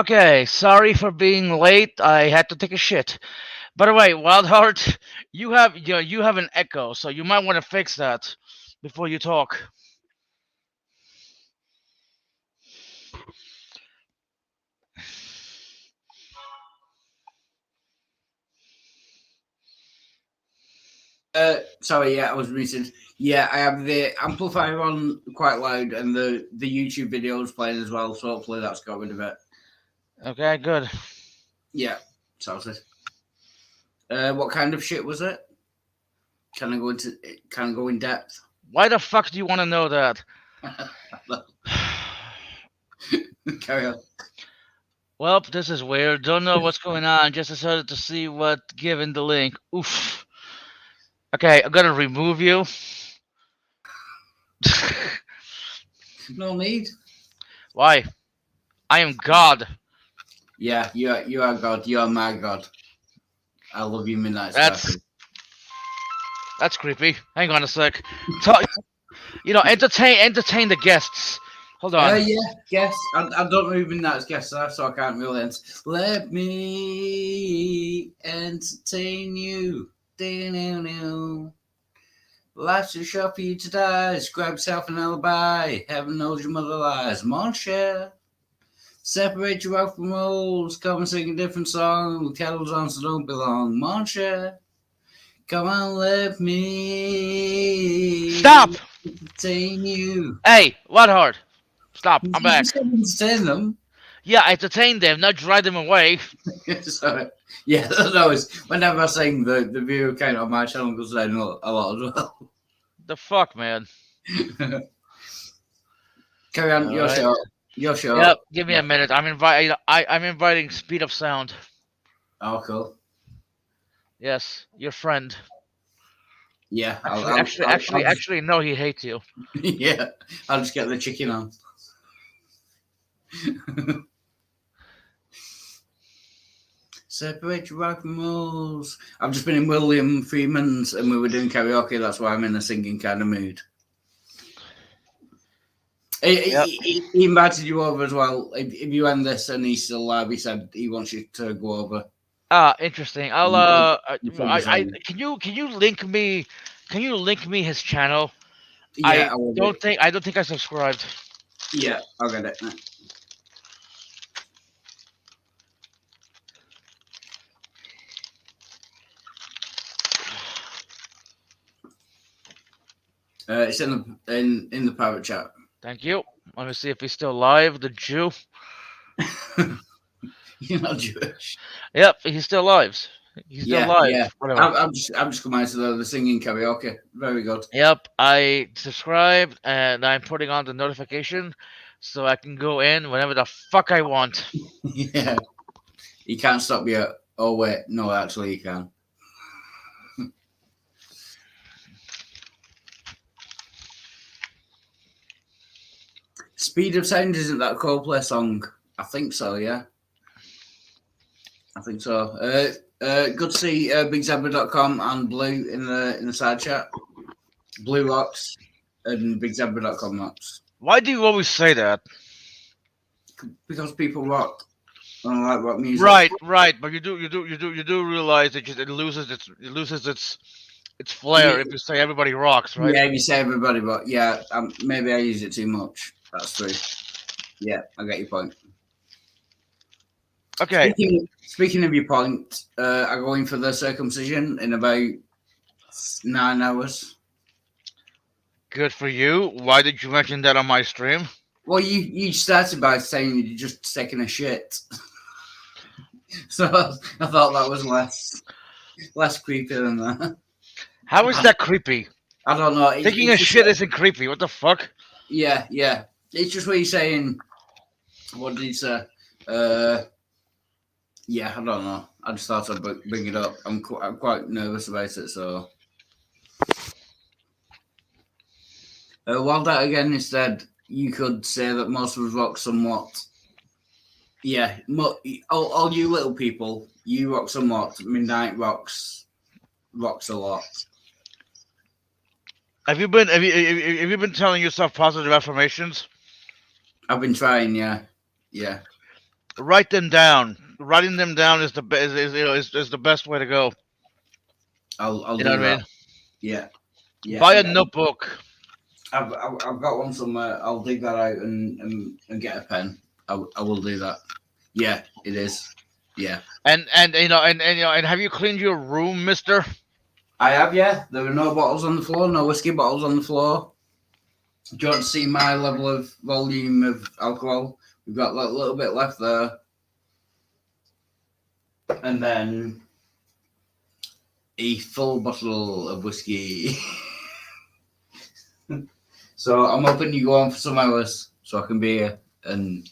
Okay, sorry for being late. I had to take a shit. By the way, Wildheart, you have an echo, so you might want to fix that before you talk. Sorry, yeah, I was muted. Yeah, I have the amplifier on quite loud, and the YouTube video is playing as well. So hopefully that's got rid of it. Okay, good. Yeah, sounds it. What kind of shit was it? Can I go into? Can I go in depth? Why the fuck do you want to know that? Carry on. Well, this is weird. Don't know what's going on. Just decided to see what given the link. Oof. Okay, I'm gonna remove you. No need. Why? I am God. Yeah, you are God. You are my God. I love you, Midnight That's Sparkle. that's creepy. Hang on a sec. Talk, entertain the guests. Hold on. Yeah, guess. I don't know who Midnight's guests are, so I can't really answer. Let me entertain you. Do-do-do. Life's too short for you to die. Grab yourself an alibi. Heaven knows your mother lies. Mon cher. Separate your rock from rolls. Come and sing a different song. The kettle's on, so don't belong. Mon cher. Come on, let Stop. me entertain you. Hey, Wildheart. Stop. I'm You back. said entertain them. Yeah, entertain them, not drive them away. So, yeah, that was whenever I sing, the view count on my channel goes down a lot as well. The fuck, man. Carry on, All your right. show. Your show. Yep. Give me Yeah. a minute. I'm inviting Speed of Sound. Oh, cool. Yes, your friend. Yeah, Actually, no, he hates you. yeah, I'll just get the chicken on. Separate your rock and rolls. I've just been in William Freeman's and we were doing karaoke. That's why I'm in a singing kind of mood. Yep. He invited you over as well. If you end this and he's still alive, he said he wants you to go over. Ah, interesting. I'll You probably I saying, can you link me his channel? yeah, I will do. I don't think I subscribed. Yeah, I'll get it. It's in the private chat. Thank you. Let me see if he's still live. The Jew. You're not Jewish. Yep, he's still live. He's still Yeah, live. yeah. Whatever. I'm just coming out to the singing karaoke. Very good. Yep, I subscribed and I'm putting on the notification so I can go in whenever the fuck I want. Yeah, he can't stop you. Oh wait, no, actually he can. Speed of Sound isn't that Coldplay song? I think so. Yeah, I think so. Good to see BigZebra.com and Blue in the side chat. Blue rocks and BigZebra.com rocks Why do you always say that? because people rock. I like rock music. Right, but you do realize that it loses its Yeah, flair if you say everybody rocks, right? yeah, you say everybody, but yeah, maybe I use it too much. That's true. Yeah, I get your point. Okay, Speaking of your point, I'm going for the circumcision in about 9 hours. good for you. Why did you mention that on my stream? Well, you started by saying you're just taking a shit, so I thought that was less creepy than that. How is that creepy? I don't know. Taking It's a just shit isn't creepy. What the fuck? yeah, yeah. It's just what you're saying. What did he say? Uh, yeah, I don't know. I just thought I'd bring it up. I'm quite nervous about it, so. While that again instead, you could say that most of us rock somewhat. Yeah, all you little people, you rock somewhat. Midnight rocks a lot. Have you been telling yourself positive affirmations? I've been trying, yeah, yeah. Write them down. Writing them down is is the best way to go. I'll You know do what I that. mean? Yeah, yeah. Buy a notebook. I've got one somewhere. I'll dig that out and get a pen. I will do that. Yeah, it is. Yeah, And and have you cleaned your room, Mister? I have. Yeah, there were no bottles on the floor. No whiskey bottles on the floor. Do you want to see my level of volume of alcohol? We've got a little bit left there, and then a full bottle of whiskey. So I'm hoping you go on for some hours so I can be here and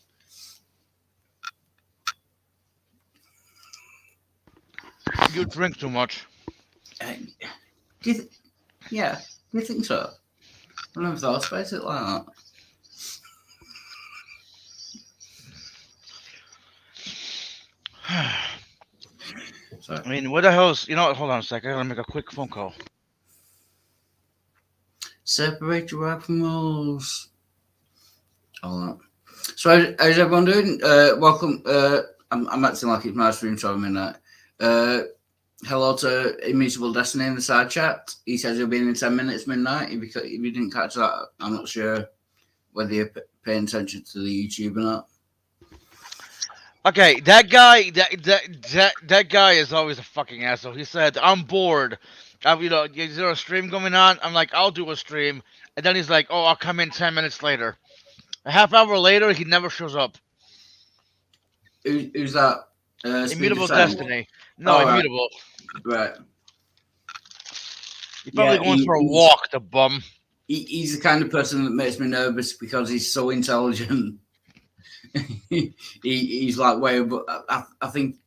You drink too much. do you yeah, do you think so? I never thought about it like that. I mean, what the hell's you know? What, hold on a second. I gotta make a quick phone call. Separate your rock from rolls. All that. So how's everyone doing? Welcome. I'm acting like it's my stream, so I'm in that. Hello to Immutable Destiny in the side chat. He says he'll be in 10 minutes, midnight. If you didn't catch that, I'm not sure whether you're paying attention to the YouTube or not. Okay, that guy is always a fucking asshole. He said, "I'm bored. Is there a stream going on?" I'm like, "I'll do a stream," and then he's like, "Oh, I'll come in 10 minutes later." A half hour later, he never shows up. Who's that? Speed Immutable of Sound? Destiny. No, Oh, right. immutable. Right. He's probably Yeah, going for a walk, the bum. He's the kind of person that makes me nervous because he's so intelligent. He's like way above. I think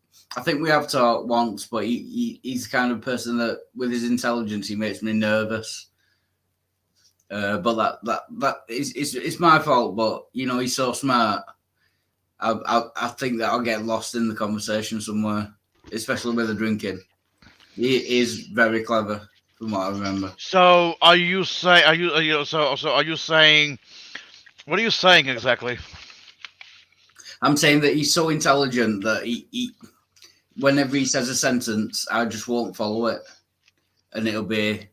we have talked once, but he's the kind of person that, with his intelligence, he makes me nervous. But that is it's my fault. But you know, he's so smart. I think that I'll get lost in the conversation somewhere, especially with the drinking. He is very clever, from what I remember. So, are you saying? Are you so? Are you saying? What are you saying exactly? I'm saying that he's so intelligent that he whenever he says a sentence, I just won't follow it, and it'll be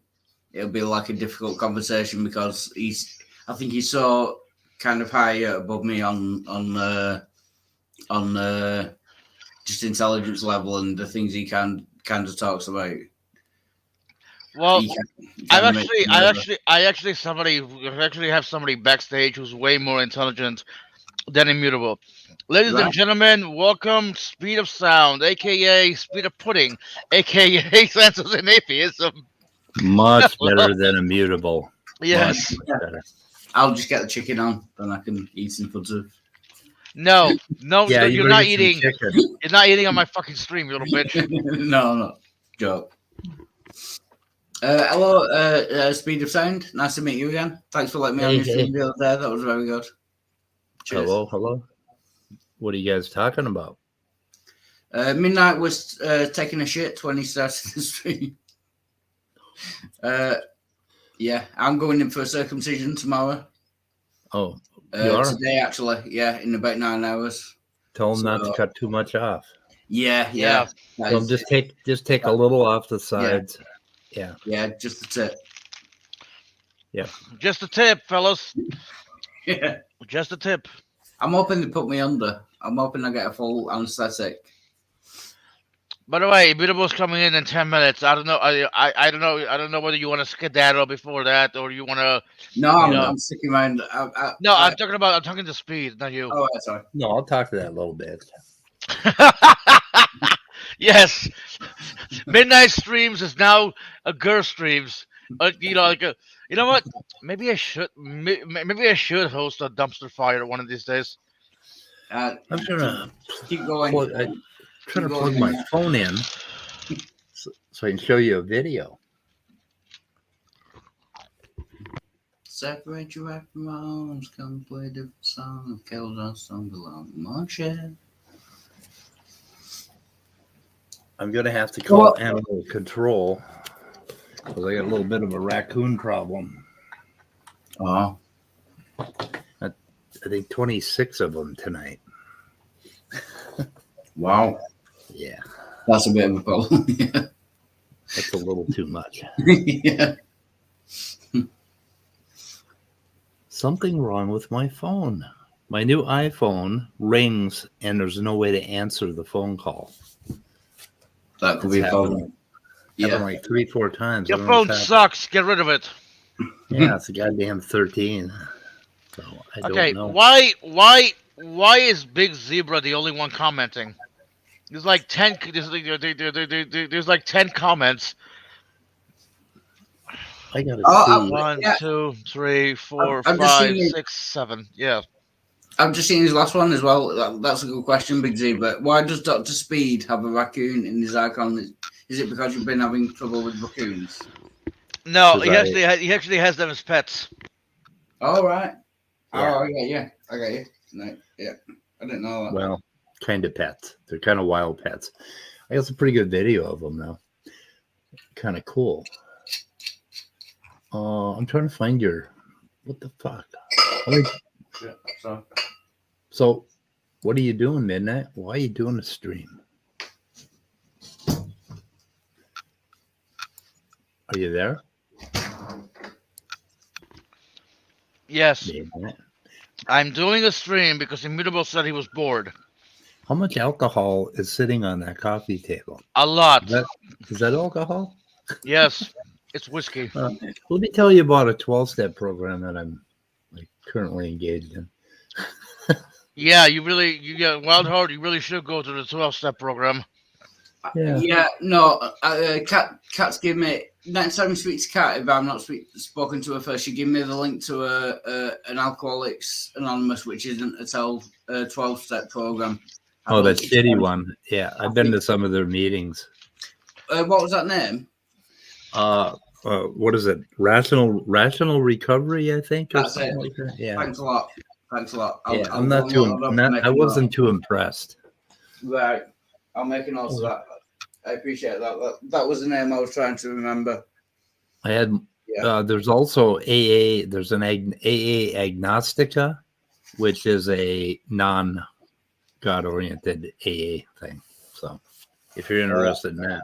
like a difficult conversation because I think he's so kind of high above me on just intelligence level and the things he kind of talks about. Well, He I kinda makes me nervous. actually have somebody backstage who's way more intelligent than Immutable. Ladies and Right. gentlemen, welcome Speed of Sound, aka Speed of Pudding, aka Senses and Atheism. Much better than Immutable. Yes. Much better. I'll just get the chicken on, then I can eat some foods. No, Yeah, you're better not get some eating. chicken. You're not eating on my fucking stream, you little bitch. No, joke. Hello, Speed of Sound. Nice to meet you again. Thanks for letting me on your stream the other day. That was very good. Cheers. Hello. What are you guys talking about? Midnight was taking a shit when he started the stream. Yeah, I'm going in for a circumcision tomorrow. Oh, you are? Today, actually. Yeah, in about 9 hours. Tell them not to cut too much off. Yeah. Tell them just take a little off the sides. Yeah. Yeah, just the tip. Yeah. Just a tip, fellas. Yeah. Just a tip. I'm hoping they put me under. I'm hoping I get a full anesthetic. By the way, Immutable's coming in 10 minutes. I don't know. I don't know. I don't know whether you want to skedaddle before that or you want to. No, I'm sticking around. I'm talking to Speed, not you. Oh, sorry. No, I'll talk to that little bit. Yes, Midnight Streams is now a girl streams. You know what? Maybe I should host a dumpster fire one of these days. I'm gonna keep going. I'm trying to plug my phone in so I can show you a video. Separate your right from arms, come play a different song of Kells on song belong. Monchhead. I'm gonna have to call animal control because I got a little bit of a raccoon problem. Oh, I think 26 of them tonight. Wow, Yeah, that's a bit of a problem. that's a little too much. Yeah. Something wrong with my phone. My new iPhone rings and there's no way to answer the phone call. That could It's be a happened, problem. happened Yeah. like 3-4 times. I Your don't know what's phone happened. sucks. Get rid of it. Yeah, it's a goddamn 13. So I don't Okay, know. why is Big Zebra the only one commenting? There's like 10. There's like 10 comments. I gotta Oh, see. One, yeah. 2, 3, 4, I've just seen 5, it. 6, 7. Yeah. I've just seen his last one as well. That's a good question, Big Z. But why does Doctor Speed have a raccoon in his icon? Is it because you've been having trouble with raccoons? No, 'Cause he actually has them as pets. Oh right. Yeah. Oh, I get you. I get you. No, yeah. I didn't know that. Well, kind of pets. They're kind of wild pets. I got some pretty good video of them now. Kind of cool. I'm trying to find your. What the fuck? Yeah, so So, what are you doing, Midnight? Why are you doing a stream? Are you there? Yes, Midnight? I'm doing a stream because Immutable said he was bored. How much alcohol is sitting on that coffee table? A lot. Is that alcohol? Yes, it's whiskey. Let me tell you about a 12-step program that I'm like currently engaged in. Yeah, you get Wild Heart. You really should go to the 12-step program. Yeah. no. Cat's give me next time you speak to Cat. If I'm not spoken to her first, she give me the link to an Alcoholics Anonymous, which isn't a 12-step program. Oh, that shitty one. Yeah, I've been to some of their meetings. What was that name? What is it? Rational recovery, I think, or That's something it. like that. Yeah. Thanks a lot. Thanks a lot. I'm not too. I wasn't too impressed. Right. I'll make a note of that. I appreciate that. That was the name I was trying to remember. I had. Yeah. There's also AA. There's an AA Agnostica, which is a non-God-oriented AA thing. So, if you're interested in that.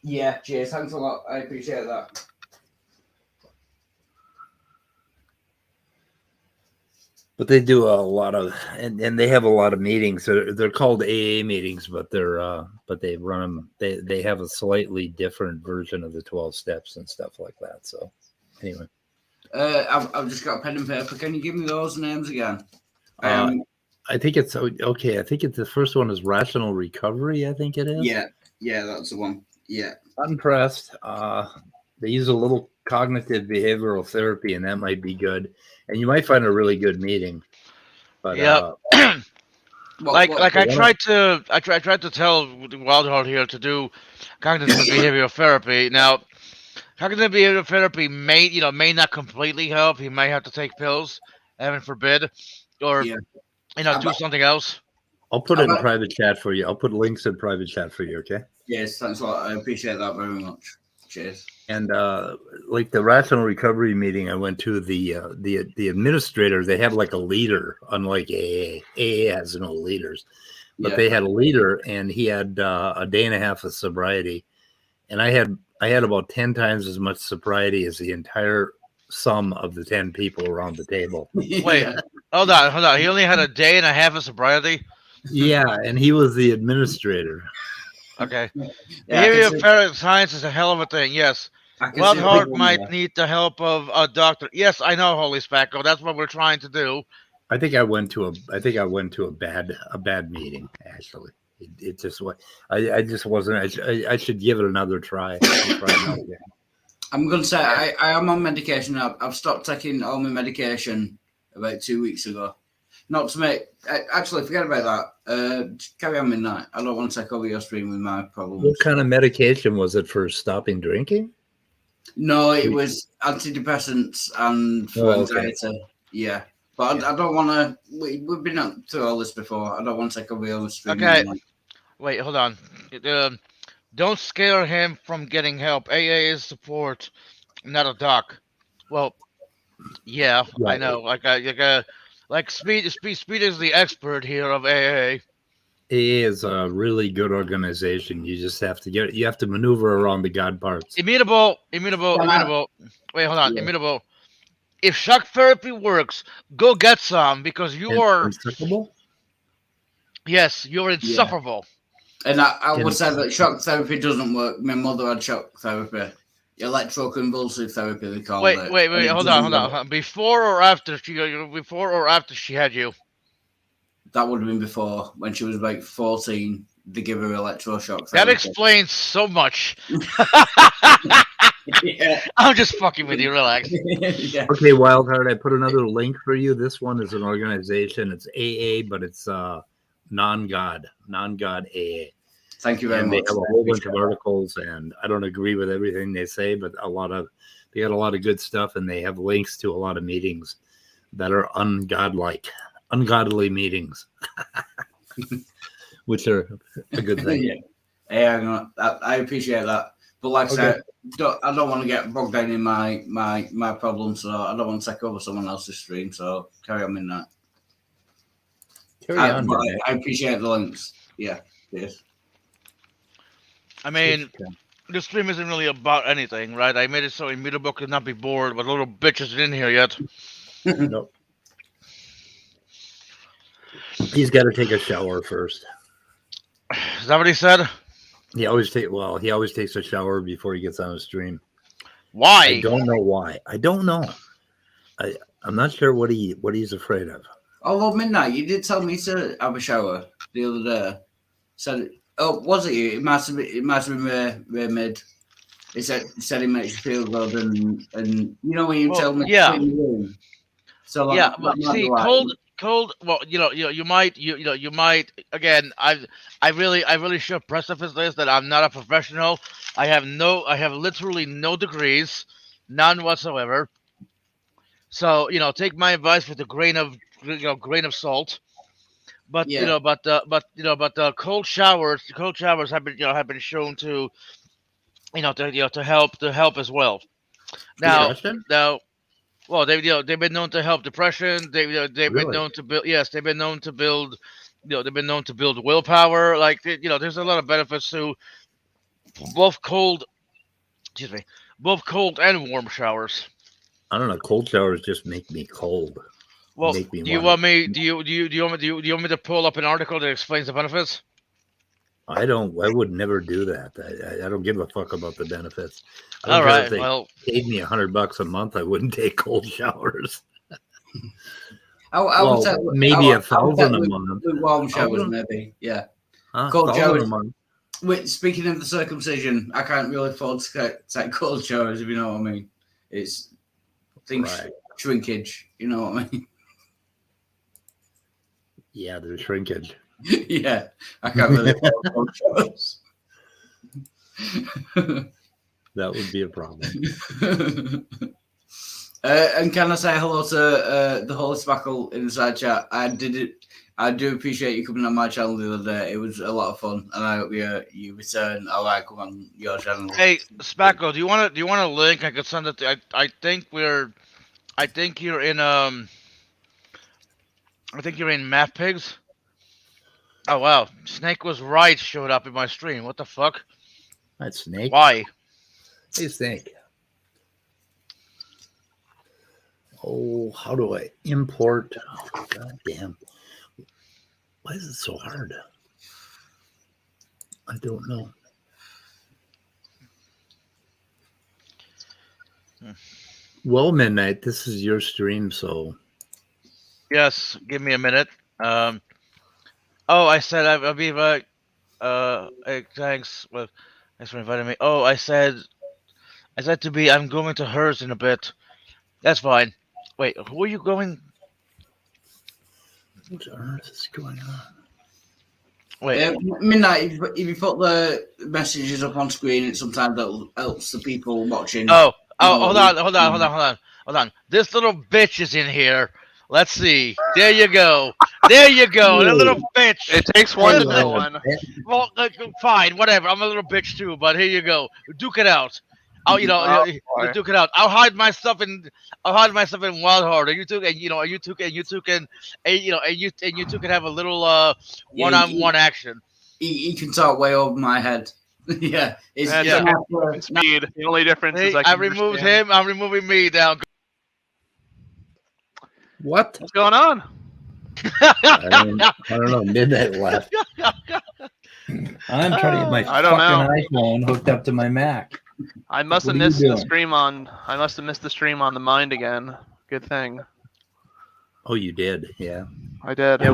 Yeah, cheers. Thanks a lot. I appreciate that. But they do a lot of, and they have a lot of meetings. They're called AA meetings, but but they run them. They have a slightly different version of the 12 steps and stuff like that. So, anyway, I've just got a pen and paper. Can you give me those names again? I think it's okay. I think the first one is Rational Recovery. I think it is. Yeah, that's the one. Yeah. Unpressed. They use a little cognitive behavioral therapy, and that might be good. And you might find a really good meeting. But Yeah. I tried to tell Wild Heart here to do cognitive behavioral therapy. Now, cognitive behavioral therapy may not completely help. He might have to take pills, heaven forbid, or do something else. I'll put it in private chat for you. I'll put links in private chat for you. Okay. Yes, thanks a lot. I appreciate that very much. Cheers. And like the Rational Recovery meeting I went to, the administrator, they have like a leader, unlike AA. AA has no leaders, but they had a leader, and he had a day and a half of sobriety, and I had about 10 times as much sobriety as the entire sum of the 10 people around the table. Wait, hold on. He only had a day and a half of sobriety. Yeah, and he was the administrator. Okay. Behavioral science is a hell of a thing. Yes. Wild Heart might need the help of a doctor. Yes, I know, Holy Spacko. That's what we're trying to do. I think I went to a bad meeting. Actually, it just was. I just wasn't. I should give it another try. I'm gonna say I am on medication. I've stopped taking all my medication about 2 weeks ago. Not to make. Actually, forget about that. Carry on, Midnight. I don't want to take over your stream with my problems. What kind of medication was it for stopping drinking? No, it was antidepressants and for anxiety. Okay. Yeah. But I don't want to. We've been through all this before. I don't want to take over your stream. Okay. Wait, hold on. Don't scare him from getting help. AA is support, not a doc. Well, yeah, right. I know. Like Speed is the expert here of AA. AA is a really good organization. You just have to you have to maneuver around the God parts. Immutable. Yeah. Wait, hold on. Yeah. Immutable. If shock therapy works, go get some because you are. Unsickable? Yes, you're insufferable. And I would And- say that shock therapy doesn't work. My mother had shock therapy. Electroconvulsive therapy, they call it. Wait. And it Hold doesn't on. work. Before or after she had you? That would have been before, when she was about 14. They give her electroshock That therapy. explains so much. Yeah. I'm just fucking with you. Relax. Yeah. Okay, Wildheart, I put another link for you. This one is an organization. It's AA, but it's non-God AA. Thank you very And much. they have a whole bunch of articles, and I don't agree with everything they say, but they got a lot of good stuff, and they have links to a lot of meetings that are ungodly meetings, which are a good thing. Yeah, I appreciate that. But like I said, I don't want to get bogged down in my problems, so I don't want to take over someone else's stream. So carry on in that. I appreciate the links. Yeah, yes. I mean, the stream isn't really about anything, right? I made it so Immutable could not be bored, but little bitch isn't in here yet. Nope. He's got to take a shower first. Is that what he said? He always takes a shower before he gets on the stream. Why? I don't know why. I don't know. I'm not sure what he's afraid of. Although Midnight, you did tell me to have a shower the other day. Said, oh, was it you? It must have been Ray Mid. He said he makes you feel good, and you know when you tell me yeah. to clean the room. So like, Yeah, but see, cold. Well, you might. Again, I really should preface this that I'm not a professional. I have literally no degrees, none whatsoever. So take my advice with a grain of salt. But Yeah. but cold showers have been shown to help as well. Now, well, they've been known to help depression. They've been known to build. Yes, they've been known to build. They've been known to build willpower. Like there's a lot of benefits to both cold. Excuse me, both cold and warm showers. I don't know. Cold showers just make me cold. Well, do you want me to pull up an article that explains the benefits? I would never do that. I don't give a fuck about the benefits. All right. If they paid me $100 a month, I wouldn't take cold showers. I would say maybe 1,000 a month. Warm showers, maybe. Yeah. Huh? Cold showers a month. Wait, speaking of the circumcision, I can't really afford to take cold showers, if you know what I mean. It's shrinkage, you know what I mean? Yeah, there's shrinkage. Yeah, I can't really afford cold showers. That would be a problem. And can I say hello to the Holy Spackle in the side chat? I do appreciate you coming on my channel the other day. It was a lot of fun, and I hope you return. I like come on your channel. Hey, Spackle, do you want a link? I could send it. I think you're in I think you're in Math Pigs. Oh wow, Snake was right. Showed up in my stream. What the fuck? That's Snake. Why? Hey, Snake. Oh, how do I import? Oh, God damn. Why is it so hard? I don't know. Well, Midnight, this is your stream, so. Yes, give me a minute. I said I'll be back. Thanks. Well, thanks for inviting me. Oh, I said to be. I'm going to hers in a bit. That's fine. Wait, who are you going? What on earth is going on? Wait, Midnight. If you put the messages up on screen, it sometimes helps the people watching. hold on. This little bitch is in here. Let's see. There you go. That little bitch. It takes one to know one. Well, fine, whatever. I'm a little bitch too, but here you go. Duke it out. I'll Oh, you boy. took it out. I'll hide my stuff in Wild Heart, and you two can have a little one-on-one action. He can talk way over my head. Yeah, it's And Yeah. and speed. The only difference See, is I I can removed understand. him. I'm removing me down. What? What's going on? I don't know. Midnight left. I'm trying to get my I don't fucking iPhone hooked up to my Mac. I must have What are you missed the doing? stream on. I must have missed the stream on the Mind again. Good thing Oh, you did, yeah. I did. Yeah,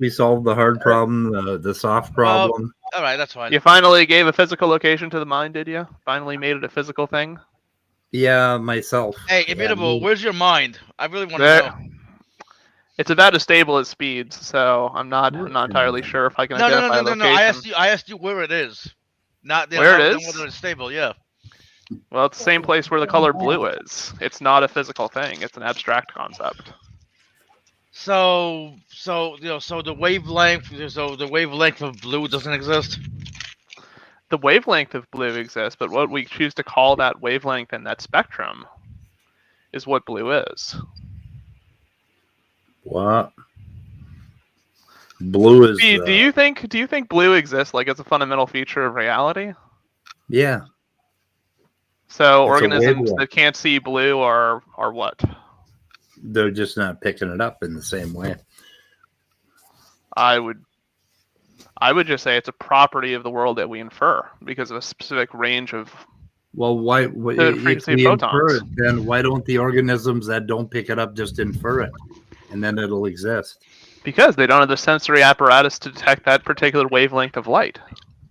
we solved the hard problem, the soft problem. All right, that's fine. You finally gave a physical location to the Mind, did you? Finally made it a physical thing. Yeah, myself. Hey, Yeah, Immutable, me. where's your mind? I really want to There. know. It's about as stable as speeds, so I'm not entirely sure if I can No, identify a no. location. I asked you where it is, not Where it not is? whether it's stable. Yeah. Well, it's the same place where the color blue is. It's not a physical thing. It's an abstract concept. So the wavelength of blue doesn't exist. The wavelength of blue exists, but what we choose to call that wavelength and that spectrum is what blue is. What? Blue is. Do you think blue exists like it's a fundamental feature of reality? Yeah. So It's a organisms wavelength. that can't see blue are what? They're just not picking it up in the same way. I would just say it's a property of the world that we infer because of a specific range of. Well, why? The If frequency we of infer photons. it, then why don't the organisms that don't pick it up just infer it, and then it'll exist? Because they don't have the sensory apparatus to detect that particular wavelength of light.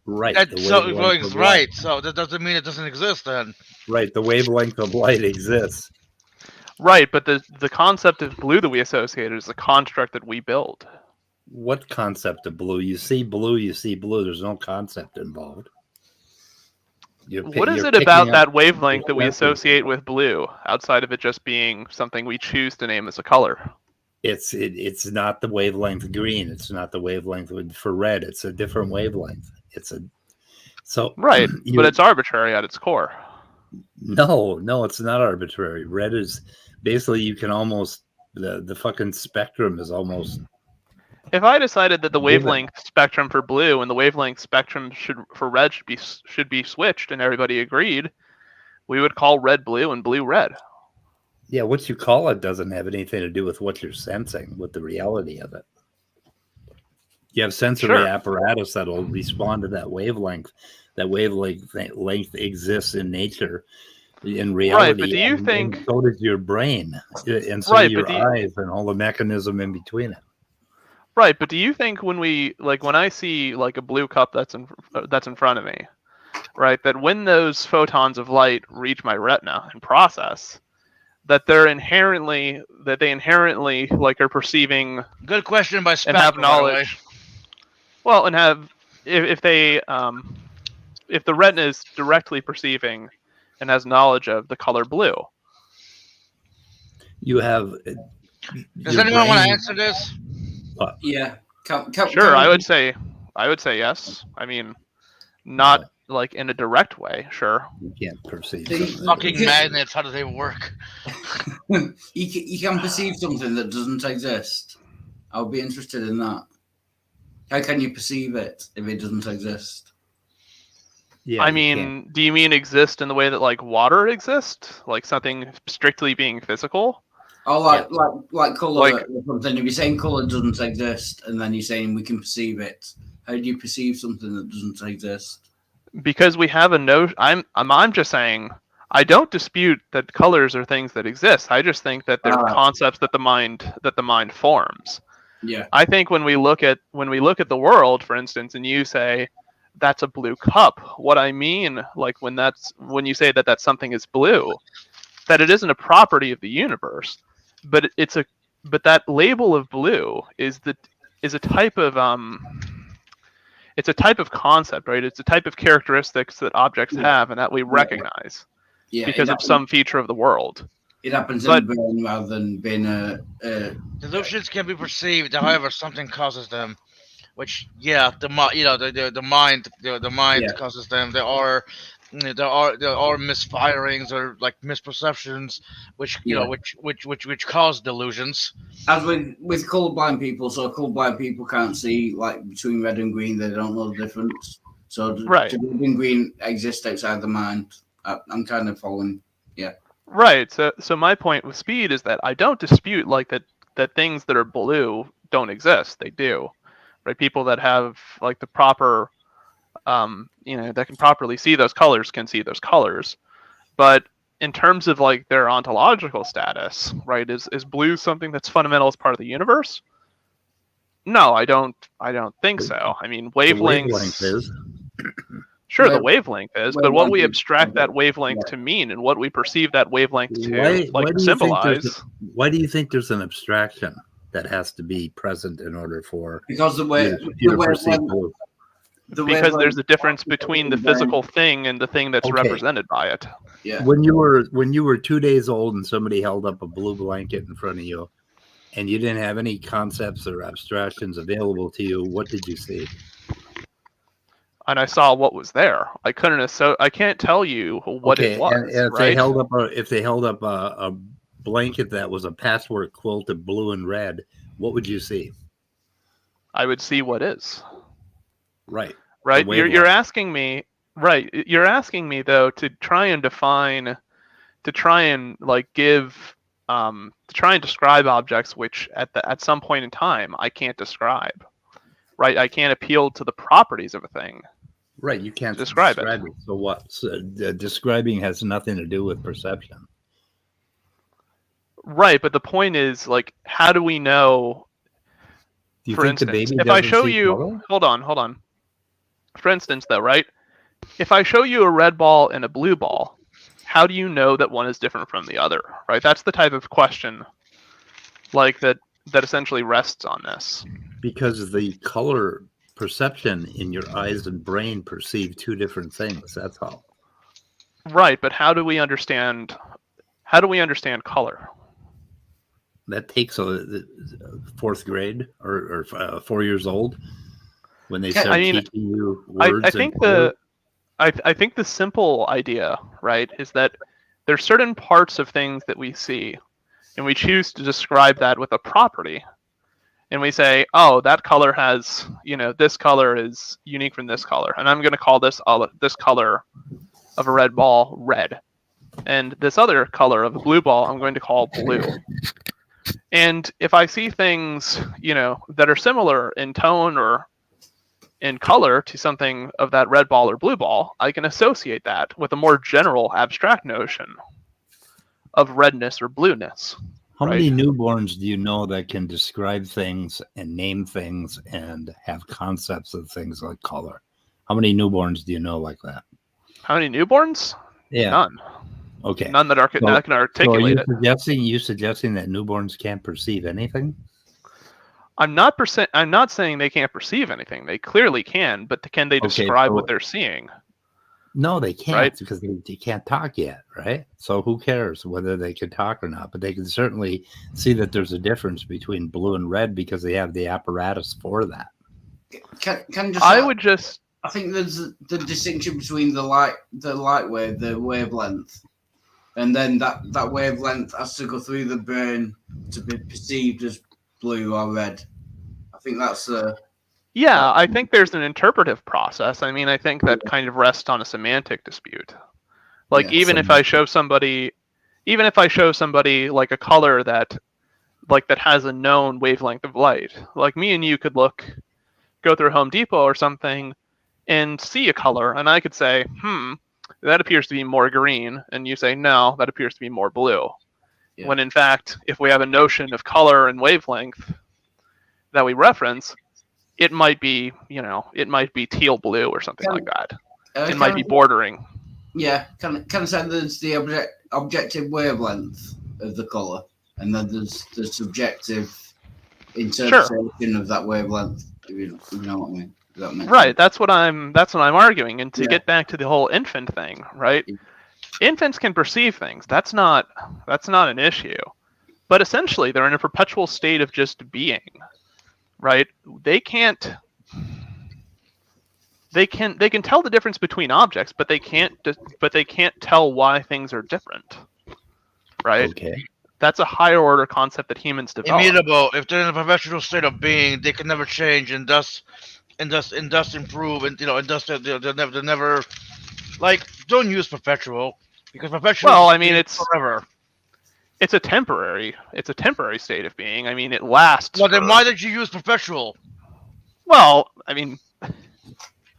Right. That, the so wavelength of right. light. So that doesn't mean it doesn't exist then. Right. The wavelength of light exists. Right, but the concept of blue that we associate is a construct that we build. What concept of blue? You see blue. You see blue. There's no concept involved. What is you're it about picking up that wavelength that we frequency. associate with blue, outside of it just being something we choose to name as a color? It's not the wavelength of green. It's not the wavelength for red. It's a different wavelength. Right, but it's arbitrary at its core. No, it's not arbitrary. Red is basically you can almost the fucking spectrum is almost If I decided that the Given. wavelength spectrum for blue and the wavelength spectrum for red should be switched, and everybody agreed, we would call red blue and blue red. yeah. What you call it doesn't have anything to do with what you're sensing, with the reality of it. You have sensory Sure. apparatus that'll respond to that wavelength. That wavelength exists in nature, in reality. but do you and think- so does your brain, and so Right, do but your do you- eyes, and all the mechanism in between it. Right, but do you think when I see like a blue cup that's in front of me, right, that when those photons of light reach my retina and process, that they inherently like are perceiving Good question by and Spectre, have by the way. knowledge. Well, and have if the retina is directly perceiving and has knowledge of the color blue. You have. Does your anyone want to brain- answer this? Yeah. Sure, I would say yes. I mean, not like in a direct way. Sure. You can't perceive. See, something. Fucking Okay. magnets. How do they work? You can perceive something that doesn't exist. I'll be interested in that. How can you perceive it if it doesn't exist? Yeah, I you mean, can't. do you mean exist in the way that like water exists, like something strictly being physical? Oh, like color Like- or something. If you're saying color doesn't exist, and then you're saying we can perceive it, how do you perceive something that doesn't exist? Because we have a notion. I'm just saying. I don't dispute that colors are things that exist. I just think that they're Alright. concepts that the mind forms. Yeah. I think when we look at the world, for instance, and you say that's a blue cup, what I mean, like when you say that something is blue, that it isn't a property of the universe, but but that label of blue is a type of it's a type of concept, right? It's a type of characteristics that objects have and that we recognize Yeah. because of some feature of the world. It happens but- in the brain rather than being a Delusions can be perceived, however, something causes them. Which, yeah, the mind Yeah. causes them. There are there are misfirings or like misperceptions, which Yeah. which cause delusions. As with colorblind people, so colorblind people can't see like between red and green. They don't know the difference. So Right. red and green exist outside the mind. I'm kind of following. Right. So my point with speed is that I don't dispute like that things that are blue don't exist. They do. Right. People that have like the proper that can properly see those colors can see those colors. But in terms of like their ontological status, right, is blue something that's fundamental as part of the universe? No, I don't think so. I mean, wavelengths. The wavelength is. Sure, the Wave- wavelength is, but what we wavelength is- abstract that wavelength yeah. to mean and what we perceive that wavelength to Why do you think symbolize. Why do you think there's an abstraction that has to be present in order for Because the you to perceive wavelength, blue? Because there's a difference between the physical thing and the thing that's Okay. represented by it. Yeah. When you were 2 days old and somebody held up a blue blanket in front of you, and you didn't have any concepts or abstractions available to you, what did you see? And I saw what was there. I can't tell you what it was. And if right? they held up a blanket that was a patchwork quilt of blue and red, what would you see? I would see what is. Right. Right. The You're wavelength. asking me. Right. You're asking me though to try and define, to try and like give, to try and describe objects which at some point in time I can't describe. Right. I can't appeal to the properties of a thing. Right. You can't Describe it. So what? So, describing has nothing to do with perception. Right. But the point is, like, how do we know? Do you For think the instance, baby if I doesn't show see you, color? hold on. For instance, though, right? If I show you a red ball and a blue ball, how do you know that one is different from the other? Right? That's the type of question, like that essentially rests on this. Because the color perception in your eyes and brain perceive two different things. That's all. Right, but how do we understand color? That takes a fourth grade or 4 years old when they start teaching you words. I think I think the simple idea, right, is that there's certain parts of things that we see, and we choose to describe that with a property. And we say, oh, that color has, this color is unique from this color, and I'm going to call this color of a red ball red, and this other color of a blue ball I'm going to call blue. And if I see things, that are similar in tone or in color to something of that red ball or blue ball, I can associate that with a more general abstract notion of redness or blueness. How right? many newborns do you know that can describe things and name things and have concepts of things like color? How many newborns do you know like that? How many newborns? Yeah. None. Okay. None that can articulate it. You suggesting that newborns can't perceive anything? I'm not saying they can't perceive anything. They clearly can, but can they describe what they're seeing? No, they can't, right? Because they can't talk yet, right? So who cares whether they can talk or not? But they can certainly see that there's a difference between blue and red because they have the apparatus for that. I think there's the distinction between the light wave, the wavelength, and then that wavelength has to go through the brain to be perceived as blue or red. I think that's Yeah, I think there's an interpretive process. I mean, I think that kind of rests on a semantic dispute. Like, even if I show somebody like a color that has a known wavelength of light, like me and you could go through Home Depot or something and see a color, and I could say, that appears to be more green, and you say, no, that appears to be more blue. Yeah. When in fact, if we have a notion of color and wavelength that we reference, it might be teal blue or something like that. It might be bordering. Yeah, can say there's the objective wavelength of the color, and then there's the subjective interpretation of that wavelength. If you know what I mean. Right, that's what I'm arguing. And to get back to the whole infant thing, right? Infants can perceive things. That's not an issue. But essentially, they're in a perpetual state of just being, right? They can't they can tell the difference between objects, but they can't tell why things are different. Right? Okay. That's a higher order concept that humans develop. Immutable. If they're in a perpetual state of being, they can never change and thus improve, and and thus they're never like, don't use perpetual, because perpetual. Well, I mean, it's forever. It's a temporary state of being. I mean, it lasts. Well, then why did you use perpetual? Well, I mean,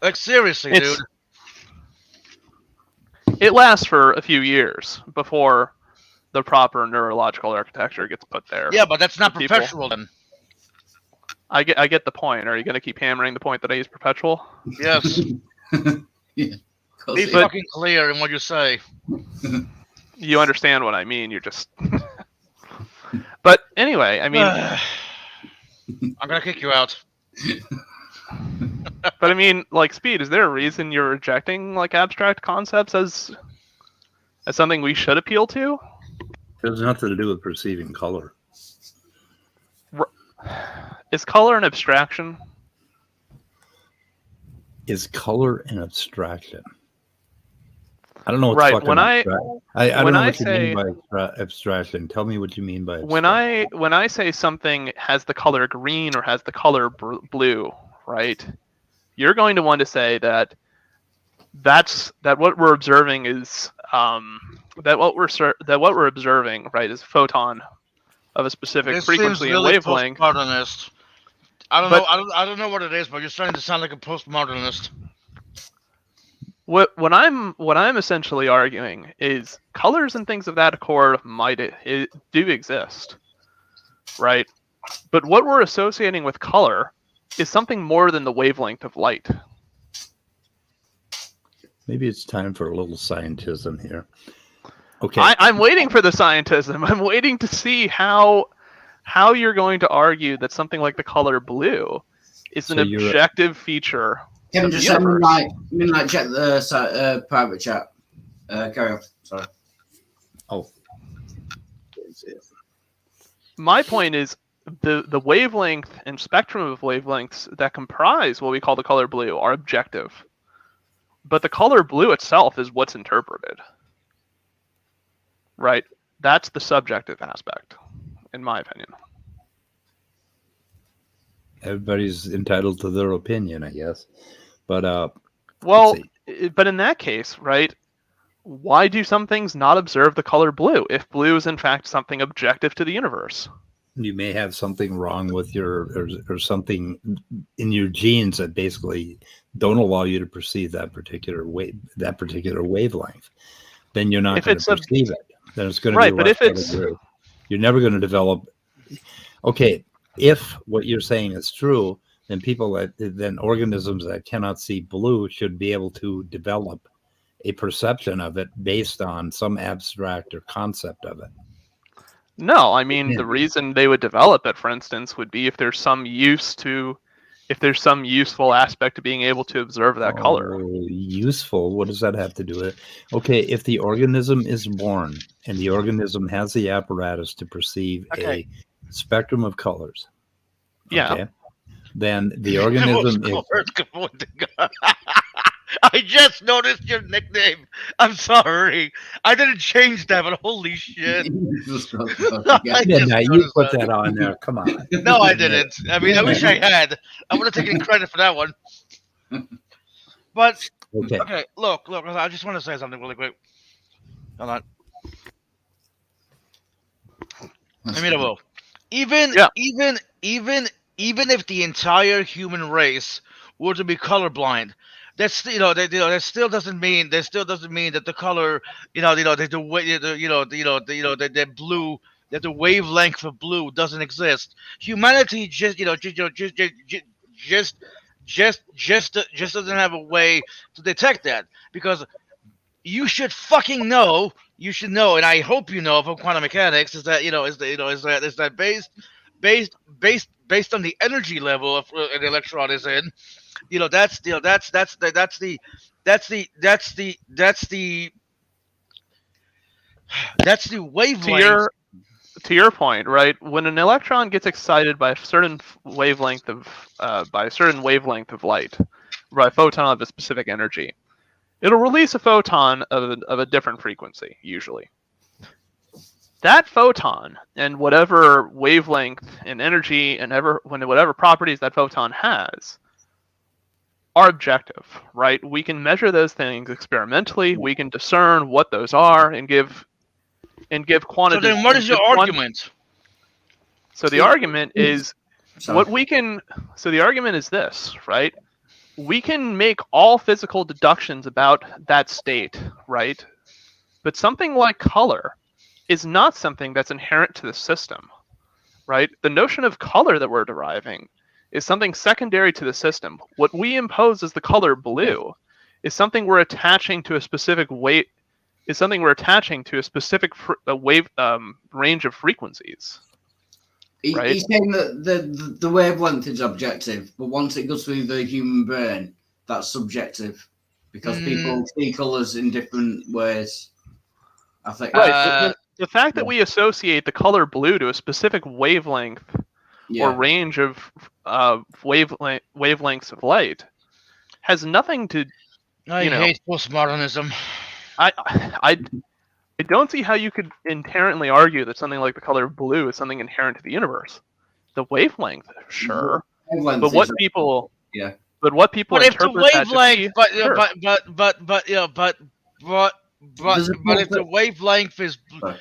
like, seriously, dude. It lasts for a few years before the proper neurological architecture gets put there. Yeah, but that's not people. perpetual then. I get the point. Are you going to keep hammering the point that I use perpetual? Yes. Yeah. Be fucking clear in what you say. You understand what I mean. You're just. But anyway, I mean. I'm gonna kick you out. But I mean, like, Speed, is there a reason you're rejecting like abstract concepts as something we should appeal to? It has nothing to do with perceiving color. Is color an abstraction? Is color an abstraction? I don't know what Right. fucking When I don't when know I what you say- mean by abstraction. Tell me what you mean by when I say something has the color green or has the color blue, right? You're going to want to say that what we're observing is that what we're observing, right, is a photon of a specific This frequency seems and really wavelength. postmodernist. I don't know. I don't know what it is, but you're starting to sound like a postmodernist. What I'm essentially arguing is colors and things of that accord do exist, right? But what we're associating with color is something more than the wavelength of light. Maybe it's time for a little scientism here. Okay. I'm waiting for the scientism. I'm waiting to see how you're going to argue that something like the color blue is an objective feature. Kevin, just send me check the private chat. Carry on. Sorry. Oh. My point is the wavelength and spectrum of wavelengths that comprise what we call the color blue are objective. But the color blue itself is what's interpreted. Right? That's the subjective aspect, in my opinion. Everybody's entitled to their opinion, I guess. But but in that case, right, why do some things not observe the color blue if blue is in fact something objective to the universe? you may have something wrong with your or something in your genes that basically don't allow you to perceive that particular wavelength. Then you're not going to perceive it. Then it's going to be but if it's you're never going to develop. Okay, if what you're saying is true, then organisms that cannot see blue should be able to develop a perception of it based on some abstract or concept of it. No, I mean, the reason they would develop it, for instance, would be if there's some useful aspect to being able to observe that color. Useful? What does that have to do with it? Okay, if the organism is born and the organism has the apparatus to perceive a spectrum of colors, then the organism is... I just noticed your nickname. I'm sorry. I didn't change that, but holy shit. You put that on there. Come on. No, I didn't. I mean, I wish I had. I would have taken credit for that one. But, okay, look, I just want to say something really quick. Hold on. Immutable. Even if the entire human race were to be colorblind, that still doesn't mean that the color, the blue, that the wavelength of blue doesn't exist. Humanity just doesn't have a way to detect that, because you should fucking know. You should know, and I hope you know from quantum mechanics, is that based on the energy level of an electron is in. That's the wavelength. To your point, right? When an electron gets excited by a certain wavelength of light, photon of a specific energy, it'll release a photon of a different frequency, usually. That photon and whatever wavelength and energy and whatever properties that photon has are objective, right? We can measure those things experimentally. We can discern what those are and give quantity. So then what is your argument? So the argument is Sorry. so the argument is this, right? We can make all physical deductions about that state, right? But something like color is not something that's inherent to the system, right? The notion of color that we're deriving is something secondary to the system. What we impose as the color blue is something we're attaching to a specific weight, is something we're attaching to a specific wave range of frequencies. Right? He's saying that the wavelength is objective, but once it goes through the human brain, that's subjective because people see colours in different ways. I think. Right. The fact that we associate the color blue to a specific wavelength or range of wavelengths of light has nothing to. I hate postmodernism. I don't see how you could inherently argue that something like the color blue is something inherent to the universe. The wavelength, sure, but what people But if the interpret that wavelength, to be, sure. but if the wavelength is, but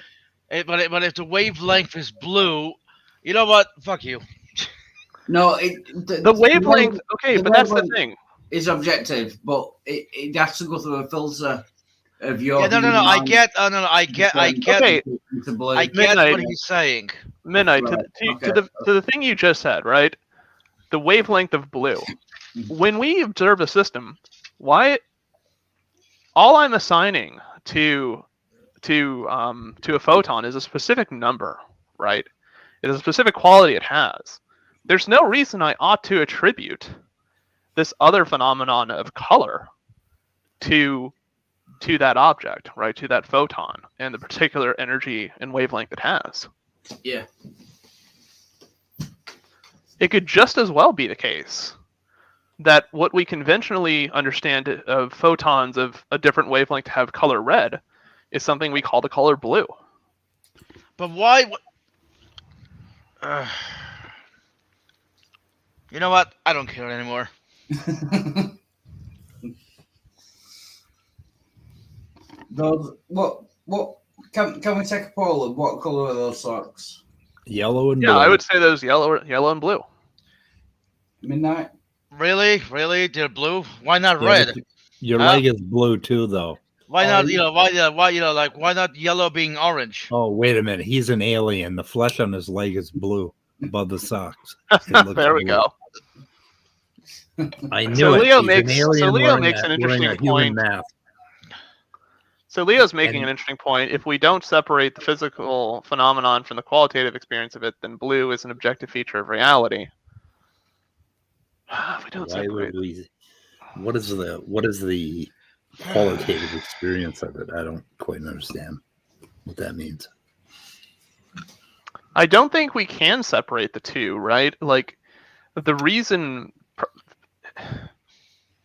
if the wavelength is blue, you know what? Fuck you. No, the wavelength. Okay, but that's the thing. Is objective, but it has to go through a filter of your. Yeah, no. I get Okay. I get what he's saying. Midnight, Right. to the thing you just said, right? The wavelength of blue. When we observe a system, why? All I'm assigning to a photon is a specific number, right? It is a specific quality it has. There's no reason I ought to attribute this other phenomenon of color to that object, right? To that photon and the particular energy and wavelength it has. Yeah. It could just as well be the case that what we conventionally understand of photons of a different wavelength to have color red is something we call the color blue. But why? You know what? I don't care anymore. Those what can we take a poll of what colour are those socks? Yellow and blue. Yeah, I would say those yellow and blue. Midnight. Really? They're blue. Why not Yeah, red? but your Huh? leg is blue too, though. Why not? Why not yellow being orange? Oh, wait a minute. He's an alien. The flesh on his leg is blue above the socks. It looks There we blue. go. I knew So it. Leo He's makes- an alien so Leo wearing makes a- an wearing a interesting human point. mask. So Leo's making And- an interesting point. If we don't separate the physical phenomenon from the qualitative experience of it, then blue is an objective feature of reality. We don't Why separate. would we? What is the qualitative experience of it? I don't quite understand what that means. I don't think we can separate the two, right? Like the reason,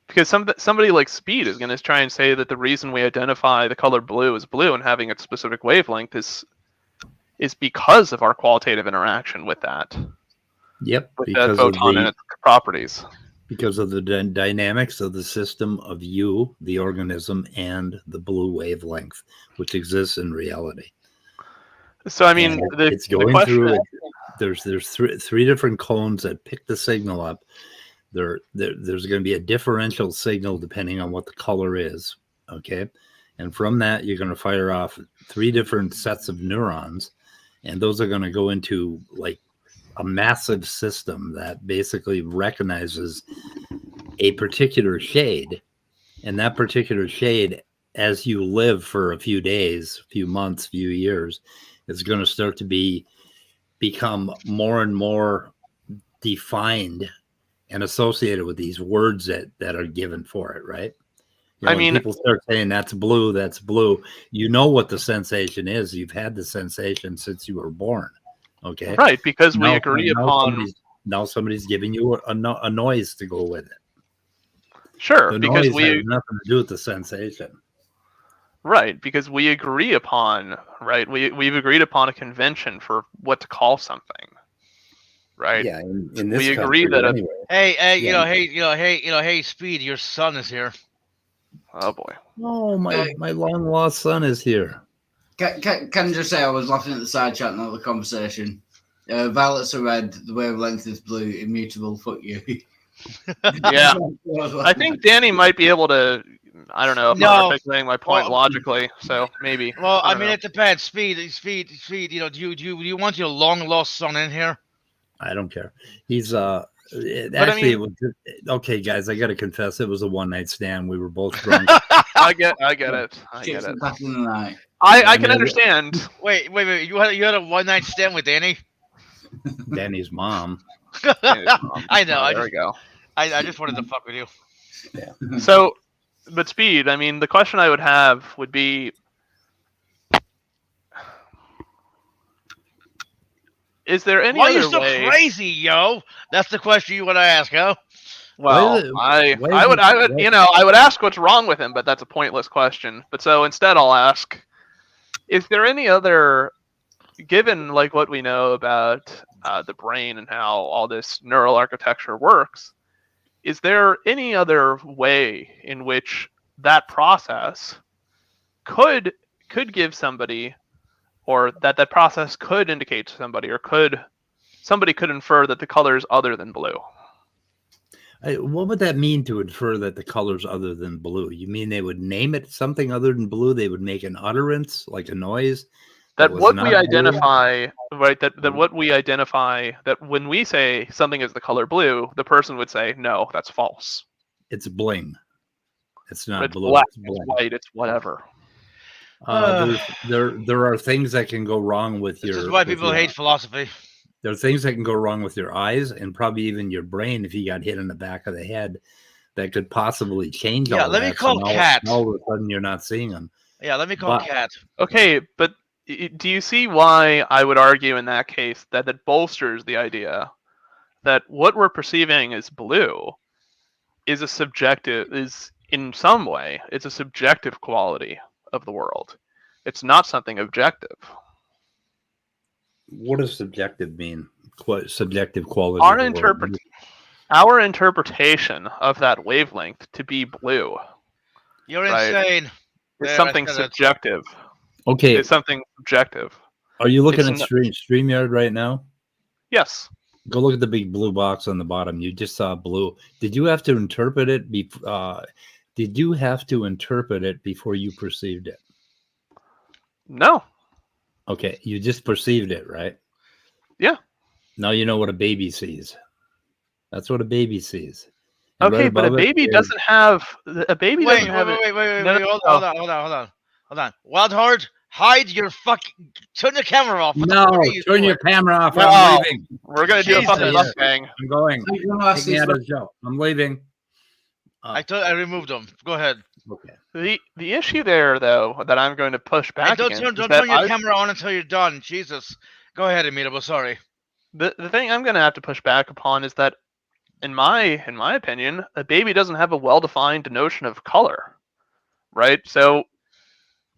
because somebody like Speed is going to try and say that the reason we identify the color blue as blue and having its specific wavelength is because of our qualitative interaction with that, Yep, with that because of photon and the its properties. dynamics of the system of you, the organism, and the blue wavelength, which exists in reality. So I mean, And the it's going question through. is, There's three different cones that pick the signal up. There's going to be a differential signal depending on what the color is. Okay, and from that you're going to fire off three different sets of neurons, and those are going to go into like a massive system that basically recognizes a particular shade, and that particular shade, as you live for a few days, few months, few years, is going to start to become more and more defined and associated with these words that are given for it, right? I when mean- people start saying that's blue, you know what the sensation is. You've had the sensation since you were born. Okay. right? Because we Now- agree now upon. somebody's giving you a noise to go with it. Sure, The because noise we has nothing to do with the sensation. right, because we agree upon we've agreed upon a convention for what to call something. Right. Yeah, in this We agree country, that anyway. Hey, Speed, your son is here. Oh boy. Oh, my long lost son is here. Can I just say I was laughing at the side chat, not the conversation. Violets are red, the wavelength is blue, immutable, fuck you. Yeah. I think Danny might be able to. I don't know if I'm No. articulating my point Well- logically, so maybe. Well, I don't mean, know. it depends. Speed. You know, do you want your long lost son in here? I don't care. He's I actually mean- it was okay, guys. I got to confess, it was a one night stand. We were both drunk. I get it. I get Chicks it. back in the night. I can mean, understand. Wait. You had a one night stand with Danny? Danny's mom. I know. Oh, there we go. I just wanted to fuck with you. So, but Speed, I mean, the question I would have would be, is there any Why are other you so way? crazy, yo? That's the question you want to ask, huh? Well, I would, I would ask what's wrong with him, but that's a pointless question. But so instead, I'll ask, is there any other, given like what we know about the brain and how all this neural architecture works, is there any other way in which that process could give somebody, or that process could indicate to somebody, or somebody could infer that the color is other than blue? What would that mean to infer that the color's other than blue? You mean they would name it something other than blue? They would make an utterance, like a noise? That was what not we blue? identify, right? That what we identify, that when we say something is the color blue, the person would say, no, that's false. It's bling. It's not It's blue. black, It's it's bling. white, it's whatever. There are things that can go wrong with This your. is why with people your- hate philosophy. There are things that can go wrong with your eyes and probably even your brain if you got hit in the back of the head. That could possibly change. Yeah, all let me that. call Kat. All of a sudden, you're not seeing them. Yeah, let me call But- Kat. Okay, but do you see why I would argue in that case that bolsters the idea that what we're perceiving as blue is in some way, it's a subjective quality of the world. It's not something objective. What does subjective mean? Subjective quality. Our of the world? Our interpretation of that wavelength to be blue You're Right. insane. is There, I something said it. subjective. Okay, It's something objective. are you looking it's at StreamYard right now? Yes. Go look at the big blue box on the bottom. You just saw blue. Did you have to interpret it? Did you have to interpret it before you perceived it? No. Okay, you just perceived it, right? Yeah. Now you know what a baby sees. That's what a baby sees. And Okay, right but a above it baby is- doesn't have a baby Wait, doesn't have it. wait. No, no, Hold on. Wild Heart, hide your fucking. Turn the camera off. What the No, fuck are you turn your doing? camera off. No. I'm leaving. We're gonna do a Jesus. fucking mukbang. I'm going. I'm gonna ask Take me this out of the show. I'm leaving. I removed them. Go ahead. Okay. The issue there, though, that I'm going to push Hey, back don't against turn, is don't that turn your I- camera on until you're done. Jesus. Go ahead, Immutable. Sorry. the thing I'm going to have to push back upon is that, in my opinion, a baby doesn't have a well-defined notion of color, right? So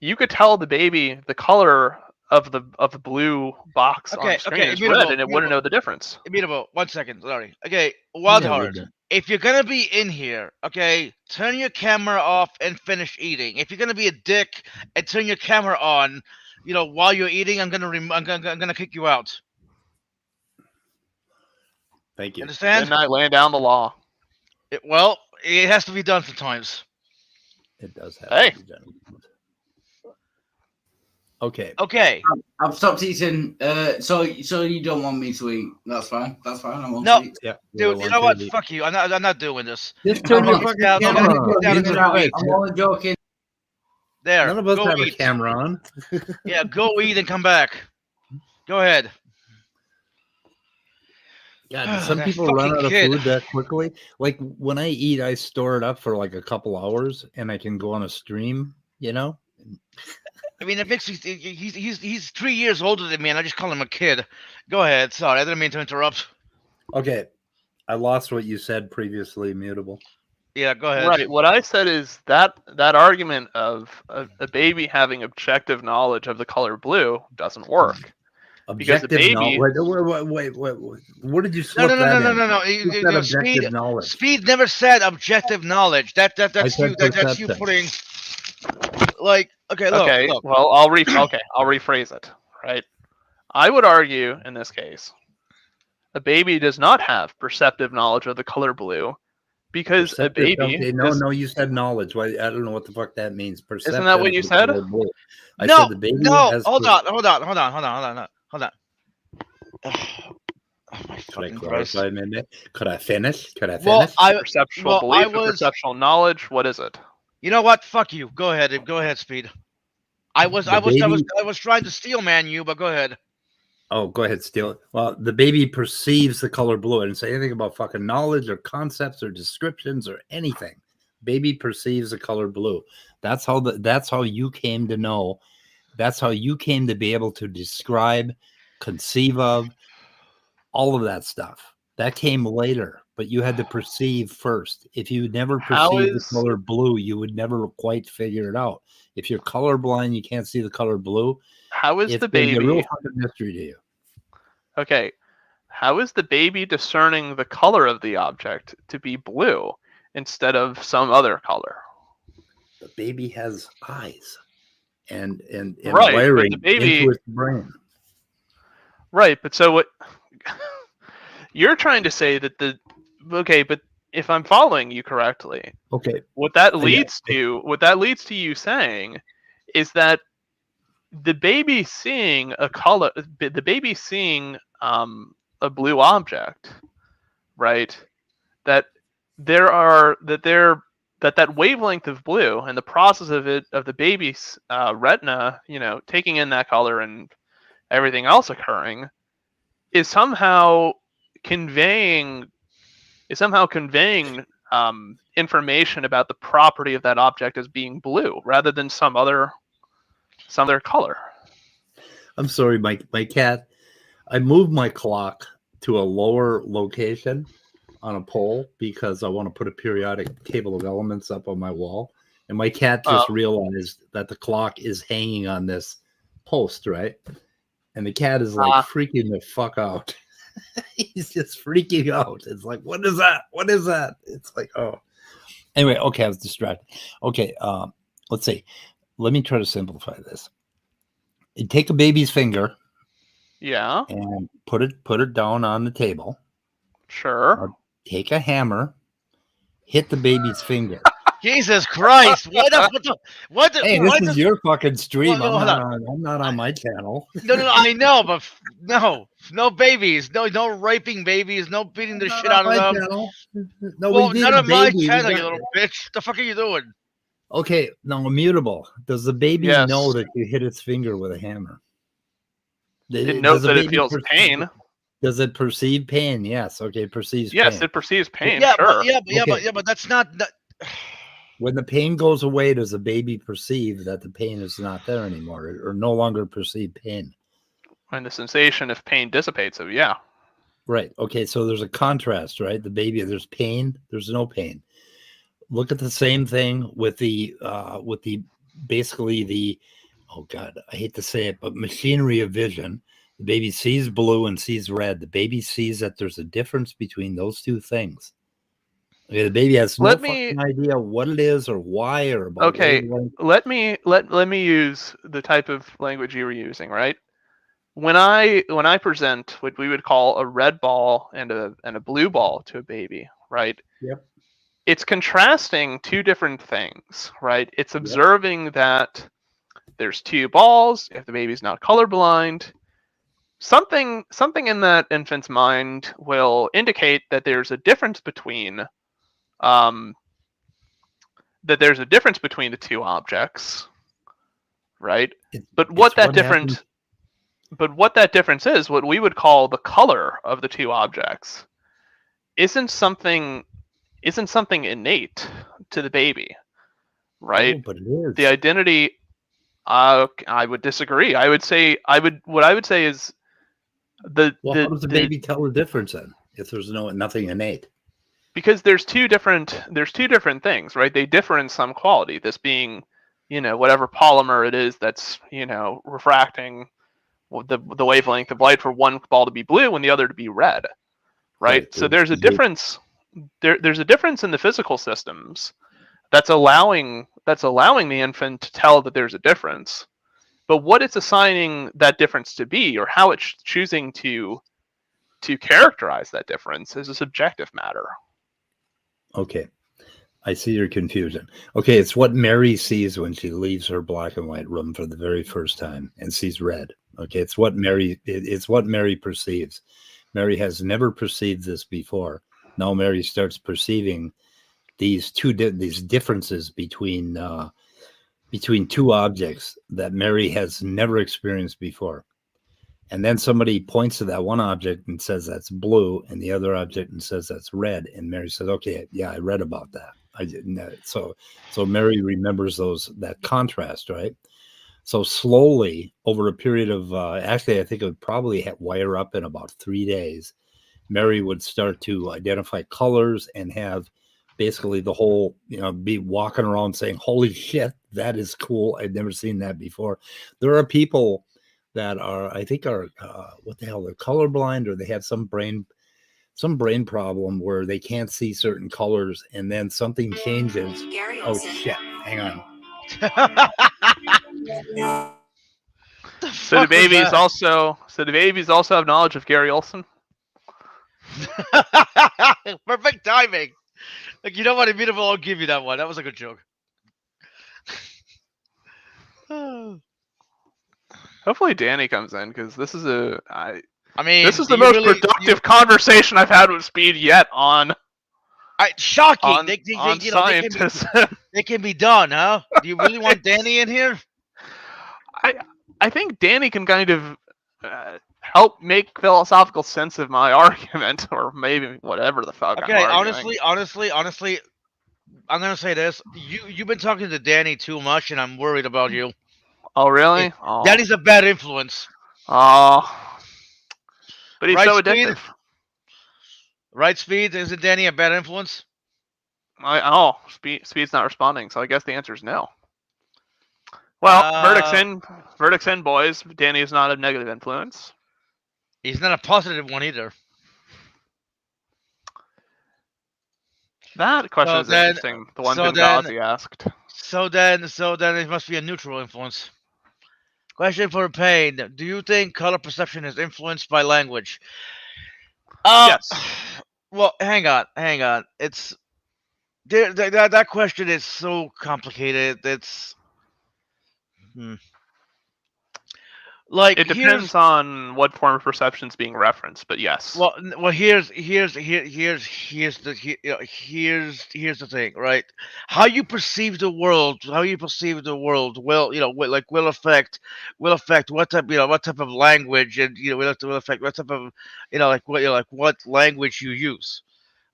you could tell the baby the color of the blue box on Okay, the screen okay, is immutable, red, and it wouldn't know the difference. Immutable. 1 second. Sorry. Okay. Wild Yeah, we're Heart. good. If you're gonna be in here, okay, turn your camera off and finish eating. If you're gonna be a dick and turn your camera on, while you're eating, I'm gonna kick you out. Thank you. Understand? Midnight laying down the law. Well, it has to be done sometimes. It does have. Hey. to be done. Okay. Okay. I've stopped eating. So you don't want me to eat? That's fine. That's fine. I won't No. eat. Yeah. Dude, you know what? Fuck you. I'm not doing this. Just turn your I'm fucking down- I'm camera gonna on. get down Jesus to the Christ. I'm only joking. There. None of us go have a eat. camera on. Yeah, go eat and come back. Go ahead. God, some That people run fucking out of kid. food that quickly. Like when I eat, I store it up for like a couple hours, and I can go on a stream. You know. I mean, it makes he's 3 years older than me, and I just call him a kid. Go ahead. Sorry, I didn't mean to interrupt. Okay, I lost what you said previously. Mutable. Yeah, go ahead. Right. What I said is that argument of a baby having objective knowledge of the color blue doesn't work. Because the Objective baby- knowledge. Wait. What did you No, slip no, no, that no, in? no, no, no. You said objective knowledge. Speed never said objective knowledge. That's said you. That's you perception. putting. Like, okay, look, Okay, look. well, I'll rephrase it. Right. I would argue in this case, a baby does not have perceptive knowledge of the color blue, because a Perceptive, baby. okay, no, you said knowledge. Why? I don't know what the fuck that means. Perceptive. Isn't that what you of the said? color blue. I No, said the baby no. has Hold on. Oh my Could I fucking Christ. clarify a minute? Could I finish? Well, Perceptual well, belief, I was- perceptual knowledge. What is it? You know what? Fuck you. Go ahead. Go ahead, Speed. I was trying to steel man you, but go ahead. Oh, go ahead, steal it. Well, the baby perceives the color blue. I didn't say anything about fucking knowledge or concepts or descriptions or anything. Baby perceives the color blue. That's how you came to know. That's how you came to be able to describe, conceive of, all of that stuff. That came later, but you had to perceive first. If you never perceived the color blue, you would never quite figure it out. If you're colorblind, you can't see the color blue. How is It's the been baby? a real fucking mystery to you. Okay, how is the baby discerning the color of the object to be blue instead of some other color? The baby has eyes and Right, but wiring the baby- into its brain. Right, but so what? You're trying to say that but if I'm following you correctly, Okay, what that leads to you saying is that the baby seeing a color, the baby seeing a blue object, right? That that wavelength of blue and the process of the baby's retina, taking in that color and everything else occurring, is somehow conveying information about the property of that object as being blue rather than some other color. I'm sorry, my cat. I moved my clock to a lower location on a pole because I want to put a periodic table of elements up on my wall. And my cat just realized that the clock is hanging on this post, right? And the cat is like freaking the fuck out. He's just freaking out. It's like, what is that? What is that? It's like, oh. Anyway, okay, I was distracted. Okay, let's see. Let me try to simplify this. You take a baby's finger, Yeah, and put it down on the table. sure. Take a hammer, hit the baby's finger. Jesus Christ! What the? Hey, this is your fucking stream. No, I'm not on my channel. No, I know, but no babies, no raping babies, no beating the shit out of them. No, Well, we did none a of my baby. channel, you little bitch. The fuck are you doing? Okay, now immutable. Does the baby Yes. know that you hit its finger with a hammer? It knows Does the that it baby feels perceive- pain. Does it perceive pain? Yes. Okay, it perceives Yes, pain. it perceives pain. Yeah, Sure. but that's not. That, When the pain goes away, does the baby perceive that the pain is not there anymore or no longer perceive pain? And the sensation of pain dissipates. So yeah. Right. Okay. So there's a contrast, right? The baby, there's pain, there's no pain. Look at the same thing with the basically the, oh God, I hate to say it, but machinery of vision. The baby sees blue and sees red. The baby sees that there's a difference between those two things. Okay, the baby has no fucking idea what it is or why or about. Okay, let me use the type of language you were using, right? When I present what we would call a red ball and a blue ball to a baby, right? Yep. It's contrasting two different things, right? It's observing that there's two balls. If the baby's not colorblind, something in that infant's mind will indicate that there's a difference between the two objects, right? But what that difference is, what we would call the color of the two objects, isn't something innate to the baby, right? Oh, but it is. The identity. I would disagree. What I would say is how does the baby tell the difference then if there's nothing innate? because there's two different things, right? They differ in some quality. This being, whatever polymer it is that's, refracting the wavelength of light for one ball to be blue and the other to be red, right? So there's a difference. There's a difference in the physical systems that's allowing the infant to tell that there's a difference. But what it's assigning that difference to be, or how it's choosing to characterize that difference, is a subjective matter. Okay. I see your confusion. Okay, it's what Mary sees when she leaves her black and white room for the very first time and sees red. Okay, it's what Mary perceives. Mary has never perceived this before. Now Mary starts perceiving these differences between two objects that Mary has never experienced before. And then somebody points to that one object and says that's blue, and the other object and says that's red. And Mary says, "Okay, yeah, I read about that. I didn't." So Mary remembers that contrast, right? So slowly, over a period of actually, I think it would probably wire up in about 3 days. Mary would start to identify colors and have basically the whole, be walking around saying, "Holy shit, that is cool! I've never seen that before." There are people that are what the hell, they're colorblind, or they have some brain problem where they can't see certain colors, and then something changes. Oh shit, hang on. So the babies also have knowledge of Gary Olson. Perfect timing. Like, you know what? Immutable, I'll give you that one. That was a good joke. Hopefully Danny comes in, because this is the most productive conversation I've had with Speed yet on. Shocking. On scientists. They can be done, huh? Do you really want Danny in here? I think Danny can kind of help make philosophical sense of my argument, or maybe whatever the fuck. Okay, honestly, I'm gonna say this: you've been talking to Danny too much, and I'm worried about you. Oh, really? Danny's a bad influence. Oh, but he's right, so Speed? addictive. Right, Speed? Isn't Danny a bad influence? Speed's not responding, so I guess the answer is no. Well, verdict's in, boys. Danny is not a negative influence. He's not a positive one either. That question is interesting. The one Benghazi asked. So then it must be a neutral influence. Question for Payne: do you think color perception is influenced by language? Yes. Well, hang on. It's that question is so complicated. It's like, it depends on what form of perception is being referenced, but yes. Well, here's the thing, right? How you perceive the world will affect what type of language, and will affect what type of what language you use,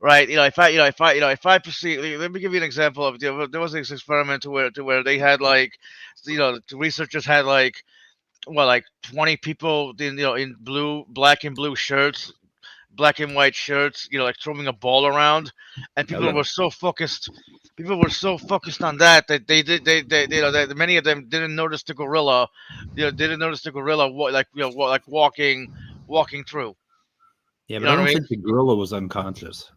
right? If I perceive, let me give you an example of there was this experiment to where they had the researchers had 20 people in black and blue shirts, black and white shirts, throwing a ball around, and people were so focused on that that many of them didn't notice the gorilla, walking through. Yeah, but I don't think the gorilla was unconscious.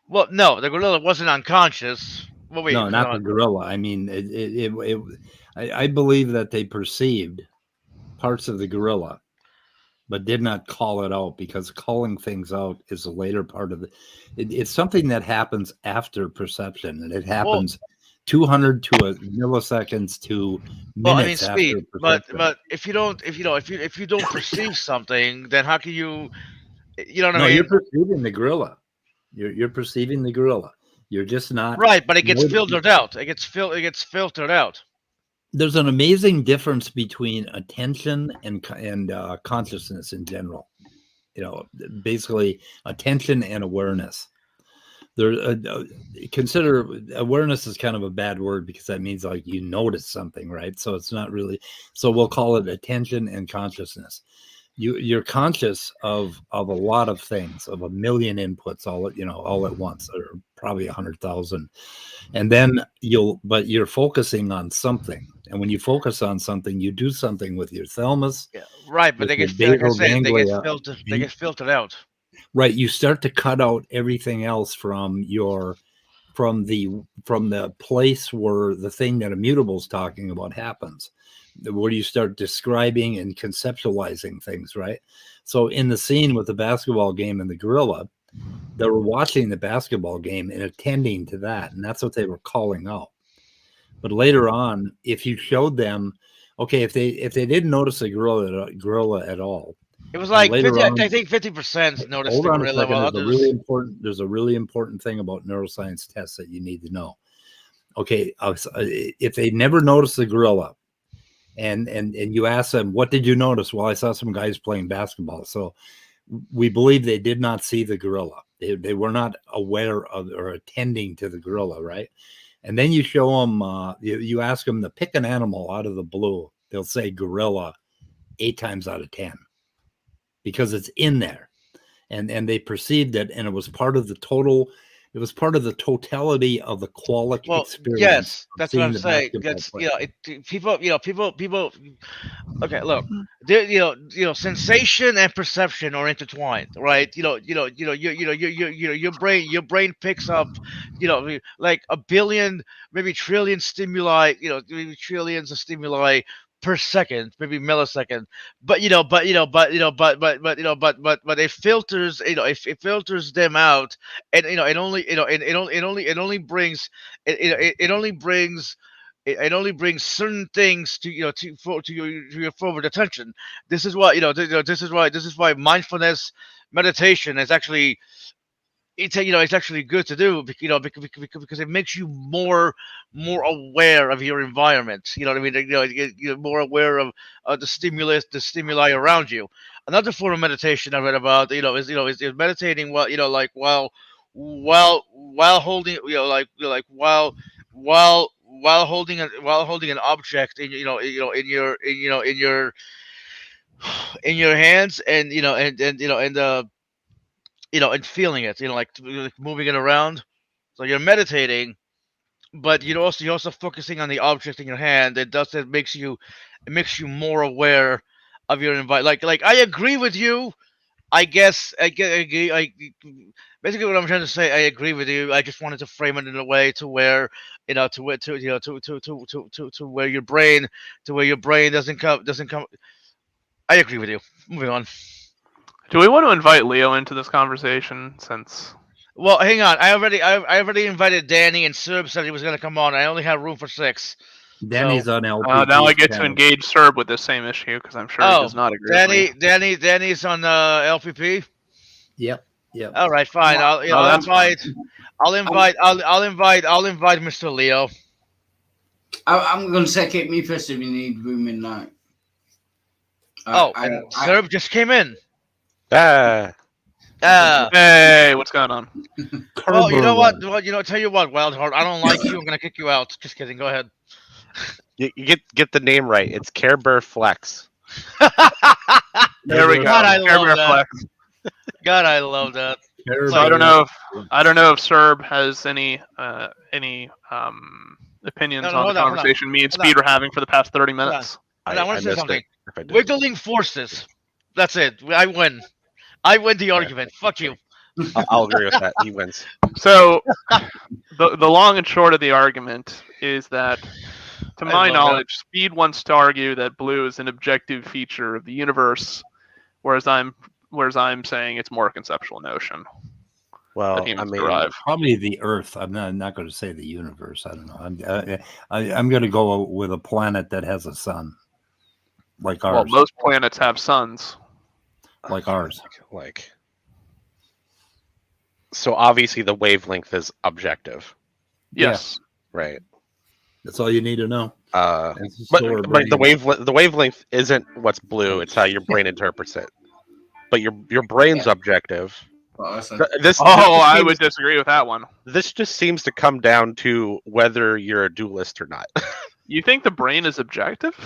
Well, no, the gorilla wasn't unconscious. Well, wait, no, not the gorilla. I mean, I believe that they perceived parts of the gorilla, but did not call it out, because calling things out is a later part of it's something that happens after perception, and it happens 200 to a milliseconds to minutes after perception. But if you don't perceive something, then how can you? You know what I mean? You're perceiving the gorilla. You're perceiving the gorilla. You're just not right, but it gets filtered out. It gets filtered out. There's an amazing difference between attention and consciousness in general. Basically attention and awareness. Consider awareness is kind of a bad word, because that means you notice something, right? So it's not really. So we'll call it attention and consciousness. you're conscious of a lot of things, of a million inputs all at once, or probably 100,000, and then you're focusing on something, and when you focus on something, you do something with your thalamus. Yeah, right, but with they your get, like I basal said, they ganglia, get filtered. They get filtered out. right. You start to cut out everything else from the place where the thing that Immutable's talking about happens, where you start describing and conceptualizing things, right? So in the scene with the basketball game and the gorilla, they were watching the basketball game and attending to that, and that's what they were calling out. But later on, if you showed them, okay, if they didn't notice the gorilla at all, It was like later 50, on- I think 50% noticed hold the on a gorilla, second. while There's a really important thing about neuroscience tests that you need to know. Okay, if they never noticed the gorilla, and you ask them, what did you notice? Well, I saw some guys playing basketball. So we believe they did not see the gorilla. They were not aware of or attending to the gorilla, right? And then you show them, you ask them to pick an animal out of the blue. They'll say gorilla 8 times out of 10 because it's in there. And they perceived it, and it was part of the total. It was part of the totality of the quality experience. Yes, of that's what seeing I'm the saying. basketball That's play. people. Okay, look, sensation and perception are intertwined, right? Your brain picks up, like a billion, maybe trillion stimuli, maybe trillions of stimuli per second, maybe millisecond, but it filters, it filters them out, and it only brings it only brings certain things to your forward attention. This is why this is why mindfulness meditation is actually it's actually good to do, because it makes you more aware of your environment. You know what I mean? You're more aware of the stimuli around you. Another form of meditation I read about, is meditating while holding, while holding an object in your hands, and and feeling it, like moving it around. So you're meditating, but you're also focusing on the object in your hand. It makes you more aware of your environment. Like I agree with you. I guess basically what I'm trying to say. I agree with you. I just wanted to frame it in a way to where to where your brain doesn't come. I agree with you. Moving on. Do we want to invite Leo into this conversation since? Well, hang on. I already invited Danny, and Serb said he was going to come on. I only have room for 6. Danny's on LP. Now I get to engage Serb with this same issue because I'm sure he does not agree with me. Danny's on LPP. Yep. All right, fine. I'll invite Mr. Leo. I'm going to say keep me first if you need room in night. Serb just came in. Hey, what's going on? Well, you know what? Tell you what, Wildheart, I don't like you. I'm gonna kick you out. Just kidding. Go ahead. You get the name right. It's Care Bear Flex. There we go. God, I Care love Bear that. Flex. God, I love that. So I don't know if Serb has any opinions on the conversation me and Speed are having for the past 30 minutes. I want to say missed something. it. Wiggling forces. That's it. I win. I win the argument. Fuck you. I'll agree with that. He wins. So the long and short of the argument is that, to my knowledge, Speed wants to argue that blue is an objective feature of the universe, whereas I'm saying it's more a conceptual notion. Well, probably the Earth. I'm not going to say the universe. I don't know. I'm going to go with a planet that has a sun, like ours. Well, most planets have suns, like ours. So obviously the wavelength is objective. Yes. Yeah. Right. That's all you need to know. But the wavelength isn't what's blue. It's how your brain interprets it. But your brain's objective. I would disagree with that one. This just seems to come down to whether you're a dualist or not. You think the brain is objective?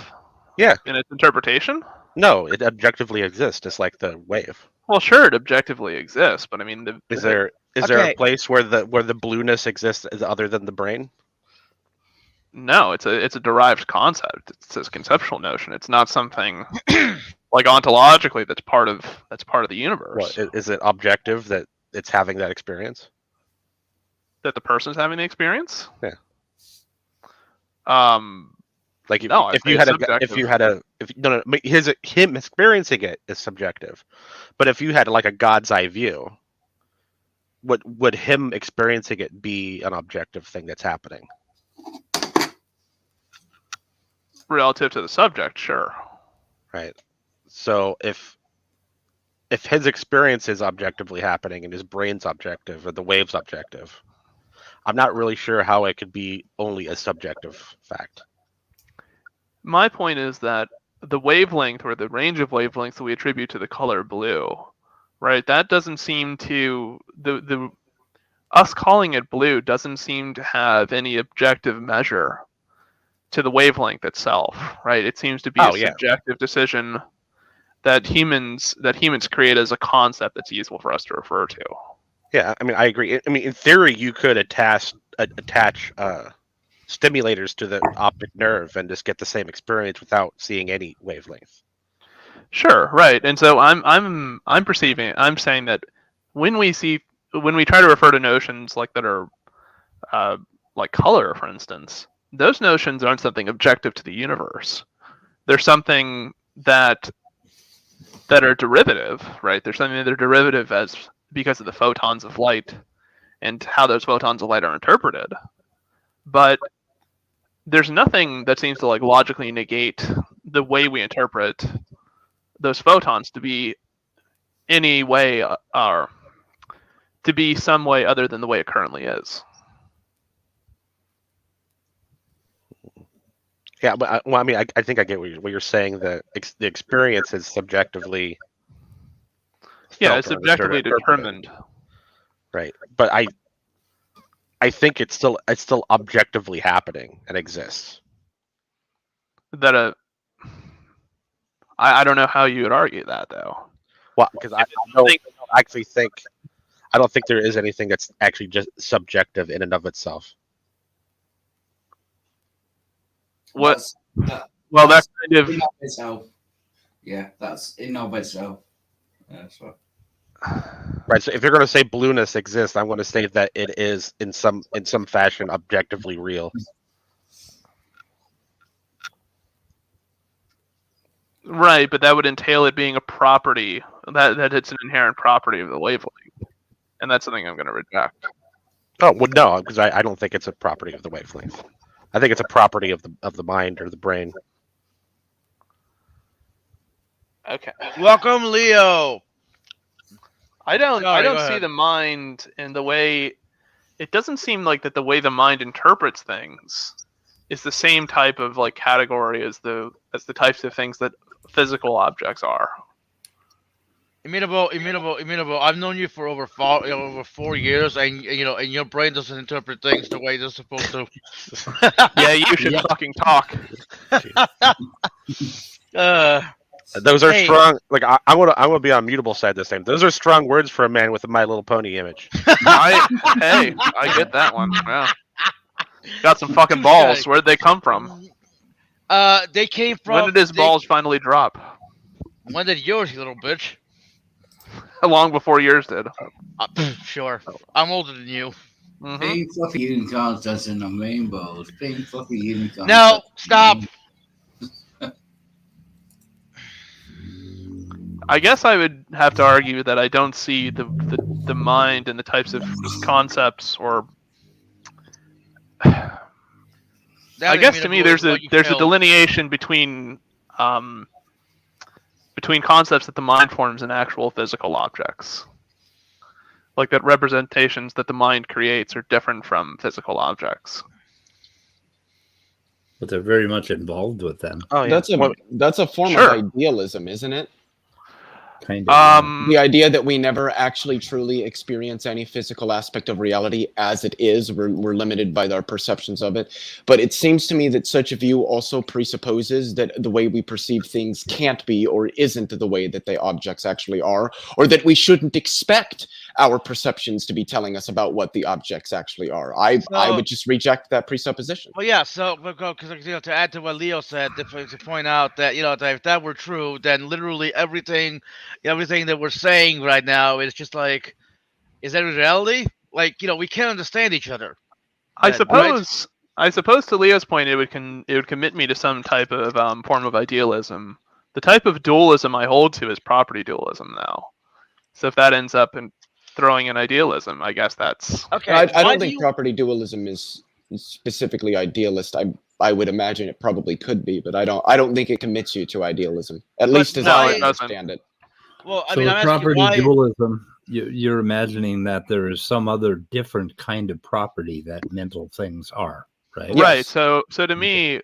Yeah. In its interpretation? No, it objectively exists, just like the wave. Well, sure, it objectively exists, but I mean, Is there a Okay. place where the blueness exists other than the brain? no, it's a derived concept. It's this conceptual notion. It's not something like ontologically that's part of the universe. Is it objective that it's having that experience? That the person's having the experience. Yeah. Like no, if you had him experiencing it is subjective, but if you had like a God's eye view, would him experiencing it be an objective thing that's happening? Relative to the subject, sure. Right. So if his experience is objectively happening and his brain's objective or the wave's objective, I'm not really sure how it could be only a subjective fact. My point is that the wavelength or the range of wavelengths that we attribute to the color blue, right? That doesn't seem to the us calling it blue doesn't seem to have any objective measure to the wavelength itself, right? It seems to be a subjective decision that humans create as a concept that's useful for us to refer to. Yeah, I mean, I agree. I mean, in theory, you could attach stimulators to the optic nerve and just get the same experience without seeing any wavelength. Sure, right. And so I'm saying that when we try to refer to notions like that are like color, for instance, those notions aren't something objective to the universe. They're something that are derivative, right? They're something that are derivative because of the photons of light and how those photons of light are interpreted. But there's nothing that seems to like logically negate the way we interpret those photons to be any way or to be some way other than the way it currently is. Yeah, but I mean, I think I get what you're saying. The experience is subjectively. It's subjectively determined. Right, but I think it's still objectively happening and exists. That I don't know how you would argue that though. Well, because I don't think there is anything that's actually just subjective in and of itself. That's kind of in of itself. Yeah, that's in of itself. That's what. Right. So if you're going to say blueness exists, I'm going to say that it is in some fashion objectively real. Right, but that would entail it being a property that it's an inherent property of the wavelength, and that's something I'm going to reject. Oh well, no, because I don't think it's a property of the wavelength. I think it's a property of the mind or the brain. Okay. Welcome, Leo. I don't Go see ahead. the mind in the way. It doesn't seem like that the way the mind interprets things is the same type of like category as the types of things that physical objects are. Immutable. I've known you for over 4 years, and and your brain doesn't interpret things the way they're supposed to. Yeah, you should fucking talk. Those are Hey. strong. Like I want to be on mutable side this time. Those are strong words for a man with a My Little Pony image. I get that one. Yeah. Got some fucking balls. Where'd they come from? They came from. When did his balls finally drop? When did yours, you little bitch? Long before yours did. Sure. I'm older than you. Mhm. Pink fluffy unicorns dancing on rainbows. Pink fluffy unicorns. No, stop. I guess I would have to argue that I don't see the mind and the types of concepts or. I guess to me there's a delineation between concepts that the mind forms and actual physical objects. Like that representations that the mind creates are different from physical objects. But they're very much involved with them. Oh yeah. That's a form Sure. of idealism, isn't it? Kind of. The idea that we never actually truly experience any physical aspect of reality as it is, we're limited by our perceptions of it. But it seems to me that such a view also presupposes that the way we perceive things can't be or isn't the way that the objects actually are, or that we shouldn't expect our perceptions to be telling us about what the objects actually are. I would just reject that presupposition. Well, yeah. So, because to add to what Leo said, to point out that that if that were true, then literally everything that we're saying right now is just like, is that reality? Like, we can't understand each other. I Right. suppose to Leo's point, it would commit me to some type of form of idealism. The type of dualism I hold to is property dualism now. So if that ends up in throwing in idealism, I guess that's Okay. I why don't do think you- property dualism is specifically idealist. I would imagine it probably could be, but I don't think it commits you to idealism. At But least as no, I it doesn't. understand it. Well, I So mean, with I'm asking property why. dualism, you're imagining that there is some other different kind of property that mental things are, right? Yeah. right. Yes. So to me,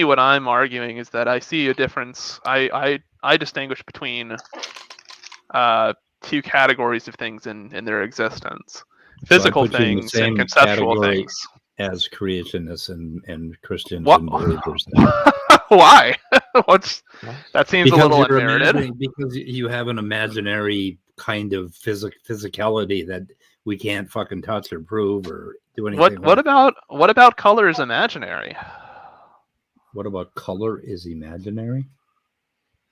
what I'm arguing is that I see a difference. I distinguish between two categories of things in their existence: physical put you in the things same and conceptual category things. As creationists and Christians What? and believers. Why? That seems a little you're unmerited. imagining- because you have an imaginary kind of physicality that we can't fucking touch or prove or do anything. What about color is imaginary? What about color is imaginary?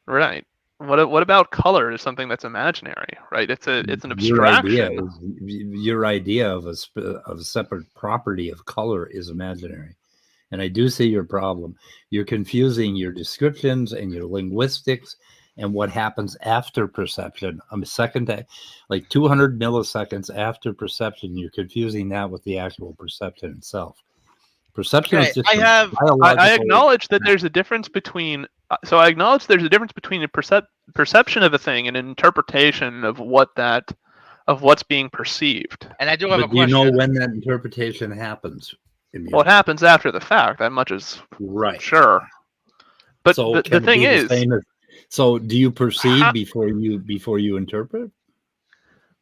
Right. What about color is something that's imaginary, right? It's an abstraction. Your idea of a separate property of color is imaginary, and I do see your problem. You're confusing your descriptions and your linguistics and what happens after perception. A second, like 200 milliseconds after perception, you're confusing that with the actual perception itself. Perception Okay, is just I have- I biological. acknowledge that there's a difference between. So I acknowledge there's a difference between a perception of a thing and an interpretation of what's being perceived. And I do have a But do you question. know when that interpretation happens? Well, it happens after the fact. That much is Right. sure. But So the can it thing be the is, same as- so do you perceive How- before you interpret?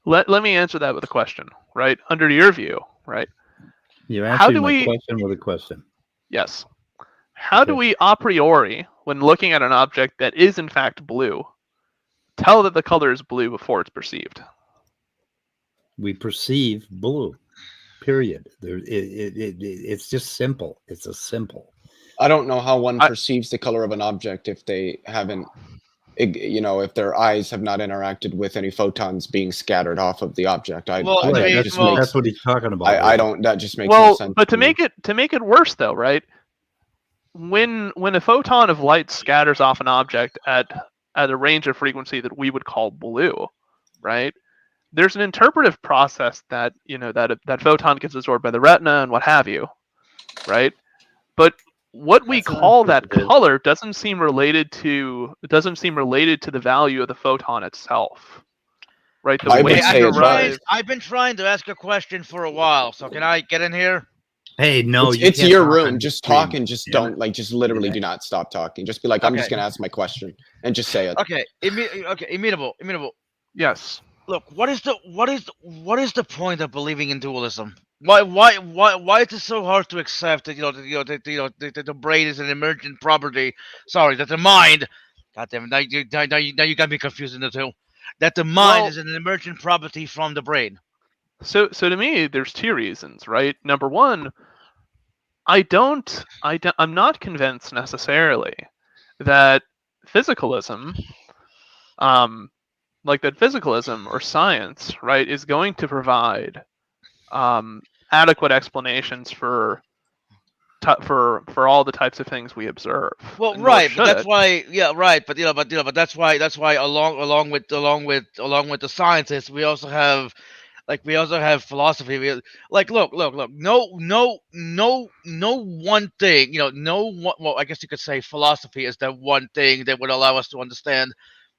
let me answer that with a question, right? Under your view, right? You're How answering do my we- question with a question. Yes. How do Okay. we a priori, when looking at an object that is in fact blue, tell that the color is blue before it's perceived? We perceive blue. Period. It's just simple. It's a simple. I don't know how one I- perceives the color of an object if they haven't, if their eyes have not interacted with any photons being scattered off of the object. Well, I- I that mean, just well- makes, That's what he's talking about. I don't. That just makes no Well, sense. but to me. make it worse though, right? When a photon of light scatters off an object at a range of frequency that we would call blue, right? There's an interpretive process that that photon gets absorbed by the retina and what have you, right? But what we That's an call that interpretive. color doesn't seem related to the value of the photon itself, right? The I way would say you it's arrive- I've been trying to ask a question for a while, so can I get in here? Hey, no, it's you your can't talk room. on Just the screen. talk and just Damn don't just literally Yeah. do not stop talking. Just be like, I'm just Okay. gonna ask my question and just say it. Okay, immutable. Yes. Look, what is the point of believing in dualism? Why is it so hard to accept that the brain is an emergent property? Sorry, that the mind. God damn it! Now you got me confusing the two. That the mind Well- is an emergent property from the brain. So to me, there's two reasons, right? Number one, I'm not convinced necessarily that physicalism, physicalism or science, right, is going to provide adequate explanations for all the types of things we observe. Well, and nor right, but should that's it. why, yeah, right, but that's why along with the scientists, we also have philosophy. Look. No one thing. Well, I guess you could say philosophy is the one thing that would allow us to understand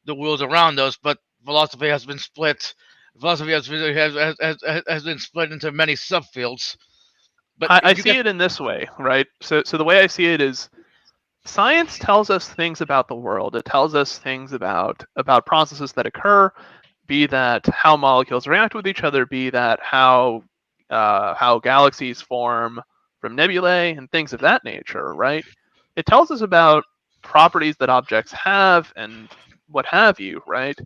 the world around us. But philosophy has been split. Philosophy has been split into many subfields. But I you see get- it in this way, right? So the way I see it is science tells us things about the world. It tells us things about processes that occur, be that how molecules react with each other, be that how galaxies form from nebulae and things of that nature, right? It tells us about properties that objects have and what have you, right?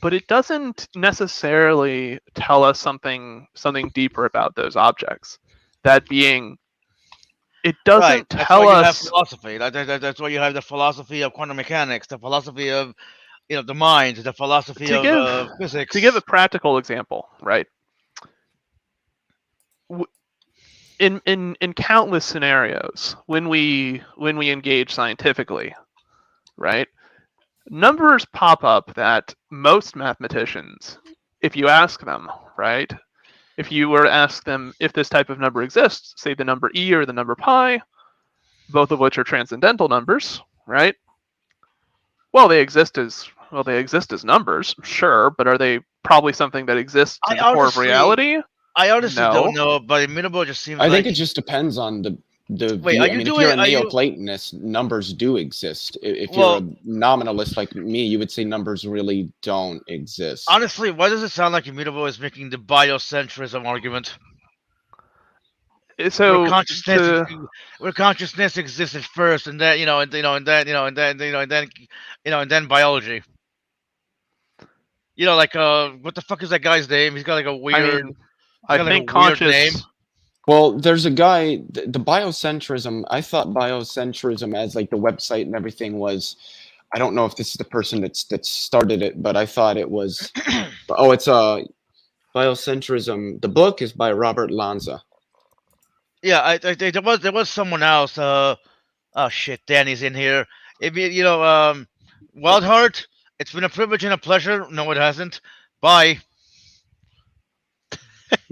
But it doesn't necessarily tell us something deeper about those objects. That being, it doesn't Right. That's tell why you have us. philosophy. That's why you have the philosophy of quantum mechanics, the philosophy of the mind, the philosophy To of give physics. to give a practical example, right? In countless scenarios, when we engage scientifically, right? Numbers pop up that most mathematicians, if you ask them, right? If you were to ask them if this type of number exists, say the number e or the number pi, both of which are transcendental numbers, right? Well, they exist as numbers, sure, but are they probably something that exists I in the core of honestly- reality? I honestly No. don't know, but immutable just seems I like think it just depends on the Wait, view. are I you mean, doing- if you're a are you- Neoplatonist, numbers do exist. If Well- you're a nominalist like me, you would say numbers really don't exist. honestly, why does it sound like immutable is making the biocentrism argument? So Where consciousness existed first, and then and then biology. Like what the fuck is that guy's name? He's got like a weird. I mean, I got, like, think a weird conscious. name. Well, there's a guy, the biocentrism. I thought biocentrism, as like the website and everything, was. I don't know if this is the person that started it, but I thought it was. Oh, it's biocentrism. The book is by Robert Lanza. Yeah, there was someone else. Oh shit, Danny's in here. Wild Heart. It's been a privilege and a pleasure. No, it hasn't. Bye.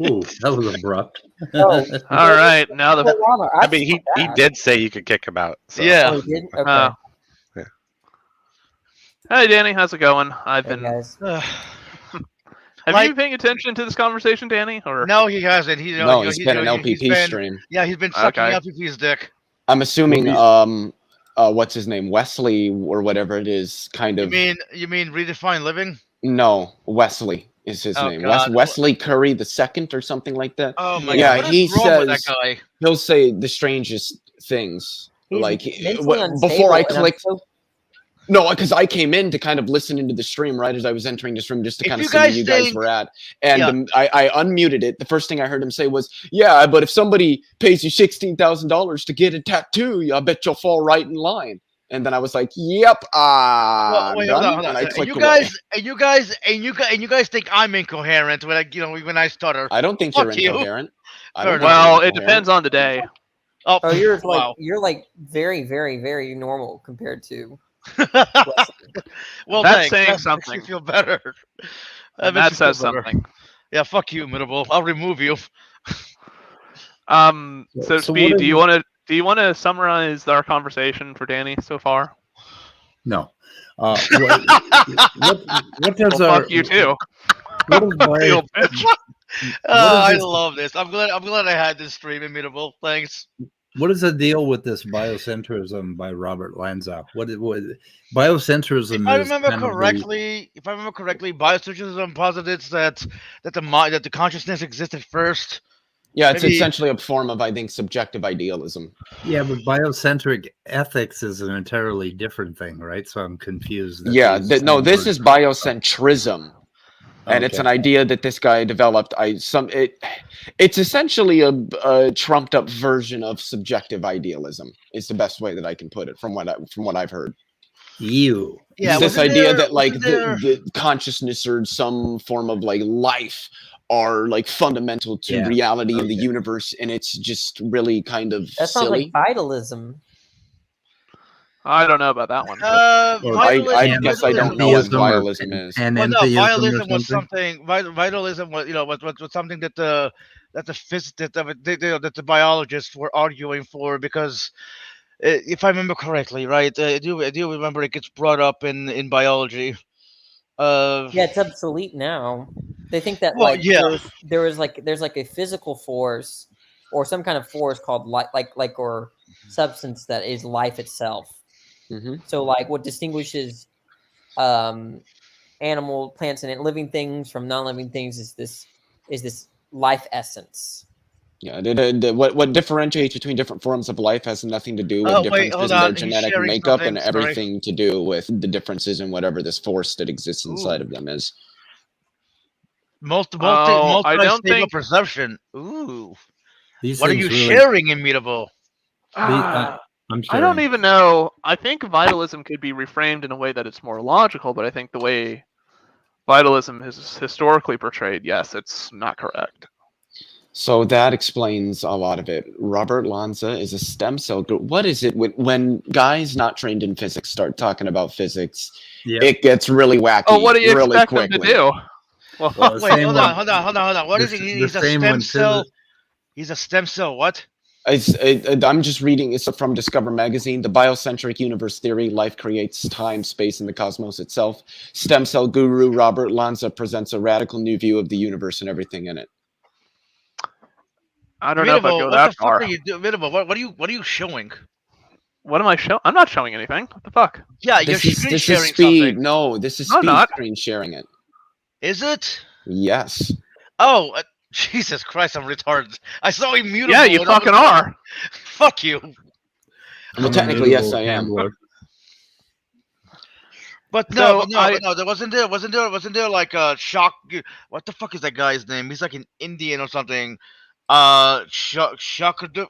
Ooh, that was abrupt. Oh, All right, now the Llama, I mean, he did say you could kick him out. So. Yeah. Oh, he did? Okay. uh, hey Danny, how's it going? I've Hey, been. guys. Have Like- you been paying attention to this conversation, Danny? Or No, he hasn't. No, he's been an LPP stream. Yeah, he's been sucking Okay. LPP's dick. I'm assuming Movies. what's his name, Wesley or whatever it is, kind You of. mean redefine living? No, Wesley is his Oh, name. God. Wesley Curry the second or something like that. Oh my Yeah, god! What he is wrong with that says- guy? He'll say the strangest things. He's like mentally before I unstable, and I'm clicked. so- No, because I came in to kind of listen into the stream right as I was entering this room, just to If kind you of see where guys you guys think- were at. And Yeah. I unmuted it. The first thing I heard him say was, "Yeah, but if somebody pays you $16,000 to get a tattoo, I bet you'll fall right in line." And then I was like, "Yep, Wait, done." hold on. And I And clicked you away. guys think I'm incoherent when I stutter. I don't think Fuck you're you. incoherent. I Fair don't enough. think well, you're it incoherent. depends on the day. Oh, Oh, you're wow. like very, very, very normal compared to. Well, That's thanks. saying That makes something. me feel better. And makes that me feel says better. something. Yeah, fuck you, Immutable. I'll remove you. So So Speed, what do is you want to summarize our conversation for Danny so far? No. What does Well, our fuck you too. what is bio, You bitch. I this- love this. I'm glad I had this stream, Immutable. Thanks. what is the deal with this biocentrism by Robert Lanza? What biocentrism If I is remember kind of the- correctly, biocentrism posits that the consciousness existed first. Yeah, it's maybe- essentially a form of, I think, subjective idealism. yeah, but biocentric ethics is an entirely different thing, right? So I'm confused. that Yeah, these no, same this words is are- biocentrism. And it's Okay. an idea that this guy developed. It's essentially a trumped up version of subjective idealism. Is the best way that I can put it from what I've heard. You. Yeah, It's this wasn't idea there- that like wasn't there- the consciousness or some form of like life are like fundamental to Yeah, reality in the okay. universe, and it's just really kind of That sounds silly. like vitalism. I don't know about that one. Or I vitalism- guess I don't know what Pantheism or vitalism is. pan- Well, no, panentheism or vitalism was something? something. Vitalism was something that the biologists were arguing for because, if I remember correctly, right? I do remember it gets brought up in biology. Yeah, it's obsolete now. They think that Well, like yeah. there's like a physical force or some kind of force called like or substance that is life itself. Hmm. So, like, what distinguishes animal, plants, and living things from non-living things is this life essence. Yeah, what differentiates between different forms of life has nothing to do with Oh wait, differences hold in their on. He's genetic sharing makeup something. and Sorry. everything to do with the differences in whatever this force that exists inside of them is. I don't Multi-stable think- perception. Ooh. These What are things you really, sharing, Immutable? I'm I don't sharing. even know. I think vitalism could be reframed in a way that it's more logical, but I think the way vitalism is historically portrayed, yes, it's not correct. So that explains a lot of it. Robert Lanza is a stem cell group. What is it when guys not trained in physics start talking about physics? Yeah. It gets really wacky. Oh, what do you really expect them to quickly. do? Well, Well, the Wait, same hold one- on, hold on, hold on, hold on. What is he? the He's a same stem one cell. physi- He's a stem cell. What? I'm just reading. It's from Discover Magazine. The biocentric universe theory: life creates time, space, and the cosmos itself. Stem cell guru Robert Lanza presents a radical new view of the universe and everything in it. I don't know if I'd Immutable, go what that the far. fuck are you doing? Immutable, what are you showing? What am I showing? I'm not showing anything. What the fuck? Yeah, you're This screen is sharing speed. something. No, this is No, speed not. screen sharing it. Is it? Yes. Oh, Jesus Christ, I'm retarded. I saw Immutable. Yeah, you and I was fucking like, are. Fuck you. Well, I'm technically, yes, immutable I am. handler. But So, no, there wasn't there like a shock. What the fuck is that guy's name? He's like an Indian or something. Shakadu.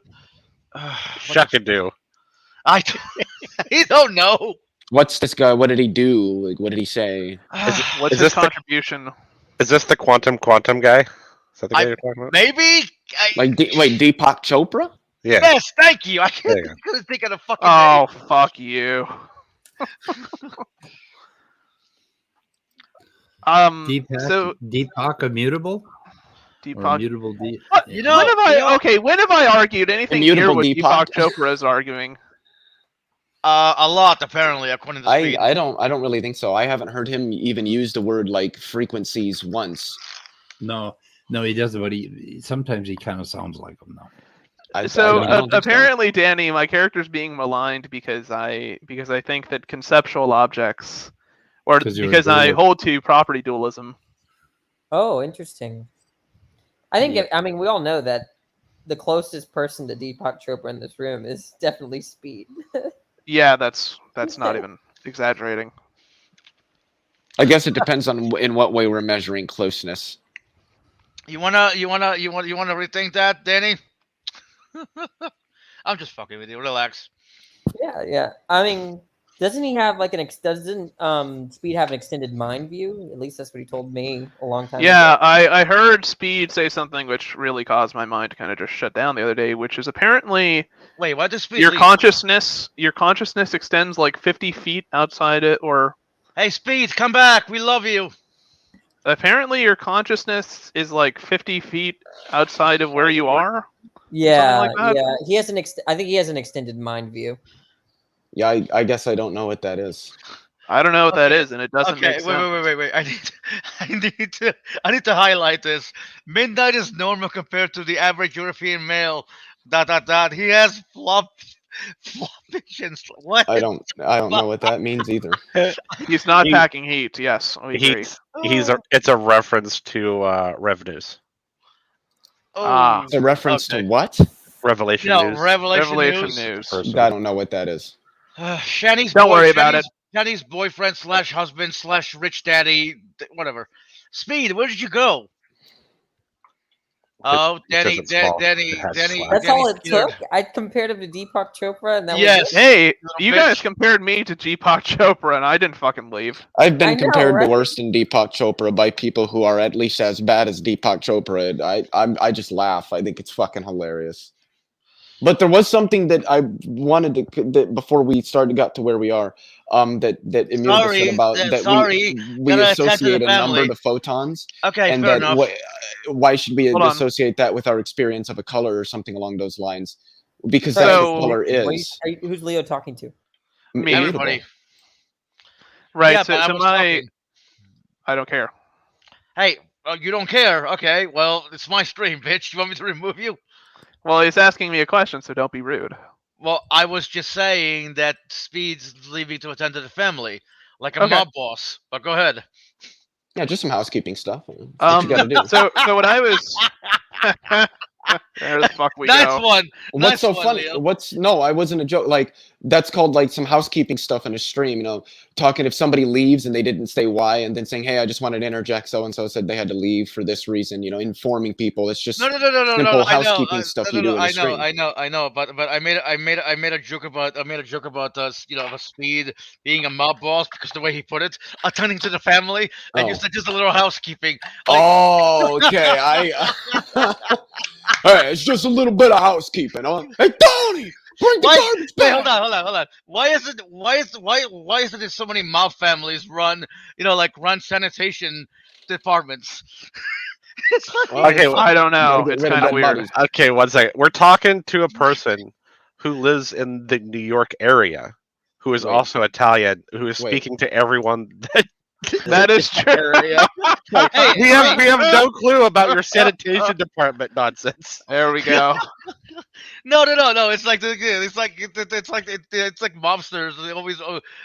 Shuckadoo. I don't know. What's this guy? What did he do? Like, what did he say? What's Is his this the- contribution? Is this the quantum guy? Is that the guy I- you're talking about? Maybe. Like, wait, Deepak Chopra? Yeah. Yes, thank you. I There you go. couldn't think of the fucking Oh, fuck you. Deepak immutable? Or Deepak. immutable What? You know- when have I argued anything near Immutable what Deepak? Deepak Chopra is arguing? A lot apparently, according to Speed. I don't really think so. I haven't heard him even use the word like frequencies once. No, he doesn't. But sometimes he kind of sounds like him though. I So don't think so. apparently, Danny, my character's being maligned because I think that conceptual objects, or 'Cause you're a because I dualist. hold to property dualism. Oh, interesting. I think Yeah. I mean we all know that the closest person to Deepak Chopra in this room is definitely Speed. Yeah, that's not even exaggerating. I guess it depends on in what way we're measuring closeness. You wanna rethink that, Danny? I'm just fucking with you. Relax. Yeah. I mean, doesn't he have like doesn't Speed have an extended mind view? At least that's what he told me a long time Yeah, ago. I heard Speed say something which really caused my mind to kind of just shut down the other day, which is apparently Wait, why does Speed? your leave? consciousness extends like 50 feet outside it, or Hey, Speed, come back. We love you. apparently your consciousness is like 50 feet outside of where you are. Yeah, like that? yeah. He has I think he has an extended mind view. Yeah, I guess I don't know what that is. I don't know what that Okay, is, and it doesn't Okay, make sense. wait. I need to highlight this. Midnight is normal compared to the average European male. ... He has flop visions. What? I don't know what that means either. He's not He- packing heat. Yes, we agree. It's a reference to Revenues. Ah. It's a reference Okay. to what? Revelation No, News. Revelation News. News. Person. I don't know what that is. Shani's Don't worry about it. Shani's boyfriend / husband / rich daddy, whatever. Speed, where did you go? Oh, Danny, it's small. Danny, It has Danny. slack. That's all it Danny's took. I compared him to Deepak Chopra, and that Yes. was it. Hey, you bitch. guys compared me to Deepak Chopra, and I didn't fucking leave. I've been I know, compared right? to worse than Deepak Chopra by people who are at least as bad as Deepak Chopra. I just laugh. I think it's fucking hilarious. But there was something that I wanted to that before we got to where we are. That Immutable Sorry, said about that sorry, we gotta attend to the associate a number family. to photons, Okay, and fair that enough. why should we Hold on. associate that with our experience of a color or something along those lines? Because So- that's what color Who's Leo talking to? Me. Immutable. Everybody. Right. Yeah, so but I so was my, talking. I don't care. Hey, you don't care? Okay, well, it's my stream, bitch. You want me to remove you? Well, he's asking me a question, so don't be rude. Well, I was just saying that Speed's leaving to attend to the family, like a Okay. mob boss. But go ahead. Yeah, just some housekeeping stuff. What you gotta do. So what I was there the fuck we Nice go. one. What's Nice so one, funny? Leo. No, I wasn't a joke. Like that's called like some housekeeping stuff in a stream. You know, talking if somebody leaves and they didn't say why, and then saying, "Hey, I just wanted to interject. So and so said they had to leave for this reason." You know, informing people. It's just No. simple I know. housekeeping stuff you do in a stream. I know. But I made a joke about us, of a Speed being a mob boss because the way he put it, attending to the family, and you Oh. said just a little housekeeping. Like, Oh, okay. All right, it's just a little bit of housekeeping. Huh? Hey, Tony, bring the Why- garbage wait, back. hold on. Why is it that so many mob families run sanitation departments? It's like Well, Okay, I don't know. Gotta get It's rid of kind of dead weird. bodies. Okay, one second. We're talking to a person who lives in the New York area, who is Wait. also Italian, who is Wait. speaking to everyone. That is true. Hey, we have no clue about your sanitation department nonsense. There we go. no. It's like it's like mobsters. They always,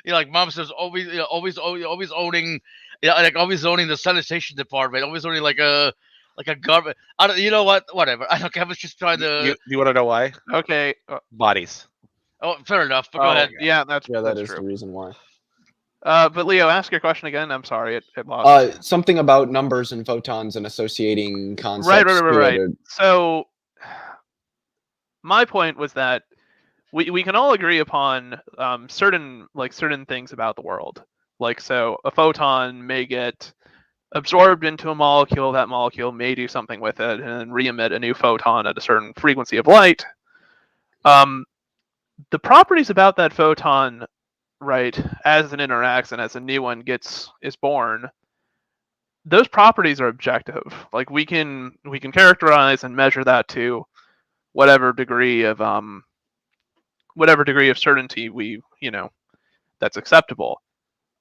like mobsters always owning, always owning the sanitation department. Always owning like a garbage. I don't. You know what? Whatever. I don't care. I was just trying to. You want to know why? Okay. Bodies. Oh, fair enough. But go Oh, ahead. yeah, that's that is true. the reason why. But Leo, ask your question again. I'm sorry, it lost. Something about numbers and photons and associating concepts. Right. to it. So, my point was that we can all agree upon certain things about the world. Like, so a photon may get absorbed into a molecule. That molecule may do something with it and then re-emit a new photon at a certain frequency of light. The properties about that photon, right, as it interacts and as a new one is born, those properties are objective. Like we can characterize and measure that to whatever degree of certainty that's acceptable.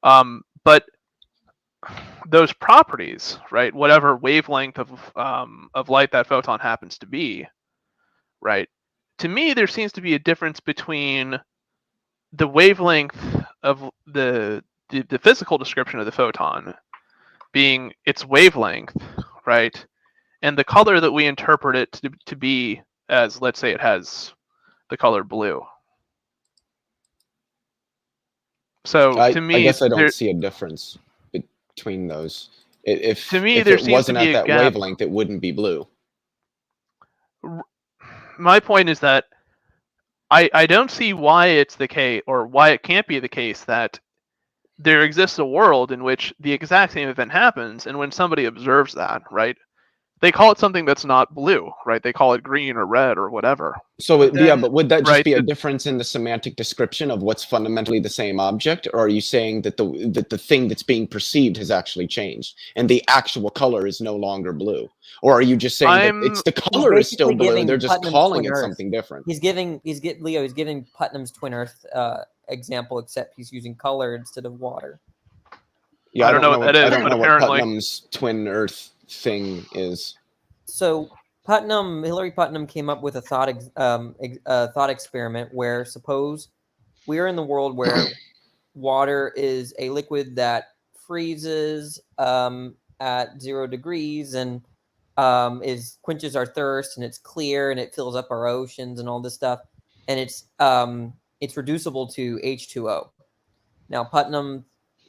But those properties, right, whatever wavelength of light that photon happens to be, right, to me there seems to be a difference between the wavelength of the physical description of the photon being its wavelength, right, and the color that we interpret it to be as, let's say, it has the color blue. So to me, I guess I don't see a difference between those. If to me, if there it seems wasn't to be at a that gap. wavelength, it wouldn't be blue. My point is that I don't see why it's the case, or why it can't be the case, that there exists a world in which the exact same event happens, and when somebody observes that, right, they call it something that's not blue, right? They call it green or red or whatever. So but would that just right, be a difference in the semantic description of what's fundamentally the same object, or are you saying that the thing that's being perceived has actually changed and the actual color is no longer blue? Or are you just saying that it's the color is still basically blue, giving they're just Putnam's calling Twin it Earth. something different? He's giving Putnam's Twin Earth example, except he's using color instead of water. Yeah, I don't know what that is, I don't but know what apparently- Putnam's Twin Earth thing is. So Hillary Putnam came up with a thought experiment where, suppose we're in the world where water is a liquid that freezes at 0 degrees and quenches our thirst, and it's clear and it fills up our oceans and all this stuff, and it's reducible to H2O. Now Putnam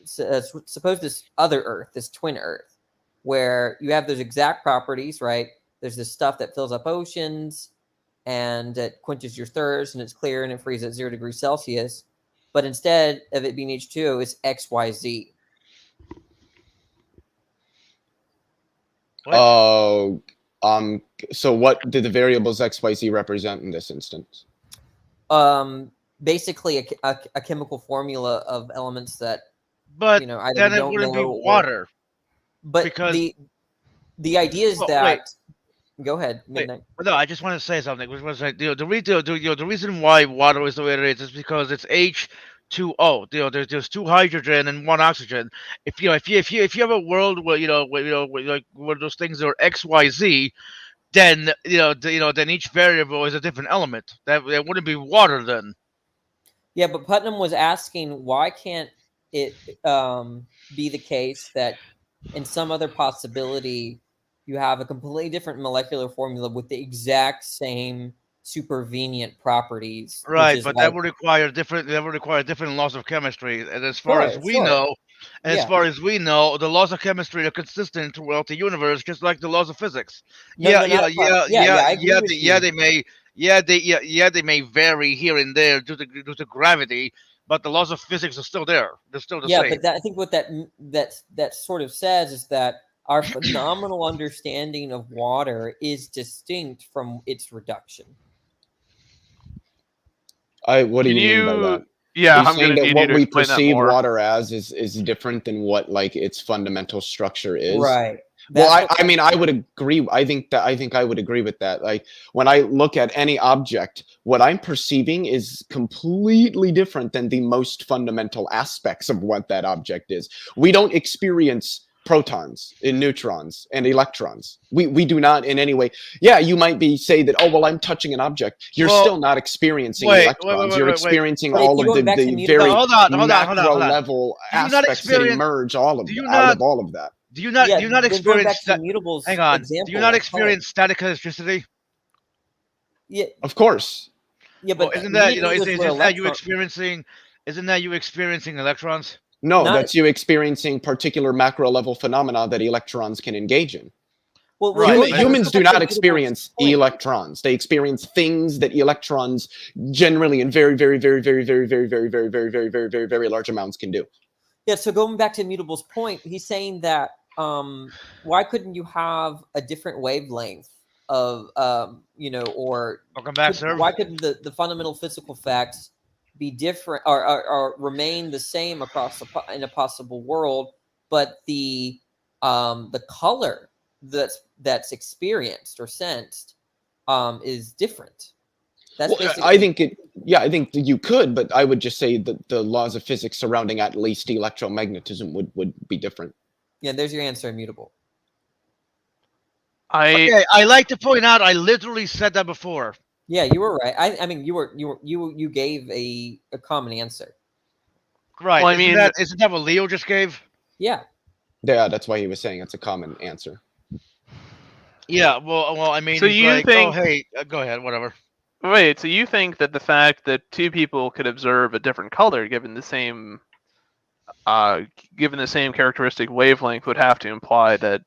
suppose this other Earth, this twin Earth, where you have those exact properties, right? There's this stuff that fills up oceans and it quenches your thirst and it's clear and it freezes at 0 degrees Celsius. But instead of it being H2O, it's XYZ. Oh, so what do the variables XYZ represent in this instance? Basically a chemical formula of elements that, But either then we it don't wouldn't be know or- water. But Because- the idea is Well, that. wait. Go ahead, Wait, Midnight. but no, I just want to say something. The reason why water is the way it is because it's H2O. There's 2 hydrogen and 1 oxygen. If you have a world where where those things are XYZ, then then each variable is a different element. That wouldn't be water then. Yeah, but Putnam was asking why can't it be the case that in some other possibility you have a completely different molecular formula with the exact same supervenient properties, which Right, is but like, that would require different laws of chemistry. And as far as we sure. know, and as Yeah. far as we know, the laws of chemistry are consistent throughout the universe, just like the laws of physics. No, Yeah, they're yeah, not a yeah, yeah, yeah, I agree yeah. with Yeah, you. they may. Yeah, they may vary here and there due to gravity, but the laws of physics are still there. They're still the Yeah, same. but I think what that sort of says is that our phenomenal understanding of water is distinct from its reduction. What do Can you mean by you? that? Yeah, Are you I'm saying gonna that need you what to we explain that perceive more. water as is different than what like its fundamental structure is? Right. Well, That's what I mean, I would agree. I think I would agree with that. Like when I look at any object, what I'm perceiving is completely different than the most fundamental aspects of what that object is. We don't experience protons and neutrons and electrons. We do not in any way. Yeah, you might say that, oh well, I'm touching an object. You're Well, still not experiencing wait, electrons. You're wait. experiencing But if all you're of going back to the mutable- very Hold on. macro level Do you not aspects that experience- emerge all of do you out not- of all of that. Do you not yeah, do you not then going experience back to that? mutables Hang on. example, Do you not like, experience static electricity? Yeah, Of course. yeah, but Well, isn't that mutable is where isn't that you electron- experiencing electrons? No, Not- that's you experiencing particular macro level phenomena that electrons can engage in. Well, Right, going back Humans to do not mutable's experience point. electrons. They experience things that electrons generally in very, very, very, very, very, very, very, very, very, very, very, very, very large amounts can do. Yeah, so going back to Mutable's point, he's saying that why couldn't you have a different wavelength of or Welcome back, sir. why couldn't the fundamental physical facts be different or remain the same across in a possible world, but the color that's experienced or sensed is different? That's Well, basically, I think that you could, but I would just say that the laws of physics surrounding at least electromagnetism would be different. yeah. There's your answer, Immutable. Okay, I like to point out I literally said that before. Yeah, you were right. I mean, you gave a common answer. Right. Well, I isn't mean- isn't that what Leo just gave? Yeah. Yeah, that's why he was saying it's a common answer. Yeah. Well, I mean, So it's you like, think- oh, hey, go ahead, whatever. Wait, so you think that the fact that two people could observe a different color given the same characteristic wavelength would have to imply that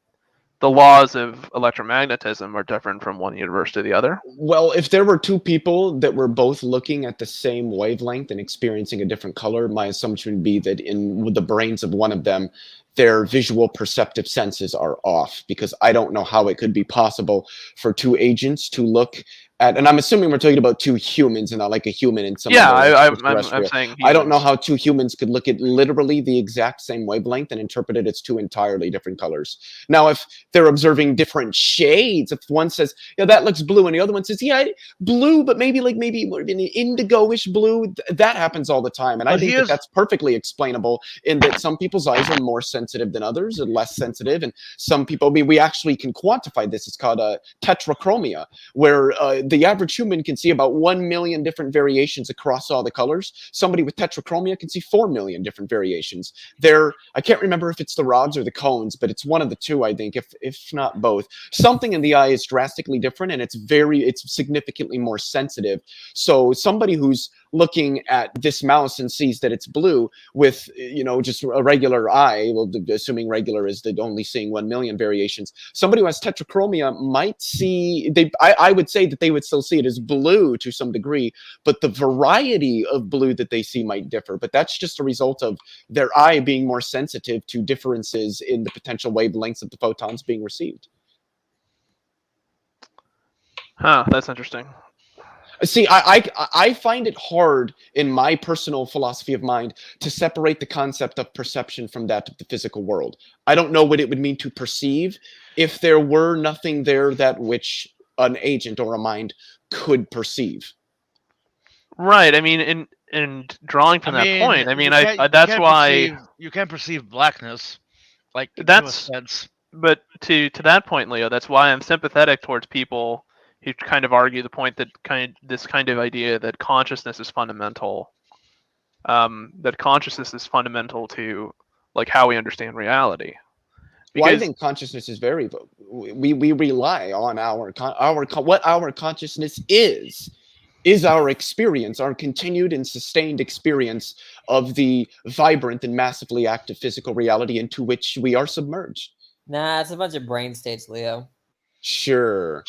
the laws of electromagnetism are different from one universe to the other? Well, if there were two people that were both looking at the same wavelength and experiencing a different color, my assumption would be that with the brains of one of them, their visual perceptive senses are off, because I don't know how it could be possible for two agents to look at, and I'm assuming we're talking about two humans and not like a human and some Yeah, other I'm extraterrestrial. saying I don't know humans. how two humans could look at literally the exact same wavelength and interpret it as two entirely different colors. Now, if they're observing different shades, if one says, yeah, that looks blue, and the other one says, yeah, blue, but maybe more of an indigo-ish blue, that happens all the time. And I But think here's- that's perfectly explainable in that some people's eyes are more sensitive than others and less sensitive. And some people, we actually can quantify this. It's called tetrachromia, where the average human can see about 1 million different variations across all the colors. Somebody with tetrachromia can see 4 million different variations. I can't remember if it's the rods or the cones, but it's one of the two, I think, if not both. Something in the eye is drastically different, and it's significantly more sensitive. So somebody who's looking at this mouse and sees that it's blue with, just a regular eye, well, assuming regular is the only seeing 1 million variations, somebody who has tetrachromia might see, I would say that they would still see it as blue to some degree, but the variety of blue that they see might differ. But that's just a result of their eye being more sensitive to differences in the potential wavelengths of the photons being received. Huh, that's interesting. See, I find it hard in my personal philosophy of mind to separate the concept of perception from that of the physical world. I don't know what it would mean to perceive if there were nothing there that which an agent or a mind could perceive. Right. I mean, and drawing from that point, I mean, that's why you can't perceive blackness. Like, to a That's- sense. but to that point, Leo, that's why I'm sympathetic towards people who kind of argue the point that this kind of idea that consciousness is fundamental. That consciousness is fundamental to like how we understand reality. Well, I Because think consciousness is very. We rely on what our consciousness is our experience, our continued and sustained experience of the vibrant and massively active physical reality into which we are submerged. Nah, it's a bunch of brain states, Leo. Sure.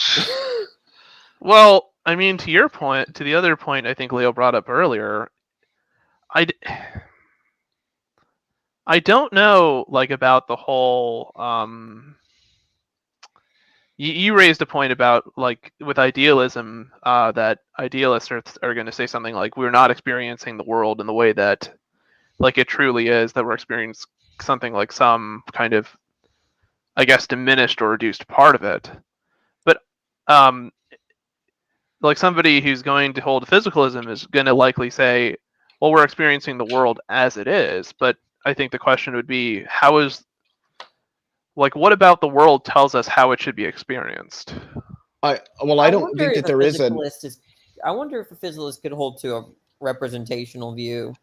well, I mean, to your point, to the other point I think Leo brought up earlier, I don't know, like, about the whole. You raised a point about, like, with idealism, that idealists are going to say something like, we're not experiencing the world in the way that, like, it truly is, that we're experiencing something like some kind of, I guess, diminished or reduced part of it. But, like, somebody who's going to hold physicalism is going to likely say, well, we're experiencing the world as it is, but I think the question would be, what about the world tells us how it should be experienced? I don't wonder think if that there is a. I wonder if a physicalist could hold to a representational view.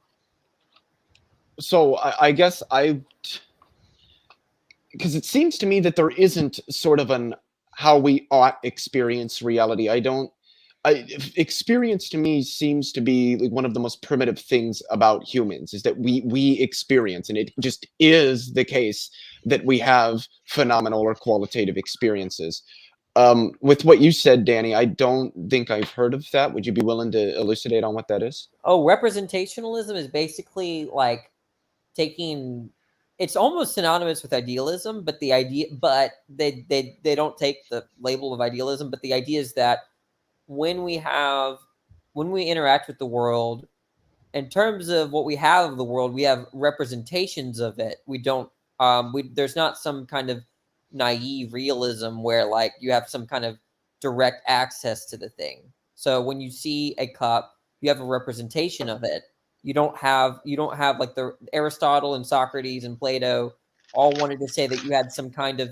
So I guess because it seems to me that there isn't sort of an how we ought experience reality. Experience to me seems to be like one of the most primitive things about humans, is that we experience, and it just is the case that we have phenomenal or qualitative experiences. With what you said, Danny, I don't think I've heard of that. Would you be willing to elucidate on what that is? Oh, representationalism is basically like taking. It's almost synonymous with idealism, but the idea, but they don't take the label of idealism. But the idea is that when we interact with the world, in terms of what we have of the world, we have representations of it. We don't. There's not some kind of naive realism where like you have some kind of direct access to the thing. So when you see a cup, you have a representation of it. You don't have like the Aristotle and Socrates and Plato all wanted to say that you had some kind of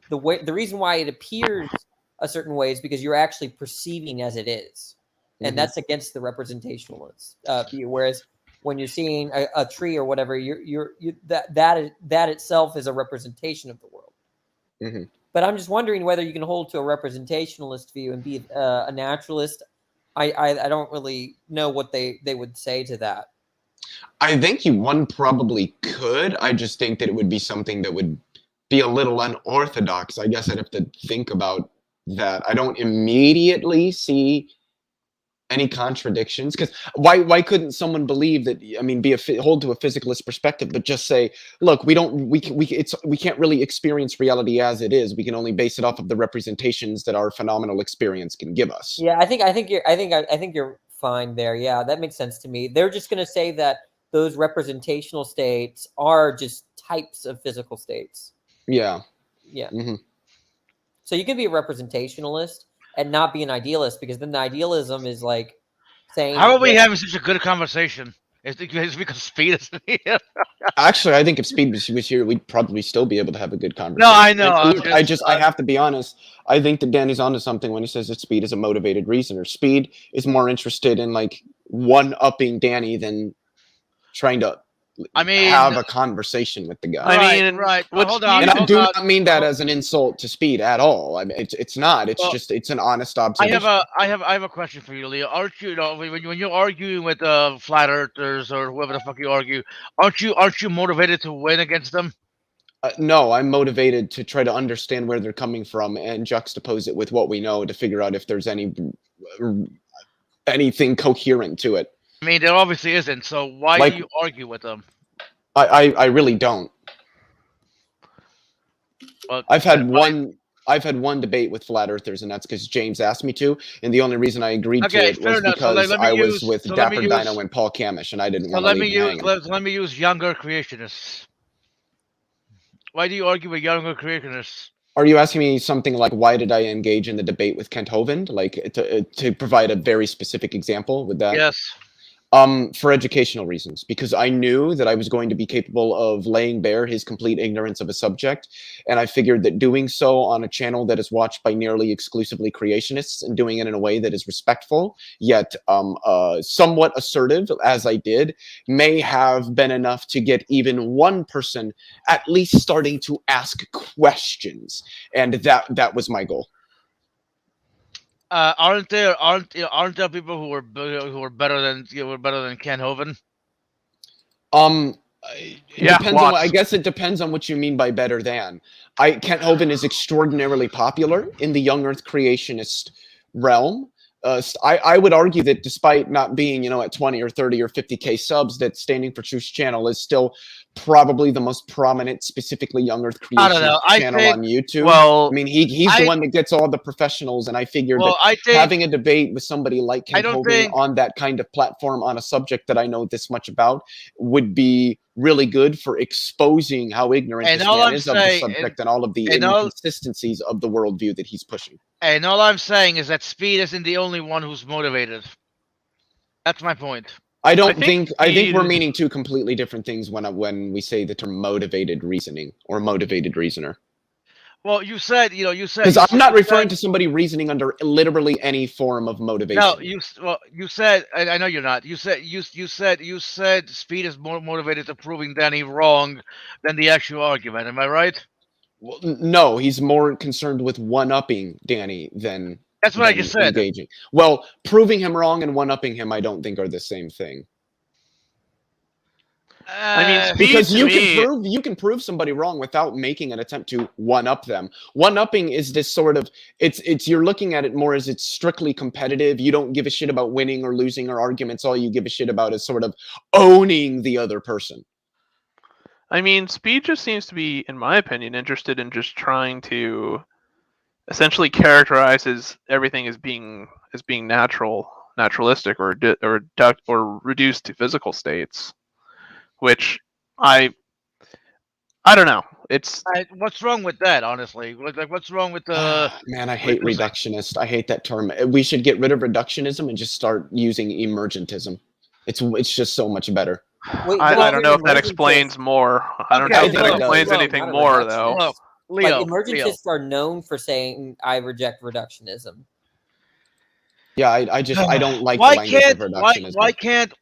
the reason why it appears a certain way is because you're actually perceiving as it is, and that's against the representationalist view. Whereas when you're seeing a tree or whatever, that itself is a representation of the world. But I'm just wondering whether you can hold to a representationalist view and be a naturalist. I don't really know what they would say to that. I think one probably could. I just think that it would be something that would be a little unorthodox. I guess I'd have to think about that. I don't immediately see any contradictions, because why couldn't someone believe that? I mean, hold to a physicalist perspective, but just say, look, we can't really experience reality as it is. We can only base it off of the representations that our phenomenal experience can give us. Yeah, I think you're fine there. Yeah, that makes sense to me. They're just going to say that those representational states are just types of physical states. Yeah. Yeah. So you can be a representationalist and not be an idealist, because then the idealism is like saying. How are we having such a good conversation? It's because Speed isn't here. Actually, I think if Speed was here, we'd probably still be able to have a good conversation. No, I know. I have to be honest. I think that Danny's onto something when he says that Speed is a motivated reasoner. Speed is more interested in like one-upping Danny than trying to have a conversation with the guy. Right. Hold on. And I do not mean that as an insult to Speed at all. I mean, it's not. It's just it's an honest observation. I have a question for you, Leo. Aren't you, when you're arguing with flat earthers or whoever the fuck you argue, aren't you motivated to win against them? No, I'm motivated to try to understand where they're coming from and juxtapose it with what we know to figure out if there's anything coherent to it. I mean, there obviously isn't. So why do you argue with them? I really don't. I've had one debate with flat earthers, and that's because James asked me to. And the only reason I agreed to it was because I was with Dapper Dino and Paul Camish, and I didn't want to leave him hanging. Let me use younger creationists. Why do you argue with younger creationists? Are you asking me something like, why did I engage in the debate with Kent Hovind? Like to provide a very specific example with that? Yes. For educational reasons, because I knew that I was going to be capable of laying bare his complete ignorance of a subject, and I figured that doing so on a channel that is watched by nearly exclusively creationists and doing it in a way that is respectful yet somewhat assertive, as I did, may have been enough to get even one person at least starting to ask questions, and that was my goal. Aren't there people who were better than Ken Hovind? It Yeah, depends on lots. I guess it depends on what you mean by better than. Kent Hovind is extraordinarily popular in the young Earth creationist realm. I would argue that despite not being, at 20 or 30 or 50K subs, that Standing for Truth's channel is still probably the most prominent, specifically young Earth I don't know. creationist channel on YouTube. Well, I mean, he's the one that gets all the professionals, and I figured that I think having a debate with somebody like Ken don't Hovind think- on that kind of platform on a subject that I know this much about would be really good for exposing how ignorant And this all man I'm is of the saying- subject and all of the and all- inconsistencies of the worldview that he's pushing. and all I'm saying is that Speed isn't the only one who's motivated. That's my point. I don't think think we're he's- meaning two completely different things when we say the term motivated reasoning or motivated reasoner. Well, you said. Because I'm not referring to somebody reasoning under literally any form of motivation. No, you said. I know you're not. You said Speed is more motivated to proving Danny wrong than the actual argument. Am I right? Well, no, he's more concerned with one-upping Danny than That's what I than just said. engaging. Well, proving him wrong and one-upping him, I don't think are the same thing. I mean, Speed Because to you can prove somebody wrong without making an attempt to one-up them. One-upping is this sort of it's you're looking at it more as it's strictly competitive. You don't give a shit about winning or losing or arguments. All you give a shit about is sort of owning the other person. I mean, Speed just seems to be, in my opinion, interested in just trying to essentially characterize everything as being naturalistic or reduced to physical states, which I don't know. It's What's wrong with that? Honestly, like what's wrong with the? Man, I hate with the- reductionist. I hate that term. We should get rid of reductionism and just start using emergentism. It's just so much better. Wait, I well, don't know if that emergentists- explains more. I don't Okay, know if that no, explains no, anything not a more reductionist. though. Look, Leo, Like emergentists are known for saying I reject reductionism. Yeah, I don't like the why language can't of why reductionism. why can't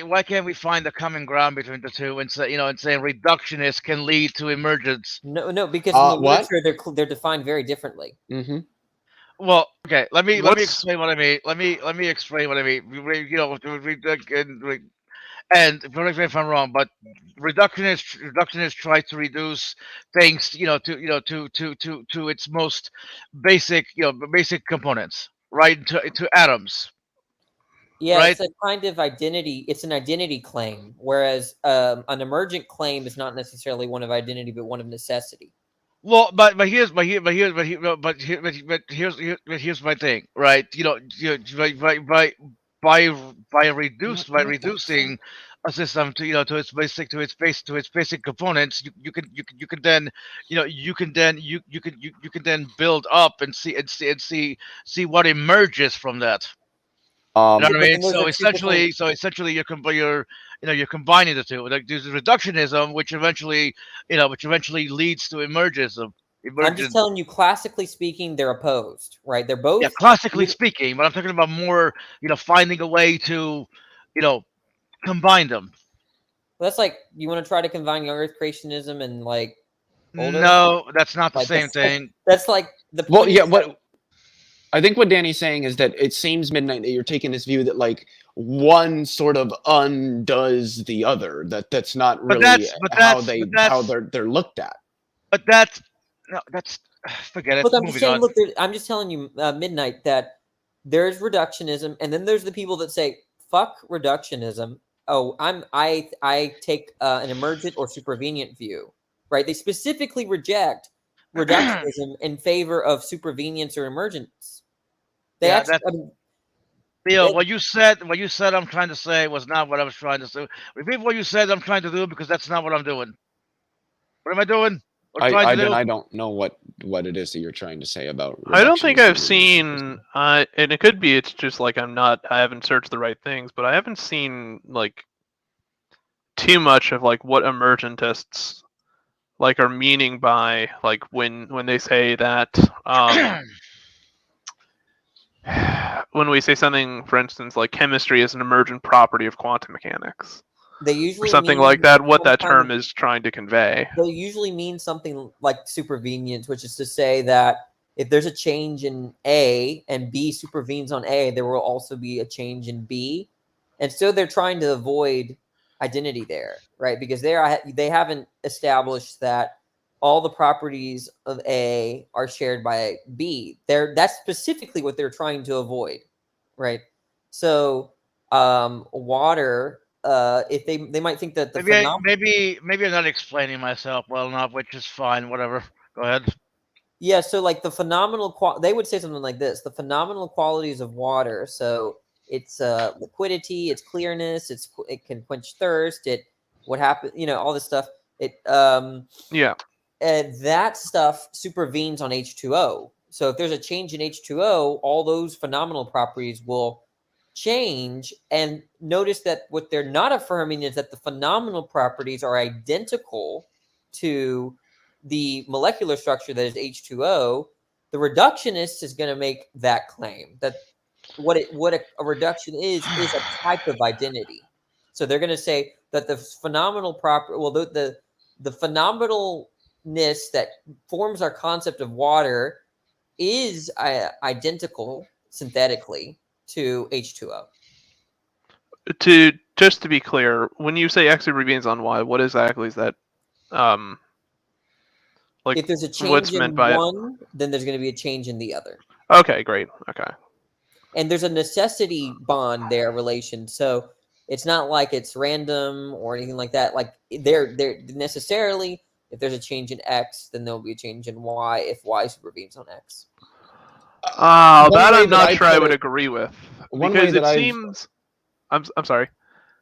why can't we find the common ground between the two and say and saying reductionist can lead to emergence? No, because in the What? literature they're defined very differently. Mm-hmm. Well, okay, let me What's- explain what I mean. Let me explain what I mean. And correct me if I'm wrong, but reductionists try to reduce things, to its most basic, basic components, right? To atoms. Yeah, Right. it's a kind of identity. It's an identity claim, whereas an emergent claim is not necessarily one of identity, but one of necessity. Well, but here's my thing, right? By reducing a system to its basic components, you can then build up and see what emerges from that. You know what I But mean? then those So are two essentially, you're combining the two. Like there's reductionism, which eventually leads to emergentism. I'm just telling you, classically speaking, they're opposed, right? They're both. Yeah, classically speaking, but I'm talking about more, finding a way to, combine them. That's like you want to try to combine young Earth creationism and like older? No, that's not the Like, same that's like- thing. That's like the. Well, point yeah. is that- What I think what Danny's saying is that it seems Midnight that you're taking this view that like one sort of undoes the other. That's not But really that's- how they're looked at. But that's forget it. Look, I'm just Moving saying. on. Look, I'm just telling you, Midnight, that there's reductionism, and then there's the people that say "fuck reductionism." Oh, I take an emergent or supervenient view, right? They specifically reject reductionism in favor of supervenience or emergence. They Yeah, actually, I mean, Theo, They- what you said I'm trying to say was not what I was trying to say. Repeat what you said I'm trying to do, because that's not what I'm doing. What am I doing? We're trying to do. I don't know what it is that you're trying to say about. I don't think reductionism I've in seen, and it could be it's just like I haven't searched the right things, but I haven't seen like too much of like what emergentists like are meaning by like when they say that when we say something, for instance, like chemistry is an emergent property of quantum mechanics They or usually something mean like that, what that some kind term is trying to convey. they usually mean something like supervenience, which is to say that if there's a change in A and B supervenes on A, there will also be a change in B. And so they're trying to avoid identity there, right? Because they haven't established that all the properties of A are shared by B. That's specifically what they're trying to avoid, right? So water, if they might think that the Maybe I'm not explaining myself well enough, which is fine. Whatever. Go ahead. Yeah, so like the they would say something like this: the phenomenal qualities of water. So it's liquidity, its clearness, it can quench thirst. What happened? All this stuff. Yeah. And that stuff supervenes on H2O. So if there's a change in H2O, all those phenomenal properties will change. And notice that what they're not affirming is that the phenomenal properties are identical to the molecular structure that is H2O. The reductionist is going to make that claim that what a reduction is a type of identity. So they're going to say that the phenomenal property, well, the phenomenalness that forms our concept of water is identical synthetically to H2O. Just to be clear, when you say X supervenes on Y, what exactly is that? Like, if there's a change what's in meant by one, then there's going to be a change in the other. Okay, great. Okay. And there's a necessity bond there relation. So it's not like it's random or anything like that. Like they're necessarily, if there's a change in X, then there'll be a change in Y if Y supervenes on X. That I'm not sure I would agree with. Because it seems... I'm sorry.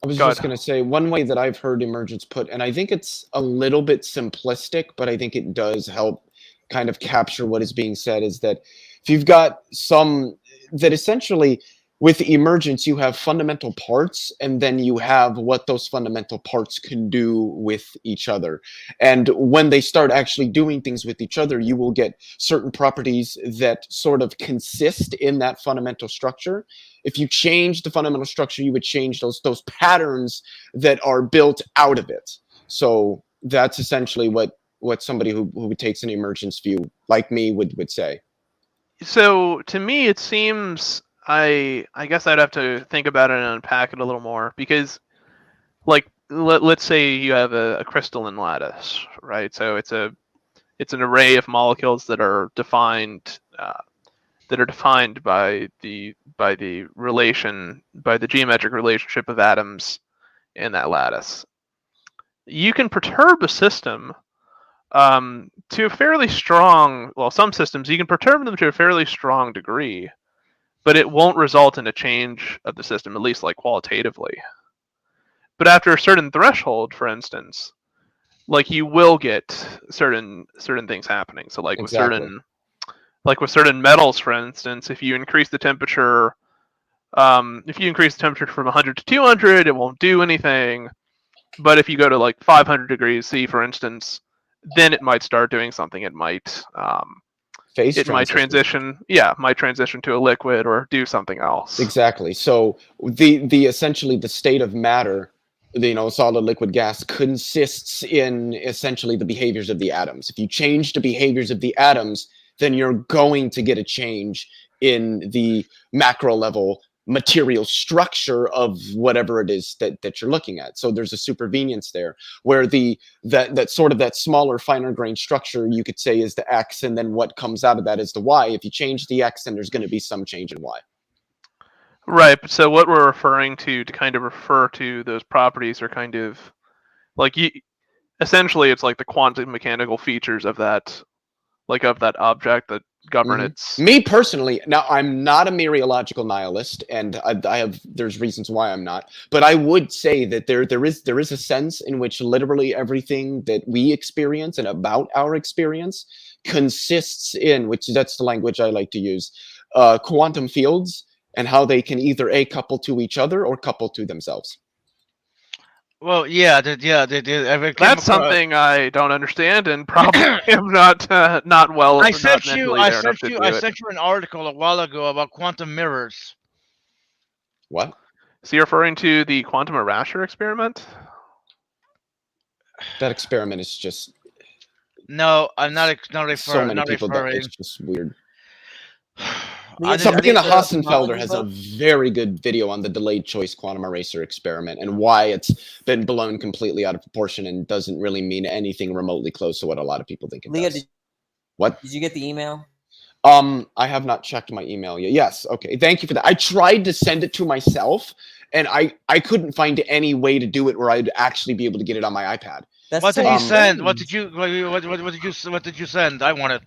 I was just going to say, one way that I've heard emergence put, and I think it's a little bit simplistic, but I think it does help kind of capture what is being said, is that if you've got that essentially with emergence, you have fundamental parts, and then you have what those fundamental parts can do with each other. And when they start actually doing things with each other, you will get certain properties that sort of consist in that fundamental structure. If you change the fundamental structure, you would change those patterns that are built out of it. So that's essentially what somebody who takes an emergence view like me would say. So to me, it seems... I guess I'd have to think about it and unpack it a little more, because, like, let's say you have a crystalline lattice, right? So it's an array of molecules that are defined by the geometric relationship of atoms in that lattice. You can perturb a system to a fairly strong. Well, some systems you can perturb them to a fairly strong degree, but it won't result in a change of the system, at least like qualitatively. But after a certain threshold, for instance, like you will get certain things happening. So like exactly. with certain metals, for instance, if you increase the temperature, from 100 to 200, it won't do anything. But if you go to like 500 degrees C, for instance, then it might start doing something. It might might transition to a liquid or do something else. Exactly. So the essentially the state of matter, solid, liquid, gas, consists in essentially the behaviors of the atoms. If you change the behaviors of the atoms, then you're going to get a change in the macro level material structure of whatever it is that you're looking at. So there's a supervenience there, where that smaller, finer grained structure, you could say, is the X, and then what comes out of that is the Y. If you change the X, then there's going to be some change in Y. Right. So what we're referring to kind of refer to those properties are kind of like essentially it's like the quantum mechanical features of that object govern Mhm. its. Me personally, now I'm not a mereological nihilist, and there's reasons why I'm not. But I would say that there is a sense in which literally everything that we experience and about our experience consists in, which that's the language I like to use, quantum fields and how they can either couple to each other or couple to themselves. Well, yeah, they did. That's something I don't understand and probably am not well. I not sent you. mentally I there enough sent to you. do I it. sent you an article a while ago about quantum mirrors. What? So you're referring to the quantum erasure experiment? That experiment is just No, I'm not. Not so referring. many Not people. referring. It's just weird. the Sabrina Hassenfelder Cosmology has a book? very good video on the delayed choice quantum eraser experiment and why it's been blown completely out of proportion and doesn't really mean anything remotely close to what a lot of people think it Leah, does. What? Did you get the email? I have not checked my email yet. Yes, okay. Thank you for that. I tried to send it to myself and I couldn't find any way to do it where I'd actually be able to get it on my iPad. That's What did so you send? What strange. did you? What did you send? I want it.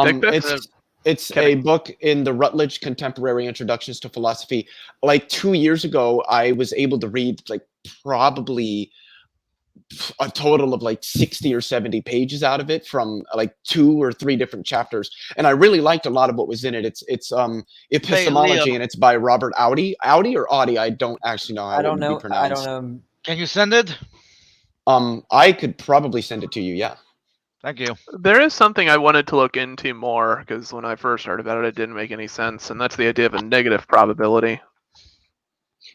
Dick pics? It's a Kidding. book in the Rutledge Contemporary Introductions to Philosophy. Like 2 years ago, I was able to read like probably a total of like 60 or 70 pages out of it from like 2 or 3 different chapters. And I really liked a lot of what was in it. It's epistemology Leo. and it's by Robert Audi. Audi or Audi? I don't actually know how I it don't would know. be pronounced. I don't know. Can you send it? I could probably send it to you, yeah. Thank you. There is something I wanted to look into more because when I first heard about it, it didn't make any sense, and that's the idea of a negative probability.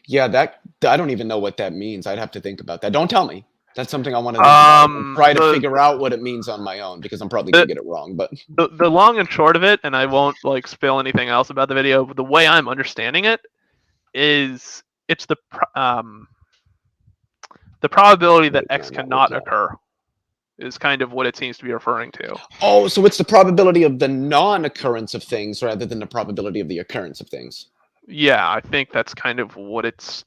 Yeah, that I don't even know what that means. I'd have to think about that. Don't tell me. That's something I want to think about and try to figure out what it means on my own because I'm probably gonna get it wrong. But the long and short of it, and I won't like spill anything else about the video. But the way I'm understanding it is it's the probability that X cannot occur is kind of what it seems to be referring to. oh, so it's the probability of the non-occurrence of things rather than the probability of the occurrence of things. Yeah, I think that's kind of what it's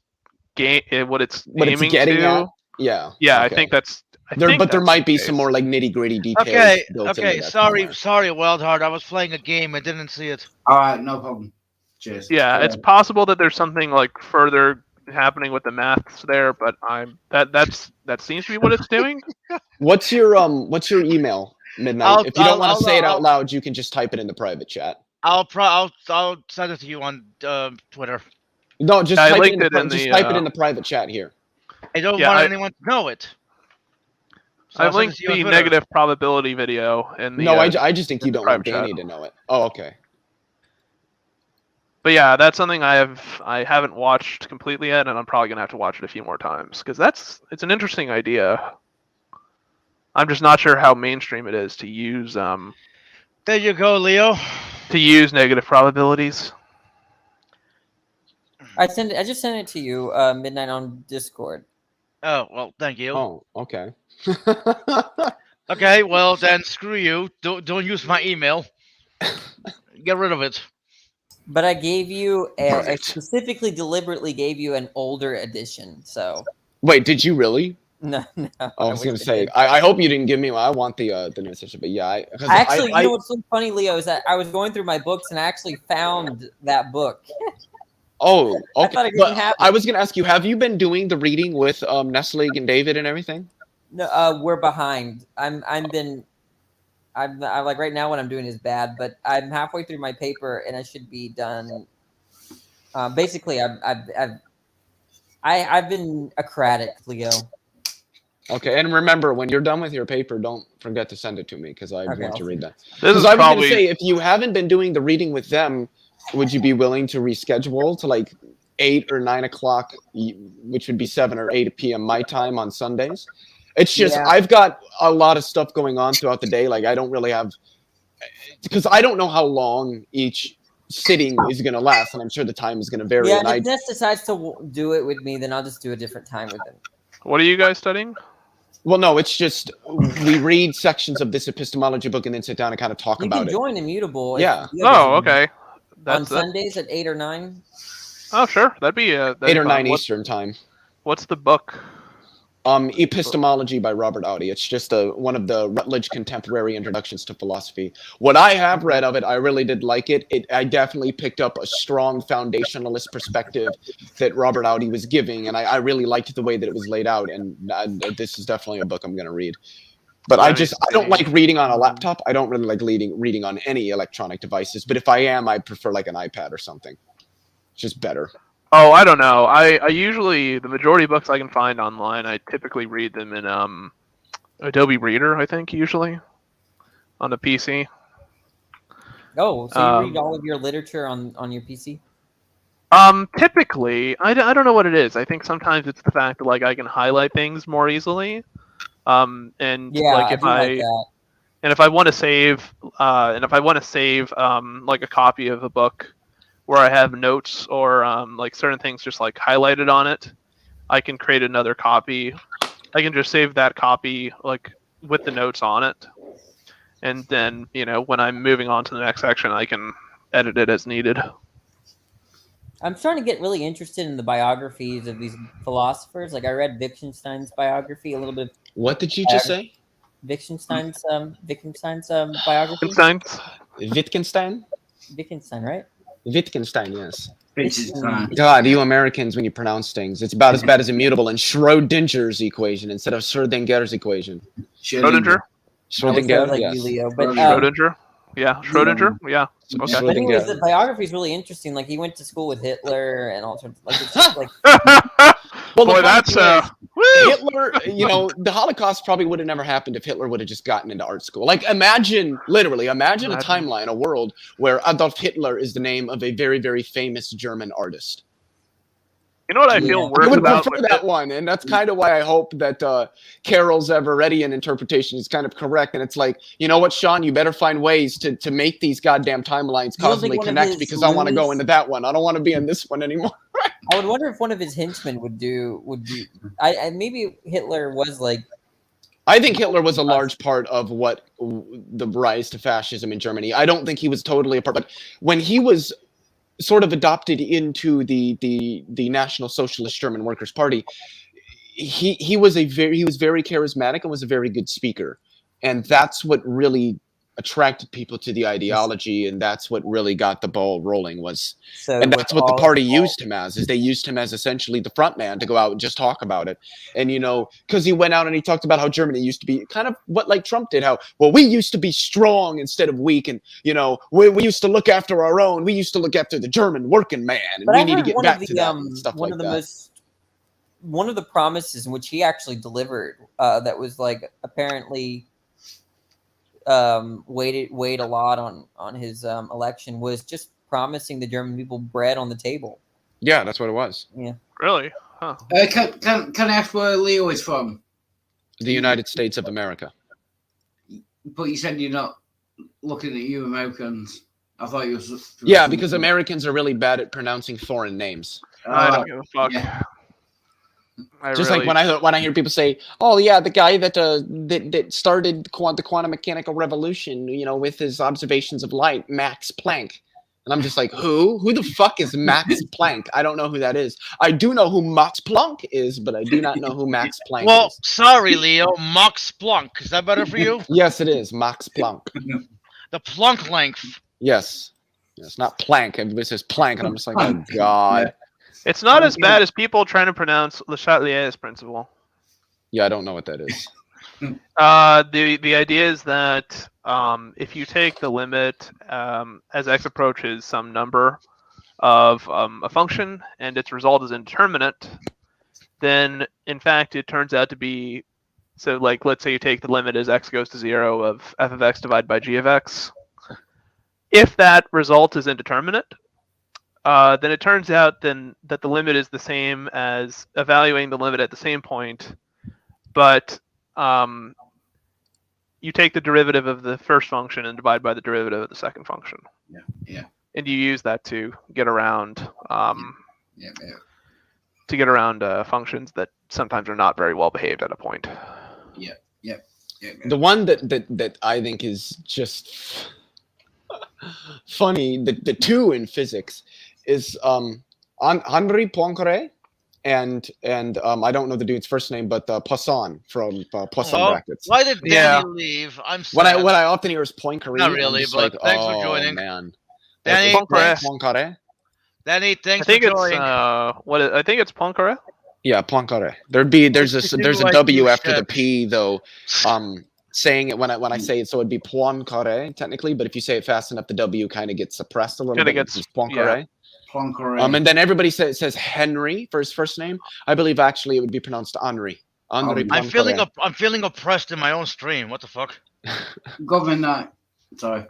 What it's aiming getting to. at? Yeah. Yeah, okay. I think that's. But there might be the some case. more like nitty-gritty details. Okay. built into Okay. that Sorry. somewhere. Sorry, Wildheart. I was playing a game. I didn't see it. All right, no problem. Cheers. Yeah, it's possible that there's something like further happening with the maths there, but that seems to be what it's doing. What's your email, Midnight? If you don't want to say it out I'll- loud, you can just type it in the private chat. I'll send it to you on Twitter. No, just I type it linked in the, it in just the, type it in the private chat here. I don't Yeah, want I- anyone to know it. So I I'll send it linked to you on the Twitter. negative probability video in the. No, I just think in you the don't want private Danny chat. to know it. Oh, okay. But yeah, that's something I haven't watched completely yet, and I'm probably gonna have to watch it a few more times because it's an interesting idea. I'm just not sure how mainstream it is to use There you go, Leo. negative probabilities. I just sent it to you, midnight on Discord. Oh well, thank you. Oh, okay. Okay, well then screw you. Don't use my email. Get rid of it. But I gave you I Perfect. specifically, deliberately gave you an older edition. So Wait, did you really? no. I was gonna wish I say, did. I hope you didn't give me one. I want the new edition, but yeah, Actually, you know what's so funny, Leo, is that I was going through my books and I actually found that book. Oh, I okay. thought it But didn't happen. I was gonna ask you, have you been doing the reading with Nestlig and David and everything? No, we're behind. I'm like right now what I'm doing is bad, but I'm halfway through my paper and I should be done. Basically, I've been acratic, Leo. Okay, and remember, when you're done with your paper, don't forget to send it to me because I Okay, want I'll to read that. This Because is I was probably gonna say, if you haven't been doing the reading with them, would you be willing to reschedule to like 8 or 9 o'clock, which would be 7 or 8 p.m. my time on Sundays? It's just Yeah. I've got a lot of stuff going on throughout the day. Like I don't really have, because I don't know how long each sitting is going to last, and I'm sure the time is going to vary. Yeah, and and if Ness decides to do it with me, then I'll just do a different time with him. What are you guys studying? Well, no, it's just we read sections of this epistemology book and then sit down and kind of talk You about can it. join Immutable. if Yeah. you have Oh, a- okay. On That's Sundays at 8 or 9. oh, sure. That'd be 8 or 9 What, Eastern time. what's the book? Epistemology by Robert Audi. It's just one of the Rutledge Contemporary Introductions to Philosophy. What I have read of it, I really did like it. I definitely picked up a strong foundationalist perspective that Robert Audi was giving, and I really liked the way that it was laid out. And this is definitely a book I'm going to read. But I don't like reading on a laptop. I don't really like reading on any electronic devices. But if I am, I prefer like an iPad or something. It's just better. Oh, I don't know. I usually, the majority of books I can find online, I typically read them in Adobe Reader, I think, usually, on the PC. Oh, so you read all of your literature on your PC? Typically, I don't know what it is. I think sometimes it's the fact that like I can highlight things more easily. And Yeah, like I do like that. and if I want to save like a copy of a book where I have notes or like certain things just like highlighted on it, I can create another copy. I can just save that copy like with the notes on it, and then when I'm moving on to the next section, I can edit it as needed. I'm starting to get really interested in the biographies of these philosophers. Like I read Wittgenstein's biography, a little bit. What did you just say? Wittgenstein's biography. Wittgenstein? Wittgenstein, right? Wittgenstein, yes. Wittgenstein. God, you Americans, when you pronounce things, it's about as bad as Immutable and Schrodinger's equation instead of Schrödinger's equation. Schrödinger? Schrödinger, like yes. you, Leo. But, Schrödinger? Yeah, Schrödinger? Yeah. Okay. the thing is, Schrödinger. the biography is really interesting. Like he went to school with Hitler and all sorts. Like it's just like Well, the Boy, funny that's thing is, woo! Hitler, the Holocaust probably would have never happened if Hitler would have just gotten into art school. Like, imagine a timeline, a world where Adolf Hitler is the name of a very, very famous German artist. You know what I feel I worse would about? prefer that one, and that's kind of why I hope that Carol's Everettian interpretation is kind of correct. And it's like, you know what, Sean, you better find ways to make these goddamn timelines You don't think constantly one of connect his because I want to go loons- into that one. I don't want to be in this one anymore. I would wonder if one of his henchmen would do. I maybe Hitler was like. I think Hitler was a large part of what the rise to fascism in Germany. I don't think he was totally a part, but when he was sort of adopted into the National Socialist German Workers' Party, he was very charismatic and was a very good speaker, and that's what really attracted people to the ideology, and that's what really got the ball rolling. And that's what the party used him as. Is they used him as essentially the front man to go out and just talk about it. And because he went out and he talked about how Germany used to be kind of what like Trump did. How we used to be strong instead of weak, and we used to look after our own. We used to look after the German working man, and But we I need to heard get one back of to the that and stuff one like of the that. one of the promises in which he actually delivered that was like apparently weighed a lot on his election was just promising the German people bread on the table. Yeah, that's what it was. Yeah. Really? Huh. Can I ask where Leo is from? The United States of America. But you said you're not looking at you Americans. I thought you was. Yeah, because Americans are really bad at pronouncing foreign names. I don't give a fuck. yeah. Like when I hear people say, "Oh yeah, the guy that started the quantum mechanical revolution, with his observations of light, Max Planck," and I'm just like, "Who the fuck is Max Planck? I don't know who that is. I do know who Max Planck is, but I do not know who Max Planck Well, is." sorry, Leo. Max Planck. Is that better for you? Yes, it is Max Planck. The Planck length. Yes, not Planck. Everybody says Planck, and I'm just like, "Oh God." It's not as bad as people trying to pronounce Le Chatelier's principle. Yeah, I don't know what that is. The idea is that if you take the limit as x approaches some number of a function and its result is indeterminate, then in fact it turns out to be, so like let's say you take the limit as x goes to 0 of f of x divided by g of x. If that result is indeterminate, then it turns out that the limit is the same as evaluating the limit at the same point, but you take the derivative of the first function and divide by the derivative of the second function. Yeah. And you use that to get around Yeah. Functions that sometimes are not very well behaved at a point. Yeah. The one that I think is just funny, the two in physics, is Henri Poincaré. and I don't know the dude's first name, but Poisson from Poisson Well, brackets. why did Danny Yeah. leave? I'm What sad. I often hear is Poincaré. Not I'm really, just but like, thanks for oh, joining. man. Danny, Poincaré. Poincaré? Danny, I thanks think for it's joining. I think it's Poincaré. Yeah, Poincaré. There's If you a like W you after the shit. P though. Saying it when I say it, so it'd be Poincaré technically, but if you say it fast enough, the W kind of gets suppressed a little Kinda bit. gets- It's Poincaré. Poincaré. And then everybody says Henry for his first name. I believe actually it would be pronounced Henri. Henri I'm Poincaré. I'm feeling oppressed in my own stream. What the fuck? Government night. Sorry.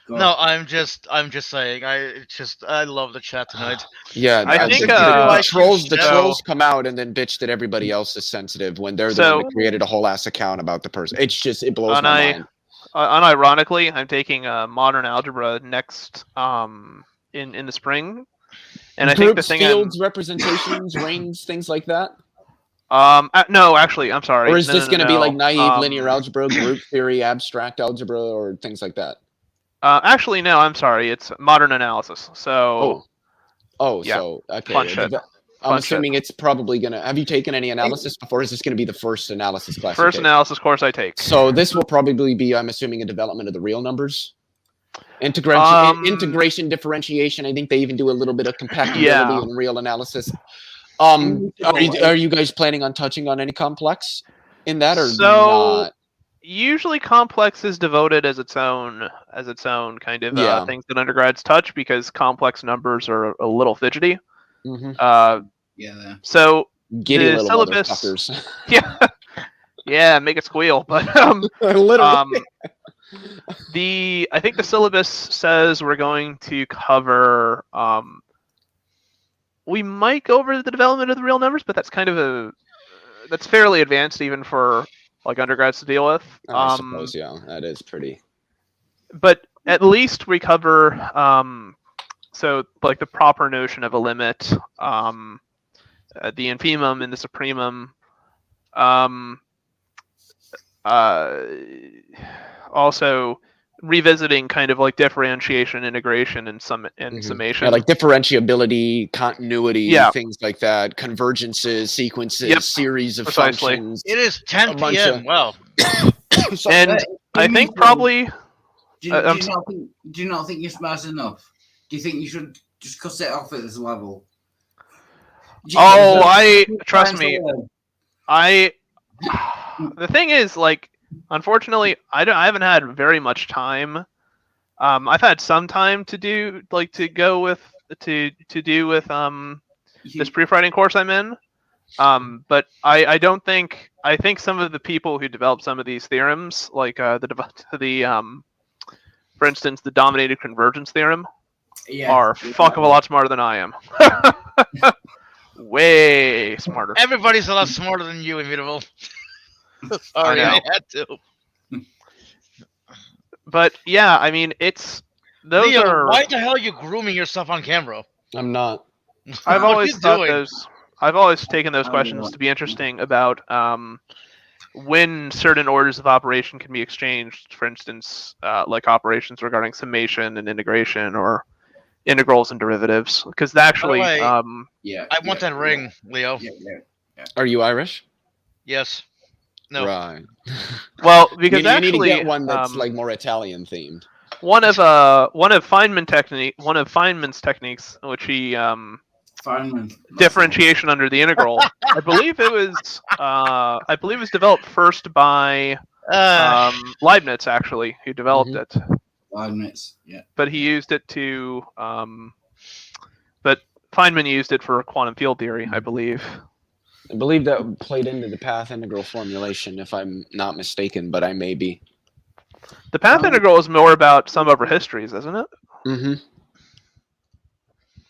Go No, on. I'm just saying. I love the chat tonight. Yeah, I think, the like trolls you trolls come out and then bitch that everybody else is sensitive when they're the So- one that created a whole ass account about the person. It's just it blows And my I- mind. Unironically, I'm taking modern algebra next in the spring, and I think the Groups, thing fields, representations, rings, things like that. no, actually, I'm sorry. Or is No, this no, going to be no. like naive linear algebra, group theory, abstract algebra, or things like that? Actually, no, I'm sorry. It's modern analysis. So yeah. So okay. Fun shit. I'm Fun assuming it's probably gonna. Have you taken any analysis before? Is this going to be the first analysis class? you first take? analysis course I take. So this will probably be, I'm assuming, a development of the real numbers. Integration, differentiation. I think they even do a little bit of compactability Yeah. and real analysis. Are you guys planning on touching on any complex in that or So- not? Usually, complex is devoted as its own kind of Yeah. things that undergrads touch because complex numbers are a little fidgety. Mhm. Yeah. So Giddy the little syllabus- motherfuckers. yeah, make it squeal. But Literally. I think the syllabus says we're going to cover. We might go over the development of the real numbers, but that's kind of that's fairly advanced even for like undergrads to deal with. I suppose, yeah, that is pretty. But at least we cover so like the proper notion of a limit, the infimum and the supremum. Also revisiting kind of like differentiation, integration, and summation. Yeah, like differentiability, continuity, Yeah. things like that, convergences, sequences, Yep, series of precisely. functions. It is 10 A bunch p.m. of- Well, So, And I think probably Do I'm you not think you're smart enough? Do you think you should just cut it off at this level? trust me. The thing is, like, unfortunately, I haven't had very much time. I've had some time to do this proofwriting course I'm in. But I don't think I think some of the people who developed some of these theorems, like for instance, the dominated convergence theorem, are fuck of a lot smarter than I am. Way smarter. everybody's a lot smarter than you, Immutable. Sorry, know. I had to. But yeah, I mean, those Leo, are. why the hell are you grooming yourself on camera? I'm not. I've What are always you thought doing? those. I've always taken those I questions know. to be interesting about when certain orders of operation can be exchanged. For instance, like operations regarding summation and integration, or integrals and derivatives. Because actually, way, Yeah. I want that ring, Leo. Yeah. Are you Irish? Yes. No. Right. well, because you need to actually, get one that's like more Italian themed. one of Feynman's techniques, which he Feynman. differentiation under the integral. I believe it was developed first by Leibniz, actually, who developed it. 5 minutes. Yeah. But he used it to but Feynman used it for quantum field theory, I believe. I believe that played into the path integral formulation, if I'm not mistaken, but I may be. The path integral is more about sum over histories, isn't it? Mm-hmm.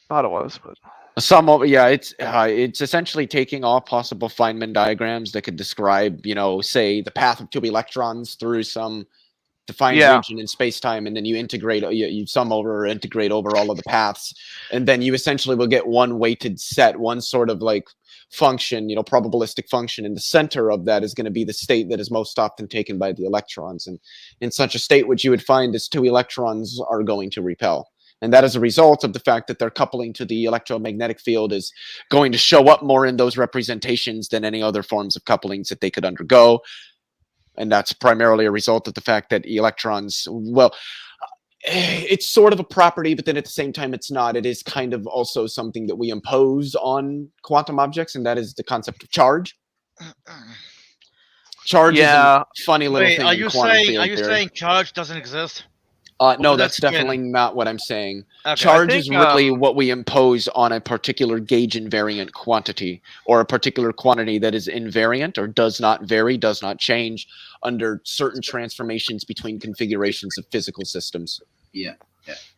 Thought it was, but It's essentially taking all possible Feynman diagrams that could describe, say the path of 2 electrons through some defined region in space-time, and then you integrate, you sum over or integrate over all of the paths, and then you essentially will get one weighted set, one sort of like function, probabilistic function, and the center of that is going to be the state that is most often taken by the electrons. And in such a state, what you would find is 2 electrons are going to repel. And that is a result of the fact that their coupling to the electromagnetic field is going to show up more in those representations than any other forms of couplings that they could undergo. And that's primarily a result of the fact that electrons, well, it's sort of a property, but then at the same time, it's not. It is kind of also something that we impose on quantum objects, and that is the concept of charge. Charge is a funny little Wait, thing are in you quantum saying field are you theory. saying charge doesn't exist? No, Well, that's that's definitely not what I'm saying. Okay. Charge I is think, really what we impose on a particular gauge invariant quantity, or a particular quantity that is invariant or does not vary, does not change under certain transformations between configurations of physical systems.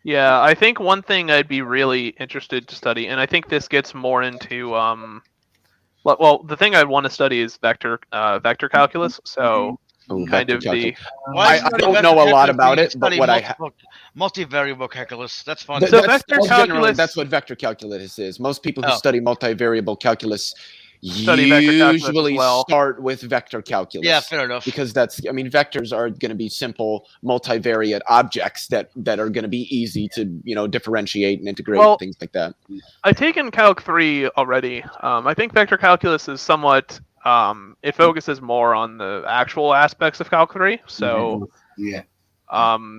Yeah, I think one thing I'd be really interested to study, and I think this gets more into well, the thing I'd want to study is vector calculus. So Ooh, kind vector of calculus. Why I study don't vector know a lot calculus about when you it, but study what I multivariable calculus. That's fun. Th- So that's, vector that's generally calculus- that's what vector calculus is. Most people who Oh. study multivariable calculus Study vector calculus as usually well. start with vector calculus. Yeah, fair enough. Because vectors are going to be simple multivariate objects that are going to be easy to differentiate and integrate, Well, things like that. I've taken Calc 3 already. I think vector calculus is somewhat it focuses more on the actual aspects of Calc 3. So Yeah.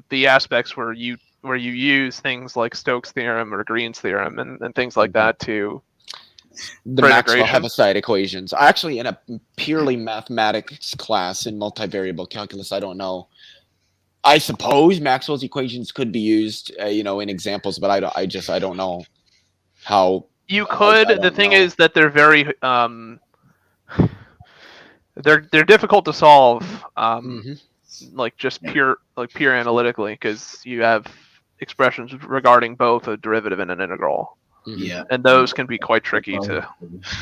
the aspects where you use things like Stokes' theorem or Green's theorem and things like that to The for Maxwell integration. Heaviside equations. Actually, in a purely mathematics class in multivariable calculus, I don't know. I suppose Maxwell's equations could be used, in examples, but I don't know how. you I could. The don't thing know. is that they're very they're difficult to solve. Mhm. Like just pure analytically, because you have expressions regarding both a derivative and an integral, Yeah. and those can be quite tricky to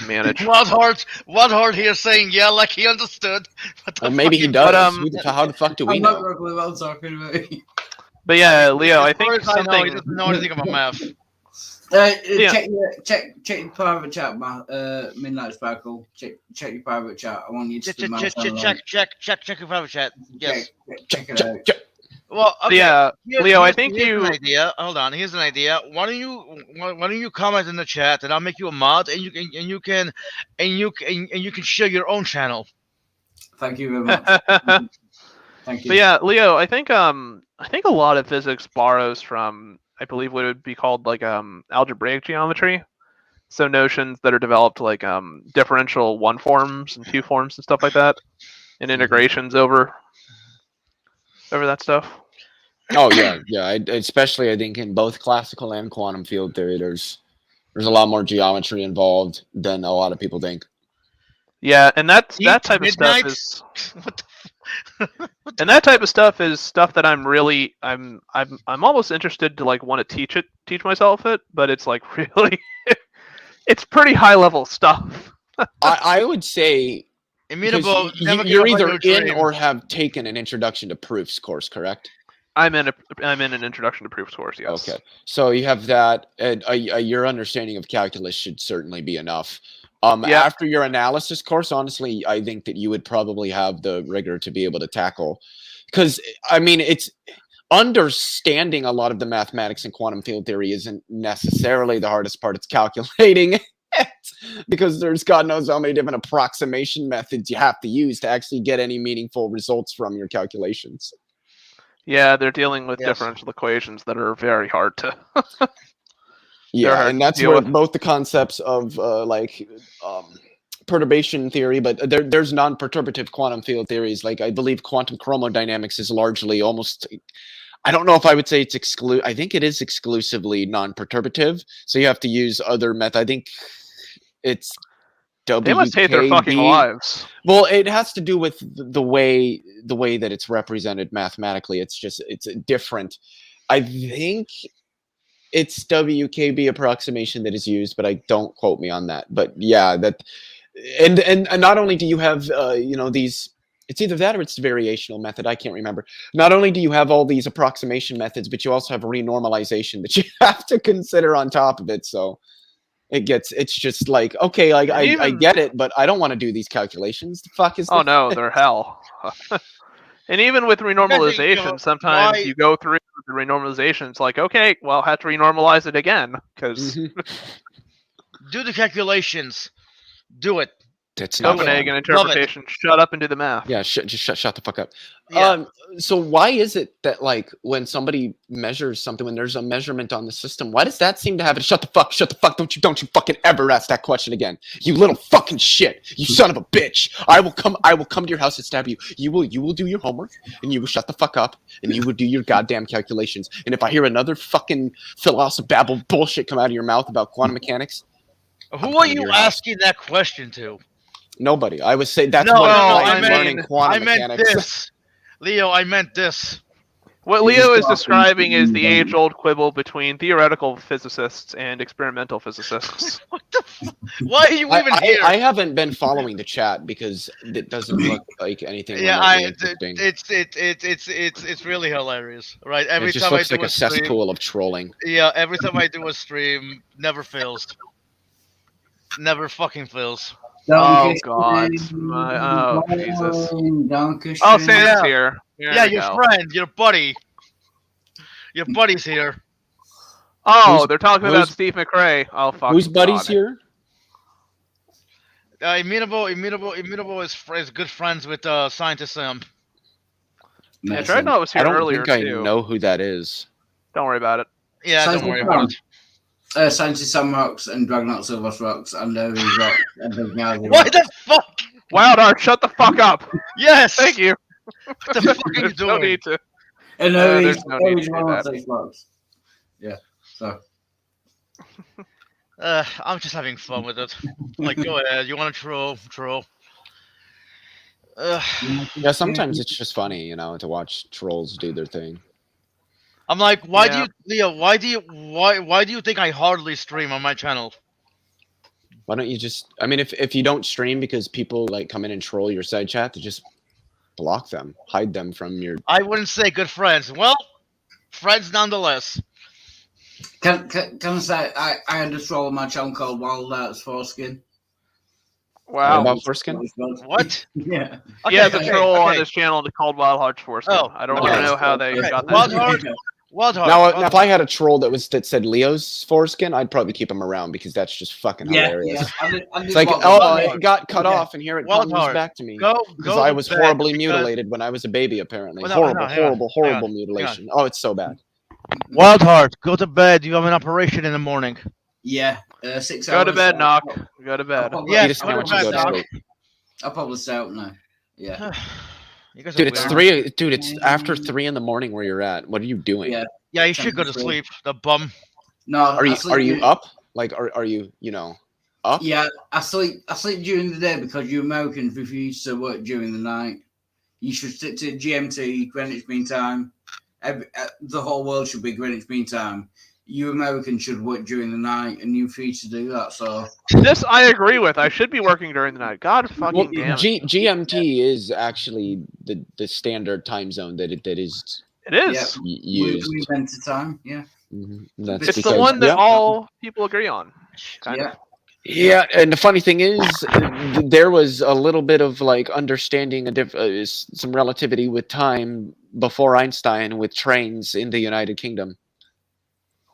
manage. Wadhart here saying yeah, like he understood. What the Maybe he fuck is- does. But, How the fuck do we I'm not know? got a clue what I'm talking about. But yeah, Leo, I As far think as I know, he something. doesn't know anything about math. Yeah. Check your private chat, Midnight Sparkle. Check your private chat. I want you to Check spin my check phone check your private chat. Yes. Check it out. Well, okay. Yeah, Leo, I think here's you. an idea. Hold on. Here's an idea. Why don't you comment in the chat, and I'll make you a mod, and you can share your own channel. Thank you very much. But Thank you. yeah, Leo, I think a lot of physics borrows from, I believe, what would be called like algebraic geometry. So notions that are developed like differential one forms and two forms and stuff like that, and integrations over that stuff. Oh yeah. Especially I think in both classical and quantum field theory, there's a lot more geometry involved than a lot of people think. Yeah, and that Eat type of stuff midnight? is, What and that type of stuff is stuff that I'm almost interested to like want to teach myself it, but it's like really, it's pretty high level stuff. I would say Immutable. because Never give you're up on either your in dream. or have taken an introduction to proofs course, correct? I'm in an introduction to proofs course. Yes. Okay, so you have that, and your understanding of calculus should certainly be enough. Yeah. After your analysis course, honestly, I think that you would probably have the rigor to be able to tackle, because I mean, it's understanding a lot of the mathematics in quantum field theory isn't necessarily the hardest part. It's calculating it, because there's God knows how many different approximation methods you have to use to actually get any meaningful results from your calculations. Yeah, they're dealing with Yes. differential equations that are very hard to. Yeah, hard and to that's deal where with. both the concepts of perturbation theory, but there's non-perturbative quantum field theories. Like I believe quantum chromodynamics is largely almost. I don't know if I would say it's I think it is exclusively non-perturbative. So you have to use other method. I think it's. They must hate their fucking WKB. lives. Well, it has to do with the way that it's represented mathematically. It's different. I think it's WKB approximation that is used, but don't quote me on that. But yeah, that and not only do you have these, it's either that or it's the variational method. I can't remember. Not only do you have all these approximation methods, but you also have renormalization that you have to consider on top of it. So it's just like, okay, like I get it, but I don't want to do these calculations. The fuck is Oh this? no, they're hell. And even with renormalization, know, sometimes why- you go through the renormalization. It's like, okay, well, I have to renormalize it again because Mhm. Do the calculations. Do it. That's not fun. Copenhagen Love it. interpretation. Shut up and do the math. Yeah, just shut the fuck up. Yeah. So why is it that like when somebody measures something, when there's a measurement on the system, why does that seem to have it? Shut the fuck, don't you fucking ever ask that question again. You little fucking shit. You son of a bitch. I will come to your house and stab you. You will do your homework and you will shut the fuck up and you will do your goddamn calculations. And if I hear another fucking babble bullshit come out of your mouth about quantum mechanics, Who I'm are coming to you your house. asking that question to? Nobody. I would say that's No, what no, it's like I meant- learning quantum I meant mechanics. this. Leo, I meant this. What You Leo just is go off describing and- is the age-old quibble between theoretical physicists and experimental physicists. What the Why are you even here? I haven't been following the chat because it doesn't look like anything. Yeah, remotely interesting. it's really hilarious, right? Every It just time I looks do like a stream, cesspool of trolling. yeah, every time I do a stream, never fails. Never fucking fails. Oh, God. Oh, Jesus. Oh, Sam's Yeah. here. There yeah, we your go. friend, your buddy. Your buddy's here. Oh, Who's- they're talking about who's- Steve McRae. Oh, fuck. Whose buddy's here? Immutable is good friends with Scientist Sam. Yeah, Dreadnought was here I don't earlier, think I too. know who that is. Don't worry about it. Yeah, Scientist don't worry Sam. about it. Scientist Sam rocks and Dragnot Silvers rocks and Nervy rocks and Big Gnarly Why rocks. the fuck? Wildheart, shut the fuck up. Yes. Thank you. What the fuck are you There's no doing? need to. And there's no need to do Nervy's that. rocks. Yeah. So I'm just having fun with it. Like, go ahead. You want to troll? Troll. Yeah, sometimes it's just funny, you know, to watch trolls do their thing. I'm like, why Yeah. do you, Leo? Why do you think I hardly stream on my channel? Why don't you just? I mean, if you don't stream because people like come in and troll your side chat, to just block them, hide them from your. I wouldn't say good friends. Well, friends nonetheless. can I say I had a troll on my channel called Wild Arts Foreskin. What Wow. about foreskin? What? Yeah. He has a okay, troll on okay. his channel called Wildheart Foreskin. Oh, I don't okay. want to know how they Okay. got Wild that. Heart? Wildheart. Now, if I had a troll that said Leo's foreskin, I'd probably keep him around because that's just fucking Yeah, hilarious. yeah. It's like, Wild oh, Arts. it got cut Okay. off, and here it Wild comes Heart. back to me. Go Because to I was bed horribly because- mutilated when I was a baby, apparently. Well, no, horrible, hang on, horrible, hang on. horrible mutilation. Oh, it's so bad. Wildheart, go to bed. You have an operation in the morning. Yeah. 6 Go hours. to bed, Knock. Go to bed. Yeah, Eat a go to sandwich and go bed, to Doc. sleep. I'll probably stay out now. Yeah. You guys are Dude, it's weird. 3. Dude, it's after 3 in the morning where you're at. What are you doing? Yeah. Yeah, you should go to Sleep. sleep. The bum. No. Are I you sleep up? Like, are you up? Yeah, I sleep during the day because you Americans refuse to work during the night. You should stick to GMT, Greenwich Mean Time. The whole world should be Greenwich Mean Time. You Americans should work during the night, and you refuse to do that. So This I agree with. I should be working during the night. God fucking Well, damn it. GMT is actually the standard time zone that is It is. used. we invented time. Yeah, That's It's It's the because- one that yeah. all people agree on. Kind yeah. of. Yeah, and the funny thing is, there was a little bit of like understanding some relativity with time before Einstein with trains in the United Kingdom,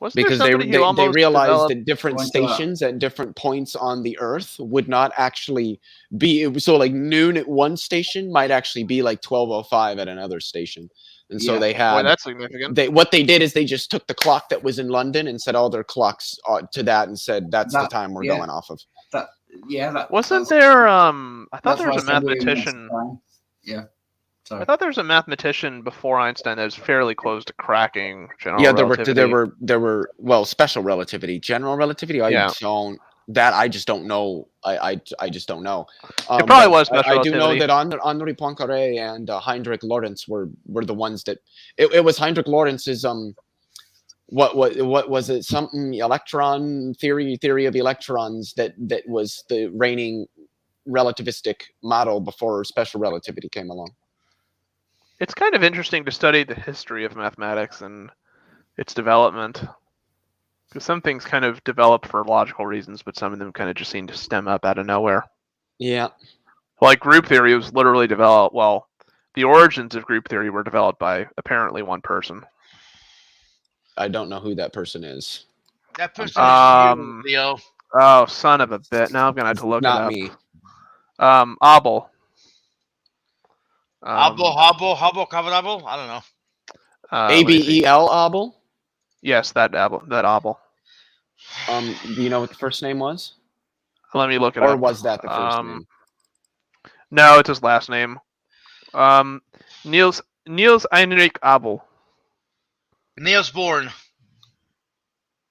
Wasn't there because somebody who they almost realized developed- that different Point to that. stations at different points on the Earth would not actually be so like noon at one station might actually be like 12:05 at another station, and so Yeah. they Boy, had that's significant. what they did is they just took the clock that was in London and set all their clocks to that and said that's the That- time we're yeah. going off of. Wasn't there I thought that's there was a why I said we invented mathematician time. Yeah. Sorry. I thought there was a mathematician before Einstein that was fairly close to cracking general Yeah, relativity. there were well, special relativity, general relativity. Yeah. I just don't know. I just don't know. probably but was special I do know relativity. that Henri Poincaré and Heinrich Lorentz were the ones that it was Heinrich Lorentz's what was it, something electron theory of electrons that was the reigning relativistic model before special relativity came along. It's kind of interesting to study the history of mathematics and its development. Because some things kind of develop for logical reasons, but some of them kind of just seem to stem up out of nowhere. Yeah. Like group theory was literally developed. Well, the origins of group theory were developed by apparently one person. I don't know who that person is. That person Um, is you, Leo. Oh, son of a bit! Now I'm gonna have to look Not it up. me. Abel. Hobble, Cavadable? I don't know. Let me see. Abel Abel. Yes, that Abel. That Abel. Do you know what the first name was, Let me look it or up. was that the first name? No, it's his last name. Niels Heinrich Abel. Niels Bohr.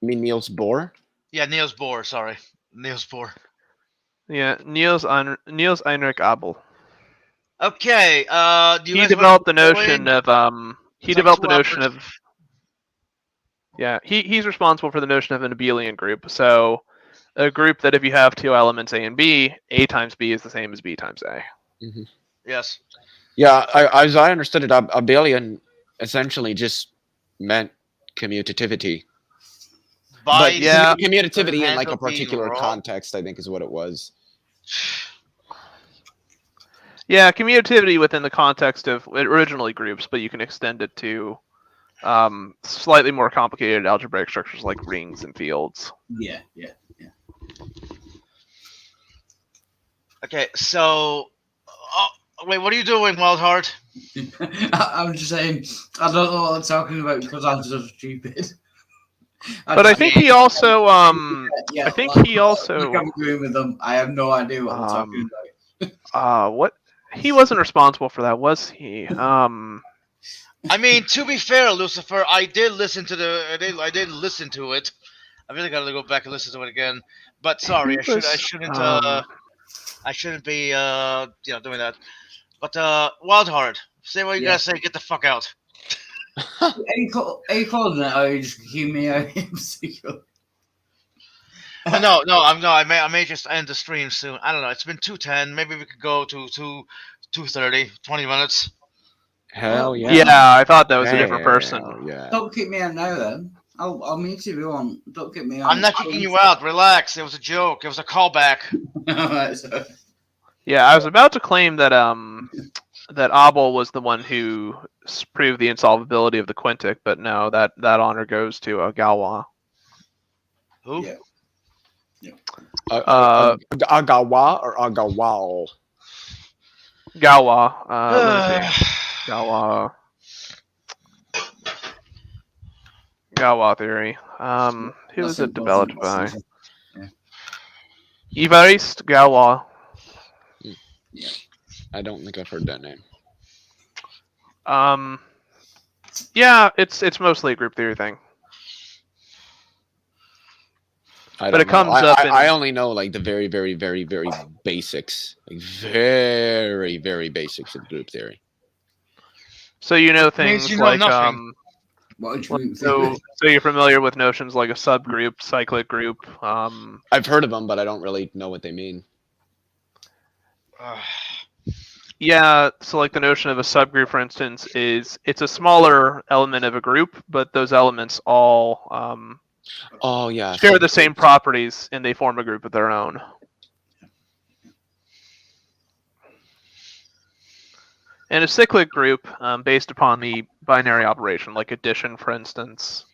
You mean Niels Bohr? Yeah, Niels Bohr. Sorry, Niels Bohr. Yeah, Niels Heinrich Abel. Okay. Do you He guys developed the wanna notion explain? of He It's like developed 2 the notion hours. of. Yeah, he's responsible for the notion of an abelian group. So, a group that if you have two elements A and B, A times B is the same as B times A. Mm-hmm. Yes. Yeah, as I understood it, abelian essentially just meant commutativity. But yeah, commutativity in like a handle being particular raw. context, I think, is what it was. Yeah, commutativity within the context of originally groups, but you can extend it to slightly more complicated algebraic structures like rings and fields. Yeah. Okay. So. Wait. What are you doing, Wildheart? I'm just saying, I don't know what I'm talking about because I'm so stupid. But I think he also Yeah, I think like, he also I'm agreeing with them. I have no idea what they're talking about. what he wasn't responsible for that, was he? I mean, to be fair, Lucifer, I did listen to I did listen to it. I really gotta go back and listen to it again. But sorry, I shouldn't be doing that. But Wildheart, say what you Yeah. gotta say. Get the fuck out. Are you calling it, or are you just keeping me out in particular? No. I may just end the stream soon. I don't know. It's been 2:10. Maybe we could go to 2:30, 20 minutes. Hell yeah. Yeah, I thought that was a different person. Yeah. Don't kick me out now, then. I'll meet you if you want. Don't kick me out. I'm not kicking you out. Relax. It was a joke. It was a callback. Alright, so. Yeah, I was about to claim that that Abel was the one who proved the insolvability of the quintic, but no, that honor goes to Galois. Who? Yeah. Agawa or Agawao? Galois. Let me see. Galois theory. Who was it developed by? Évariste Galois. Yeah. I don't think I've heard that name. Yeah, it's mostly a group theory thing. But it comes up in- I only know like the very, very, very, very basics. Like very, very basics of group theory. So you know Means things you know like nothing. What do you so you're familiar with notions like a subgroup, cyclic group. I've heard of them, but I don't really know what they mean. Yeah, so like the notion of a subgroup, for instance, is it's a smaller element of a group, but those elements all Oh yeah. share the same properties and they form a group of their own. And a cyclic group, based upon the binary operation, like addition, for instance,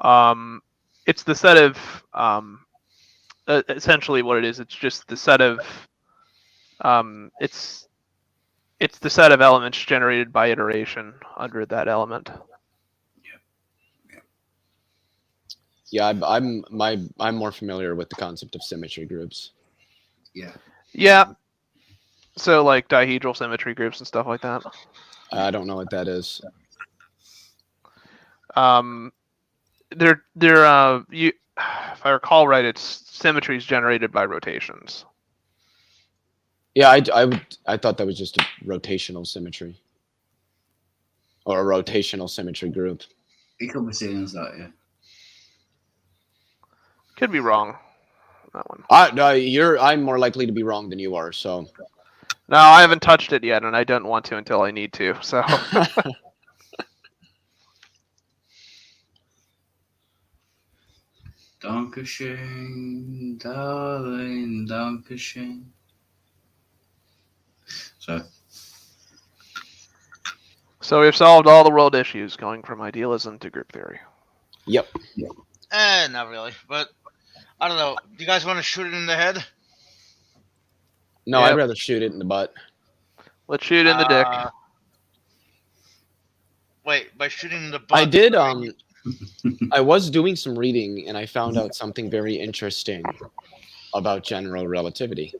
it's the set of essentially what it is. It's just the set of it's the set of elements generated by iteration under that element. Yeah, I'm more familiar with the concept of symmetry groups. Yeah. Yeah. So like dihedral symmetry groups and stuff like that. I don't know what that is. They're if I recall right, it's symmetries generated by rotations. Yeah, I thought that was just a rotational symmetry. Or a rotational symmetry group. You could be saying that, yeah. Could be wrong. That one. I'm more likely to be wrong than you are, so. No, I haven't touched it yet, and I don't want to until I need to. So. Dankeschön, darling, Dankeschön. So. So we've solved all the world issues, going from idealism to group theory. Yep. Not really, but I don't know. Do you guys want to shoot it in the head? No, Yep. I'd rather shoot it in the butt. Let's shoot in the dick. Wait, by shooting in the butt. I did. I was doing some reading, and I found out something very interesting about general relativity.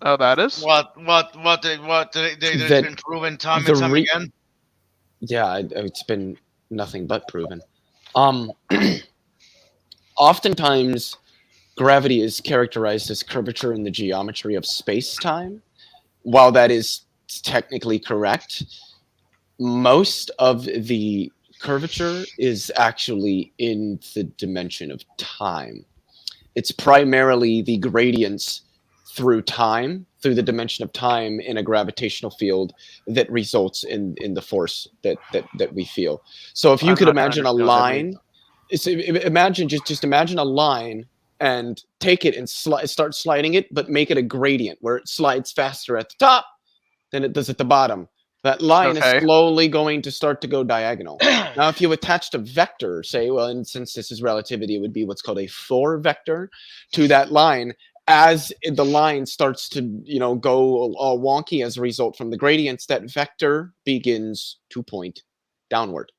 Oh, that is? What there's That been proven time the and time re- again? Yeah, it's been nothing but proven. Oftentimes, gravity is characterized as curvature in the geometry of space-time. While that is technically correct, most of the curvature is actually in the dimension of time. It's primarily the gradients through time, through the dimension of time in a gravitational field that results in the force that we feel. So if you I'm could not gonna imagine a understand what that line, imagine just imagine a line and take it and start sliding it, but make it a gradient where it slides faster at the top than it does at the bottom. That line Okay. is slowly going to start to go diagonal. Now, if you attached a vector, say, well, and since this is relativity, it would be what's called a 4 vector to that line. As the line starts to, go all wonky as a result from the gradients, that vector begins to point downward.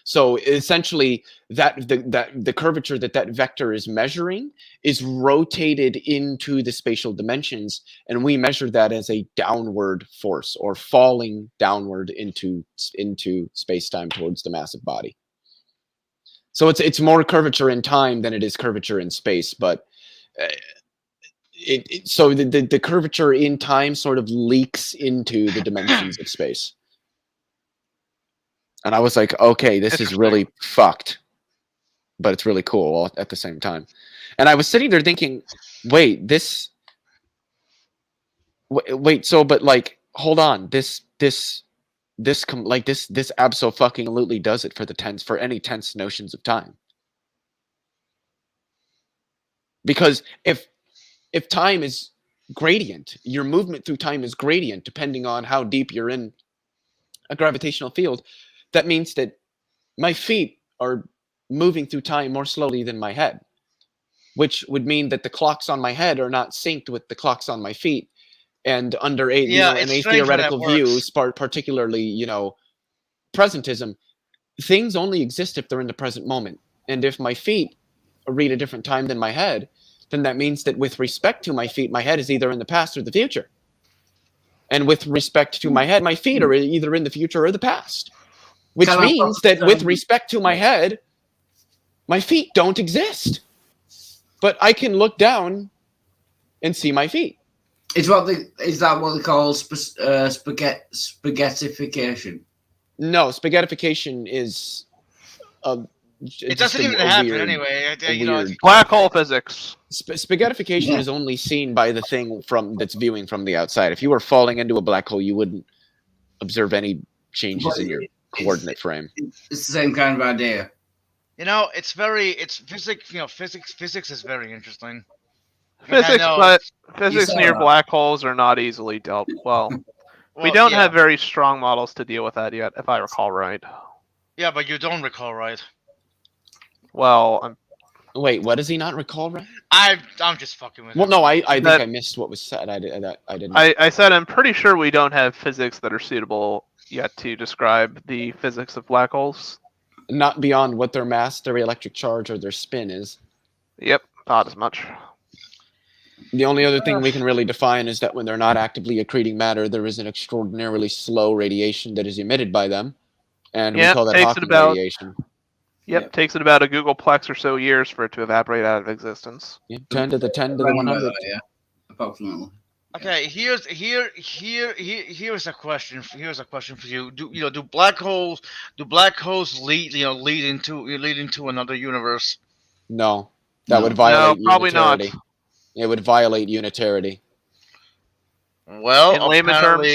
So essentially, the curvature that vector is measuring is rotated into the spatial dimensions, and we measure that as a downward force or falling downward into space-time towards the massive body. So it's more curvature in time than it is curvature in space, but so the curvature in time sort of leaks into the dimensions of space. And I was like, okay, this is really fucked, but it's really cool all at the same time. And I was sitting there thinking, wait, but like, hold on, this abso-fucking-lutely does it for any tense notions of time. Because if time is gradient, your movement through time is gradient, depending on how deep you're in a gravitational field. That means that my feet are moving through time more slowly than my head, which would mean that the clocks on my head are not synced with the clocks on my feet. And under an theoretical view, particularly, presentism, things only exist if they're in the present moment. And if my feet read a different time than my head, then that means that with respect to my feet, my head is either in the past or the future. And with respect to my head, my feet are either in the future or the past. Which means that with respect to my head, my feet don't exist. But I can look down and see my feet. Is that what they call spaghettification? No, spaghettification is it doesn't even happen anyway. Black hole physics. Spaghettification is only seen by the thing that's viewing from the outside. If you were falling into a black hole, you wouldn't observe any changes in your coordinate frame. It's the same kind of idea. It's physics. Physics is very interesting. Physics near black holes are not easily dealt well. We don't have very strong models to deal with that yet, if I recall right. Yeah, but you don't recall right. Well, wait, what does he not recall right? I'm just fucking with. Well, no, I think I missed what was said. I didn't. I said I'm pretty sure we don't have physics that are suitable yet to describe the physics of black holes. Not beyond what their mass, their electric charge, or their spin is. Yep, thought as much. The only other thing we can really define is that when they're not actively accreting matter, there is an extraordinarily slow radiation that is emitted by them, and we call that Hawking radiation. Yep, takes it about a Googleplex or so years for it to evaporate out of existence. Yeah, 10 to the 100. Yeah, approximately. Okay, here's a question. Here's a question for you. Do black holes lead into another universe? No, that would violate unitarity. Probably not. It would violate unitarity. Well, in layman terms,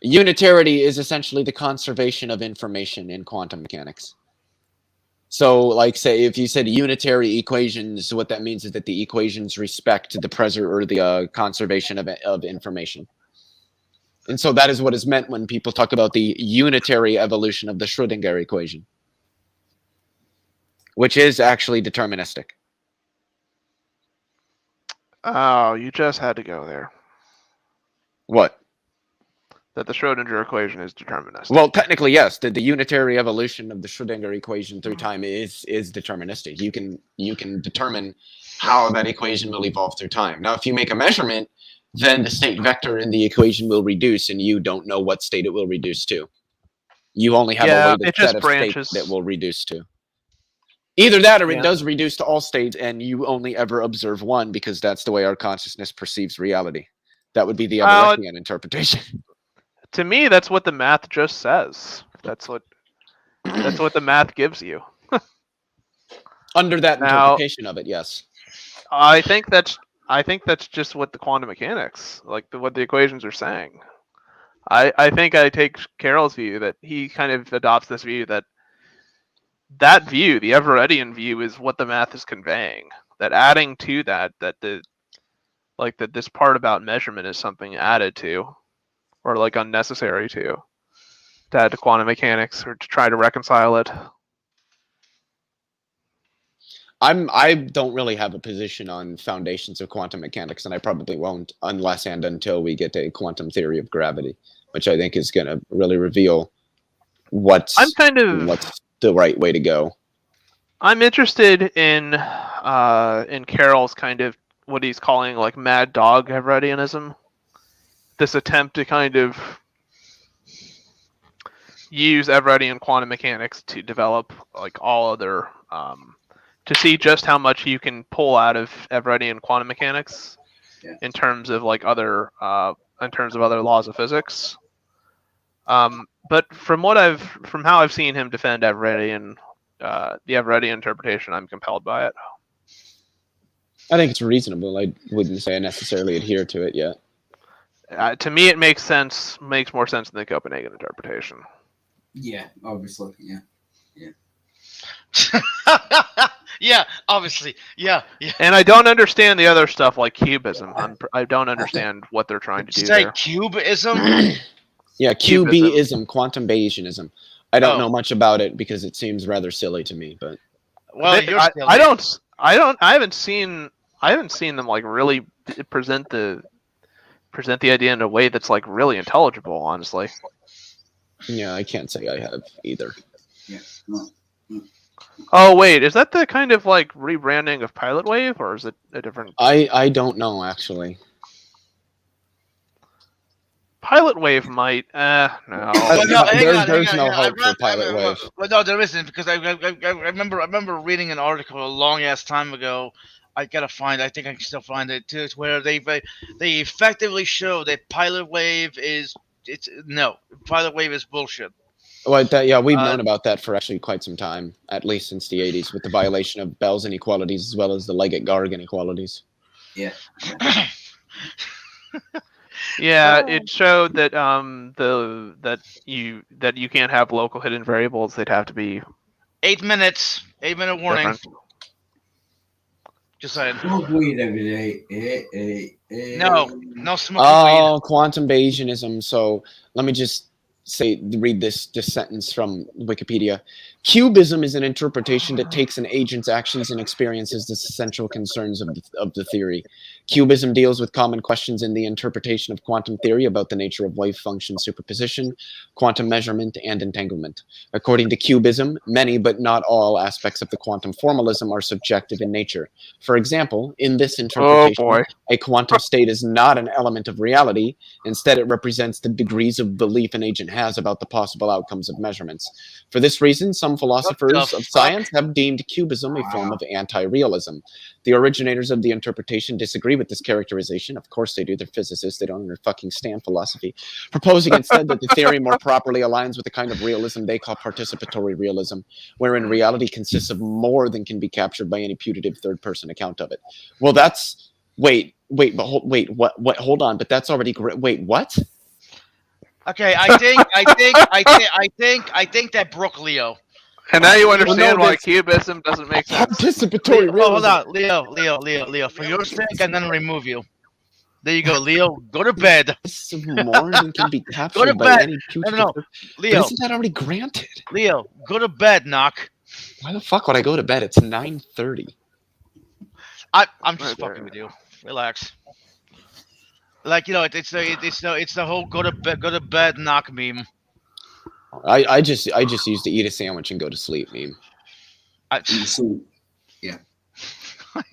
unitarity is essentially the conservation of information in quantum mechanics. So, like, say, if you said unitary equations, what that means is that the equations respect the or the conservation of information. And so that is what is meant when people talk about the unitary evolution of the Schrödinger equation, which is actually deterministic. Oh, you just had to go there. What? That the Schrödinger equation is deterministic. Well, technically, yes. The unitary evolution of the Schrödinger equation through time is deterministic. You can determine how that equation will evolve through time. Now, if you make a measurement, then the state vector in the equation will reduce, and you don't know what state it will reduce to. You only have a weighted it just set of branches. states that will reduce to. Either that, or Yeah. it does reduce to all states, and you only ever observe one because that's the way our consciousness perceives reality. That would be the Everettian interpretation. To me, that's what the math just says. That's what the math gives you. Under that Now- interpretation of it, yes. I think that's just what the quantum mechanics, like what the equations are saying. I think I take Carroll's view that he kind of adopts this view that view, the Everettian view, is what the math is conveying. That adding to that this part about measurement is something added to, or like unnecessary to add to quantum mechanics, or to try to reconcile it. I don't really have a position on foundations of quantum mechanics, and I probably won't unless and until we get a quantum theory of gravity, which I think is going to really reveal what's the right way to go. I'm interested in Carroll's kind of what he's calling like mad dog Everettianism. This attempt to kind of use Everettian quantum mechanics to develop like all other to see just how much you can pull out of Everettian quantum mechanics in terms of like other laws of physics. But from how I've seen him defend Everettian, the Everettian interpretation, I'm compelled by it. I think it's reasonable. I wouldn't say I necessarily adhere to it yet. To me, it makes more sense than the Copenhagen interpretation. Yeah, obviously, yeah. Yeah, obviously. Yeah. And I don't understand the other stuff like cubism. I don't understand what they're trying to do Say there. cubism? Yeah, QBism, quantum Bayesianism. I don't Oh. know much about it because it seems rather silly to me, but Well, I haven't seen them like really present the idea in a way that's like really intelligible, honestly. yeah, I can't say I have either. Yeah. No. Oh wait, is that the kind of like rebranding of Pilot Wave, or is it a different? I don't know actually. Pilot Wave might. No. Well, no, hang on, there's hang no on. hope for Pilot Wave. Well, no, there isn't, because I remember reading an article a long ass time ago. I gotta find. I think I can still find it too. It's where they effectively show that Pilot Wave is Pilot Wave is bullshit. Well, we've known about that for actually quite some time, at least since the 80s, with the violation of Bell's inequalities as well as the Leggett-Garg inequalities. Yeah. Yeah, it showed that that you can't have local hidden variables. They'd have to be 8 minute warning. different. Just saying. Smoke weed every day. No smoking Oh, quantum Bayesianism. So let me just read this sentence from Wikipedia. Cubism is an interpretation that takes an agent's actions and experiences as essential concerns of the theory. Cubism deals with common questions in the interpretation of quantum theory about the nature of wave function superposition, quantum measurement, and entanglement. According to Cubism, many but not all aspects of the quantum formalism are subjective in nature. For example, in this interpretation, boy. a quantum state is not an element of reality. Instead, it represents the degrees of belief an agent has about the possible outcomes of measurements. For this reason, some philosophers What the of fuck? science have deemed Cubism a form of anti-realism. The originators of the interpretation disagree with this characterization. Of course they do. They're physicists. They don't understand philosophy. Proposing instead that the theory more properly aligns with the kind of realism they call participatory realism, wherein reality consists of more than can be captured by any putative third-person account of it. Well, that's... Wait, what? Hold on, but that's already great. Wait, what? Okay, I think that broke Leo. And now you understand no, why that's- cubism doesn't make sense. Participatory Leo, hold realism. on, Leo. For your sake, I'm gonna remove you. There you go, Leo. Go to bed. This morning can be Go to captured by bed. any future. No, But Leo. isn't that already granted? Leo, go to bed, knock. Why the fuck would I go to bed? It's 9:30. I'm just Right there. fucking with you. Relax. Like it's the whole go to bed knock meme. I just used to eat a sandwich and go to sleep meme. So,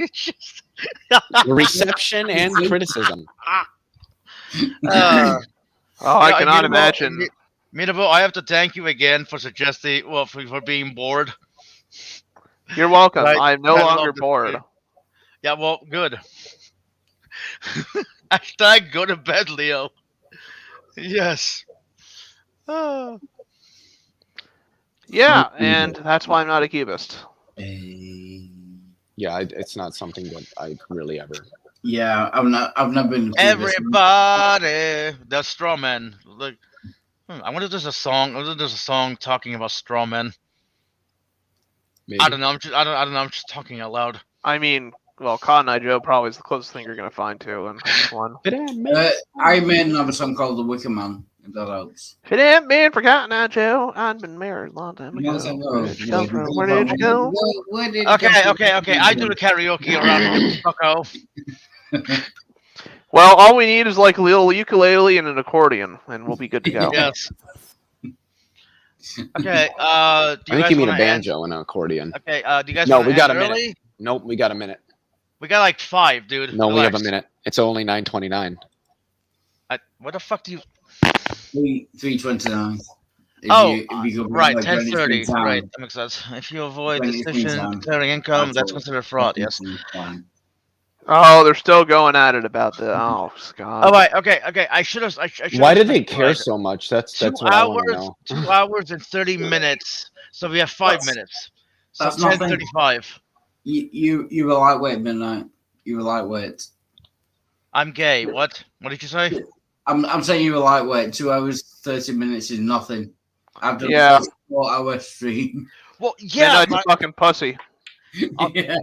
It's just, Reception and criticism. uh, Oh, I yeah, cannot Minabo, imagine. Minabo, I have to thank you again for suggesting, for being bored. You're welcome. Right. I'm no I love longer this bored. game. Yeah, well, good. Hashtag go to bed, Leo. Yes. Oh. Yeah, and that's why I'm not a cubist. Yeah, it's not something that I really ever. yeah, I've never been. Everybody, the straw man. Like, I wonder if there's a song. I wonder if there's a song talking about straw men. Maybe. I don't know. I don't know. I'm just talking out loud. I mean, well, Cotton Eye Joe probably is the closest thing you're going to find to in this one. I made another song called The Wicker Man. If that helps. If it hadn't been for Cotton Eye Joe, I'd been married a long time ago. Yes, I know. Where did you come from? Where did you go? Where did you Okay. come from? I do the karaoke around here, fucko. Well, all we need is like a little ukulele and an accordion, and we'll be good to go. Yes. Okay. Do I you think guys you mean a wanna end? banjo and an accordion. Okay. Do you guys? No, wanna we got end a minute. early? Nope, we got a minute. We got like 5, dude. No, we have a Relax. minute. It's only 9:29. What the fuck do you? 3:29. Right, 10:30. Right, that makes sense. If you avoid When it's decision time. declaring income, that's considered fraud. Yes. Oh, they're still going at it about the. Oh, Scott. All right. Okay. I should have. Why do they care so much? That's what I want to know. 2 hours and 30 minutes. So we have 5 minutes. So that's nothing. 10:35. You were lightweight midnight. You were lightweight. I'm gay. What? What did you say? I'm saying you were lightweight. 2 hours 30 minutes is nothing. I've done Yeah. a 4-hour stream. Well, yeah. Midnight, you fucking pussy. Yeah.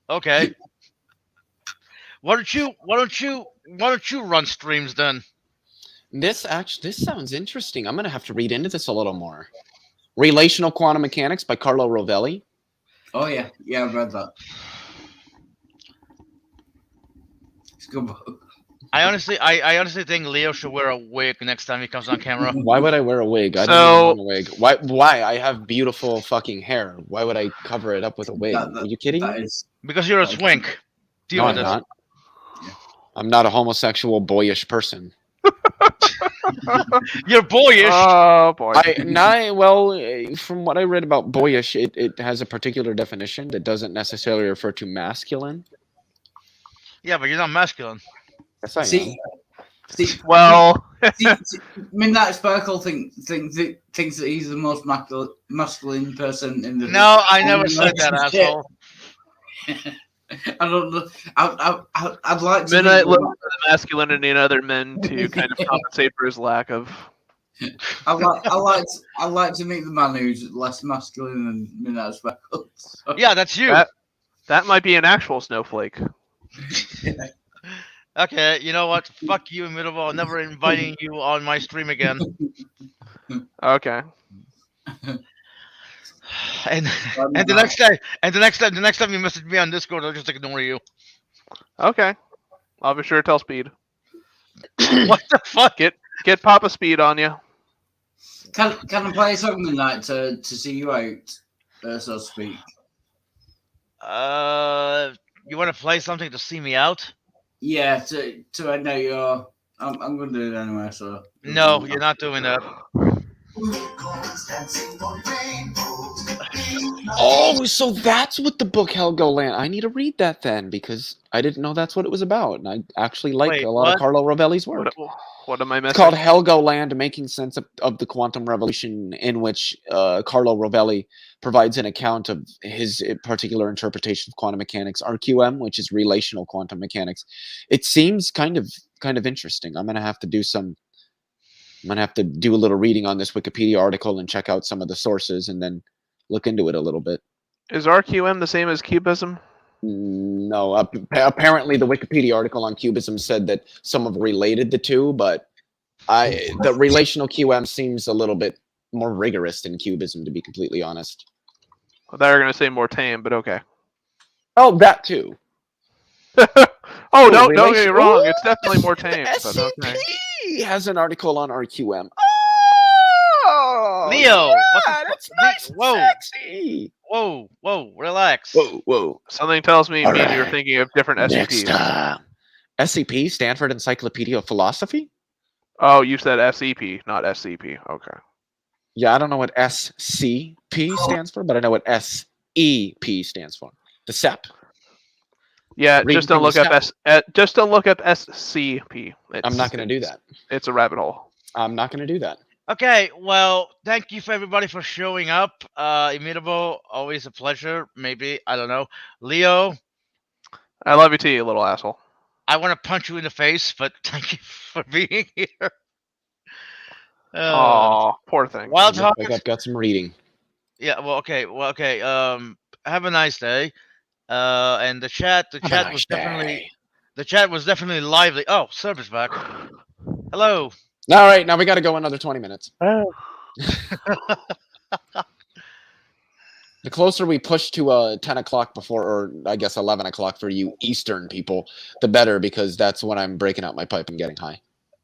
Okay. Why don't you run streams then? This sounds interesting. I'm gonna have to read into this a little more. Relational Quantum Mechanics by Carlo Rovelli. Oh yeah, I've read that. It's a good book. I honestly think Leo should wear a wig next time he comes on camera. Why would I wear a wig? I So- don't even want a wig. Why? I have beautiful fucking hair. Why would I cover it up with a wig? That- Are you kidding That me? is. Because you're a swink. Deal No, with I'm it. not. I'm not a homosexual boyish person. You're boyish. Oh boy. From what I read about boyish, it has a particular definition that doesn't necessarily refer to masculine. Yeah, but you're not masculine. Yes, I am. See, Well, Midnight Sparkle thinks that he's the most masculine person in the. No, I never said that, asshole. I don't know. I'd like to. Midnight meet looks for the masculinity in other men to kind of compensate for his lack of. I like to meet the man who's less masculine than Midnight Sparkle. So- Yeah, that's you. That might be an actual snowflake. Okay, you know what? Fuck you, Middleball. I'm never inviting you on my stream again. Okay. And the next time you message me on Discord, I'll just ignore you. Okay. I'll be sure to tell Speed. What the fuck? Get Papa Speed on you. Can I play a song tonight to see you out, so to speak? You want to play something to see me out? Yeah, to end out your. I'm going to do it anyway. So No, you're not doing that. Oh, so that's what the book Helgoland. I need to read that then because I didn't know that's what it was about, and I actually like Wait, a lot of what? Carlo Rovelli's work. What am I It's missing? called Helgoland, Making Sense of the Quantum Revolution, in which Carlo Rovelli provides an account of his particular interpretation of quantum mechanics, RQM, which is relational quantum mechanics. It seems kind of interesting. I'm gonna have to do a little reading on this Wikipedia article and check out some of the sources, and then look into it a little bit. Is RQM the same as Cubism? No, apparently the Wikipedia article on cubism said that some have related the two, but the relational QM seems a little bit more rigorous than cubism, to be completely honest. They're going to say more tame, but okay. Oh, that too. Oh, don't get me relation- wrong. Ooh, It's definitely more tame. The But SCP okay. has an article on RQM. Oh, Leo, yeah, what the that's fu- nice and Whoa. sexy. Whoa, relax. Whoa. Something tells me All me and you're right. thinking of different Next SCPs. up. SCP, Stanford Encyclopedia of Philosophy? Oh, you said SCP, not SCP. Okay. Yeah, I don't know what SCP stands for, but I know what SEP stands for. The SEP. Yeah, Reading just don't from look the up just don't look up SCP. I'm not going to do that. It's a rabbit hole. I'm not going to do that. Okay, well, thank you for everybody for showing up. Immutable, always a pleasure. Maybe, I don't know. Leo, I love you too, you little asshole. I want to punch you in the face, but thank you for being here. Oh, poor thing. Wild Looks Heart. like I've got some reading. Yeah, well, okay. Have a nice day. And the chat Have a nice was day. definitely lively. Oh, Server's back. Hello. All right, now we got to go another 20 minutes. The closer we push to 10 o'clock before, or I guess 11 o'clock for you Eastern people, the better, because that's when I'm breaking out my pipe and getting high.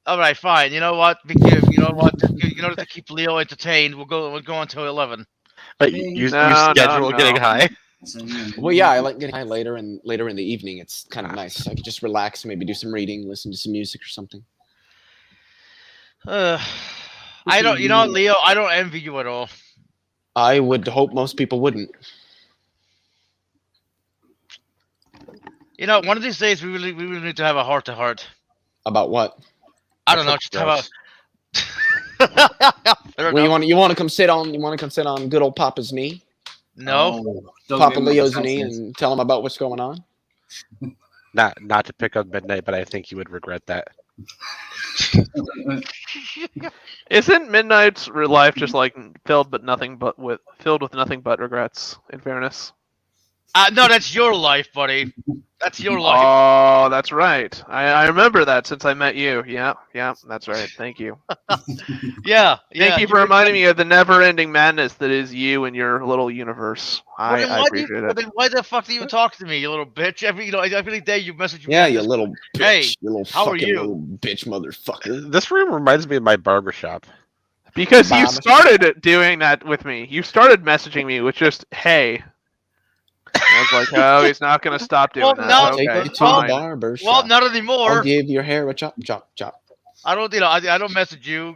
All right, fine. You know what? You know what? In order to keep Leo entertained, we'll go until 11. But you No, schedule no. getting high. Well, yeah, I like getting high later in the evening. It's kind of nice. I could just relax, maybe do some reading, listen to some music or something. I don't. You know, what, Leo, I don't envy you at all. I would hope most people wouldn't. You know, one of these days we really need to have a heart to heart. About what? I don't know. That's Just have gross. a. Fair Well, enough. you want to come sit on good old Papa's knee, No. Don't Papa get me Leo's started. knee, and tell him about what's going on. Not to pick up Midnight, but I think you would regret that. Isn't Midnight's life just like filled with nothing but regrets, in fairness? No, that's your life, buddy. That's your life. Oh, that's right. I remember that since I met you. Yeah, that's right. Thank you. Yeah. Thank you for reminding me of the never-ending madness that is you and your little universe. I appreciate it. Then why the fuck do you talk to me, you little bitch? Every day you message me. Yeah, on you this- little bitch. Hey, you little how are fucking you? little bitch motherfucker. This room reminds me of my barbershop. Because you Bob. started doing that with me. You started messaging me with just, hey. I was like, oh, he's not going to stop doing Well, that. no, I'll Okay, take you to fine. the barber shop. Well, not anymore. I'll give your hair a chop, chop, chop. I don't. I don't message you.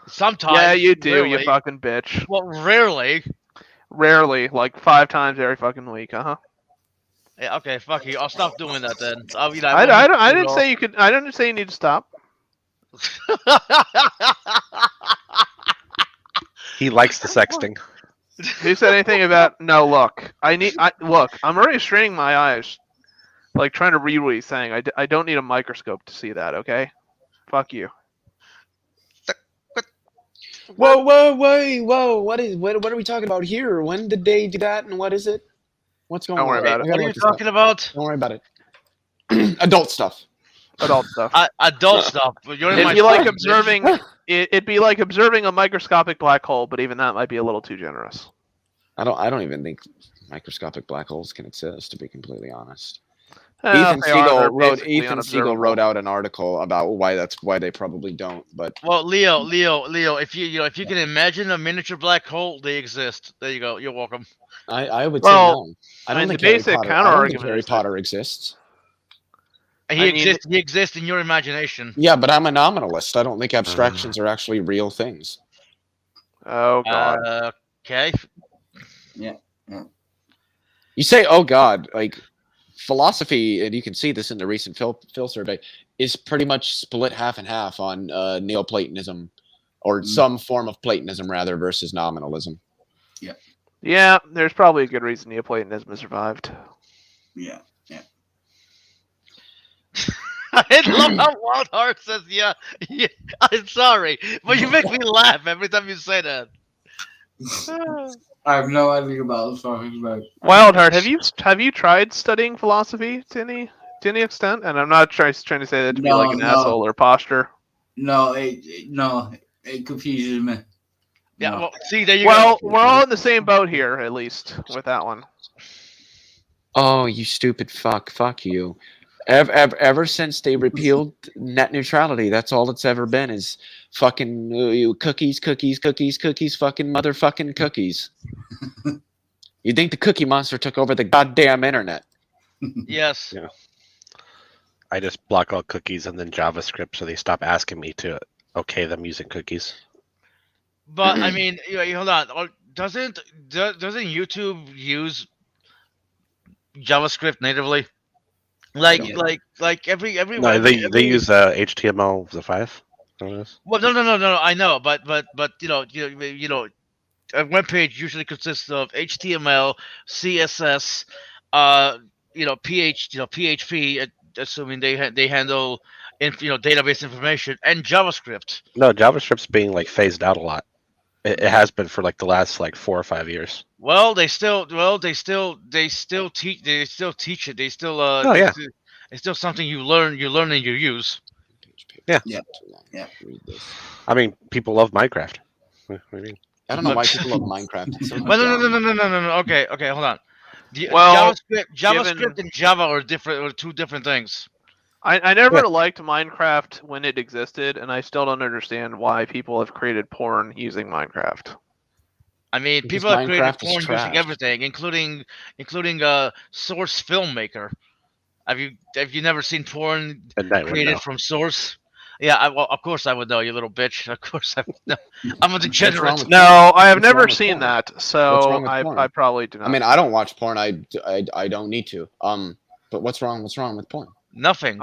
Sometimes. Yeah, you do, rarely. you fucking bitch. Well, rarely. Rarely, like 5 times every fucking week, Yeah, okay, fuck you. I'll stop doing that then. I didn't say you could. I didn't say you need to stop. He likes the sexting. Who said anything about no? Look, look. I'm already straining my eyes, like trying to read what he's saying. I don't need a microscope to see that. Okay, fuck you. Whoa! What are we talking about here? When did they do that, and what is it? What's going Don't worry on? about it. I gotta What are you look this up. talking about? Don't worry about it. Adult stuff. Adult stuff. Adult stuff. But you're in It'd my be like phone, bitch. observing. It'd be like observing a microscopic black hole, but even that might be a little too generous. I don't even think microscopic black holes can exist, to be completely honest. They're Ethan Siegel basically Siegel wrote out an article about why they probably don't. But Well, Leo, if you can imagine a miniature black hole, they exist. There you go. You're welcome. I would Well, say no. I I don't mean, think the Harry basic Potter, counter-argument Harry is that- Potter exists. He exists in your imagination. Yeah, but I'm a nominalist. I don't think abstractions are actually real things. Oh god. Okay. You say, "Oh God," like philosophy, and you can see this in the recent Phil survey, is pretty much split half and half on Neoplatonism, or some form of Platonism rather, versus nominalism. Yeah, there's probably a good reason Neoplatonism has survived. Yeah. I love how Wild Heart says, yeah. I'm sorry, but you make me laugh every time you say that. I have no idea about the talking about. Wildheart, have you tried studying philosophy to any extent? And I'm not trying to say that to be like an No. asshole or posture. No, it confuses me. Yeah, No. well, see, there you Well, go. we're all in the same boat here, at least with that one. Oh, you stupid fuck! Fuck you. Ever since they repealed net neutrality, that's all it's ever been is fucking cookies, fucking motherfucking cookies. You think the Cookie Monster took over the goddamn internet? Yes. Yeah. I just block all cookies and then JavaScript so they stop asking me to okay them using cookies. But I mean, hold on. Doesn't YouTube use JavaScript natively? Like every No, they use HTML5. Well, no. I know, but a web page usually consists of HTML, CSS, PHP, assuming they handle database information, and JavaScript. No, JavaScript's being like phased out a lot. It has been for like the last like 4 or 5 years. Well, they still teach it. They still Oh, yeah. It's still something you learn and you use. Yeah. Yeah. Read this. I mean, people love Minecraft. What do you mean? I don't know why people love Minecraft. It's so Well, dumb. no. Okay, hold on. Well, JavaScript and Java are two different things. I never liked Minecraft when it existed, and I still don't understand why people have created porn using Minecraft. I mean, Because people have created Minecraft is porn using trash. everything, including Source Filmmaker. Have you never seen porn Midnight created Window. from Source? Yeah, well, of course I would know, you little bitch. Of course I would know. I'm a wrong degenerate. with No, I have What's wrong never with seen porn? that, What's so wrong with porn? I probably do not. I mean, I don't watch porn. I don't need to. But what's wrong with porn? Nothing.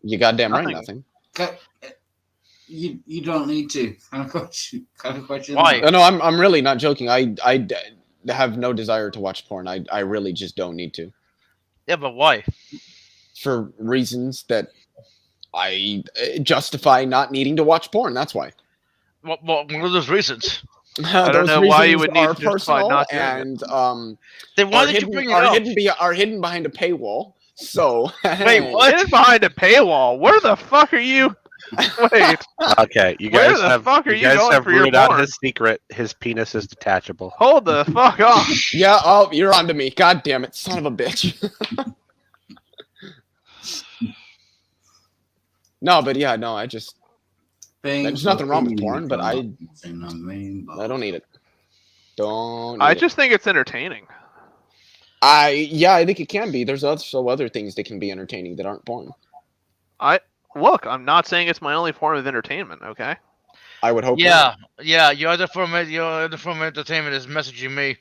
You goddamn right, Nothing. nothing. You don't need to. Kind of question. Why? No, I'm really not joking. I have no desire to watch porn. I really just don't need to, Yeah, but why? for reasons that I justify not needing to watch porn. That's why. What are those reasons? I don't know why you would need to justify not doing it. and Then why are did you hidden, bring it are up? hidden behind a paywall. So Wait, what? Hidden behind a paywall. Where the fuck are you? Wait, Okay, you Where guys the have fuck are you you guys going have for your rooted out porn? his secret. His penis is detachable. hold the fuck on. Yeah, oh, you're on to me. God damn it, son of a bitch. No, but yeah, no, I just there's nothing wrong with porn, but I don't need it. Don't. I need it. just think it's entertaining. I think it can be. There's also other things that can be entertaining that aren't porn. Look, I'm not saying it's my only form of entertainment. Okay. I would hope. Yeah. Your other form of entertainment is messaging me.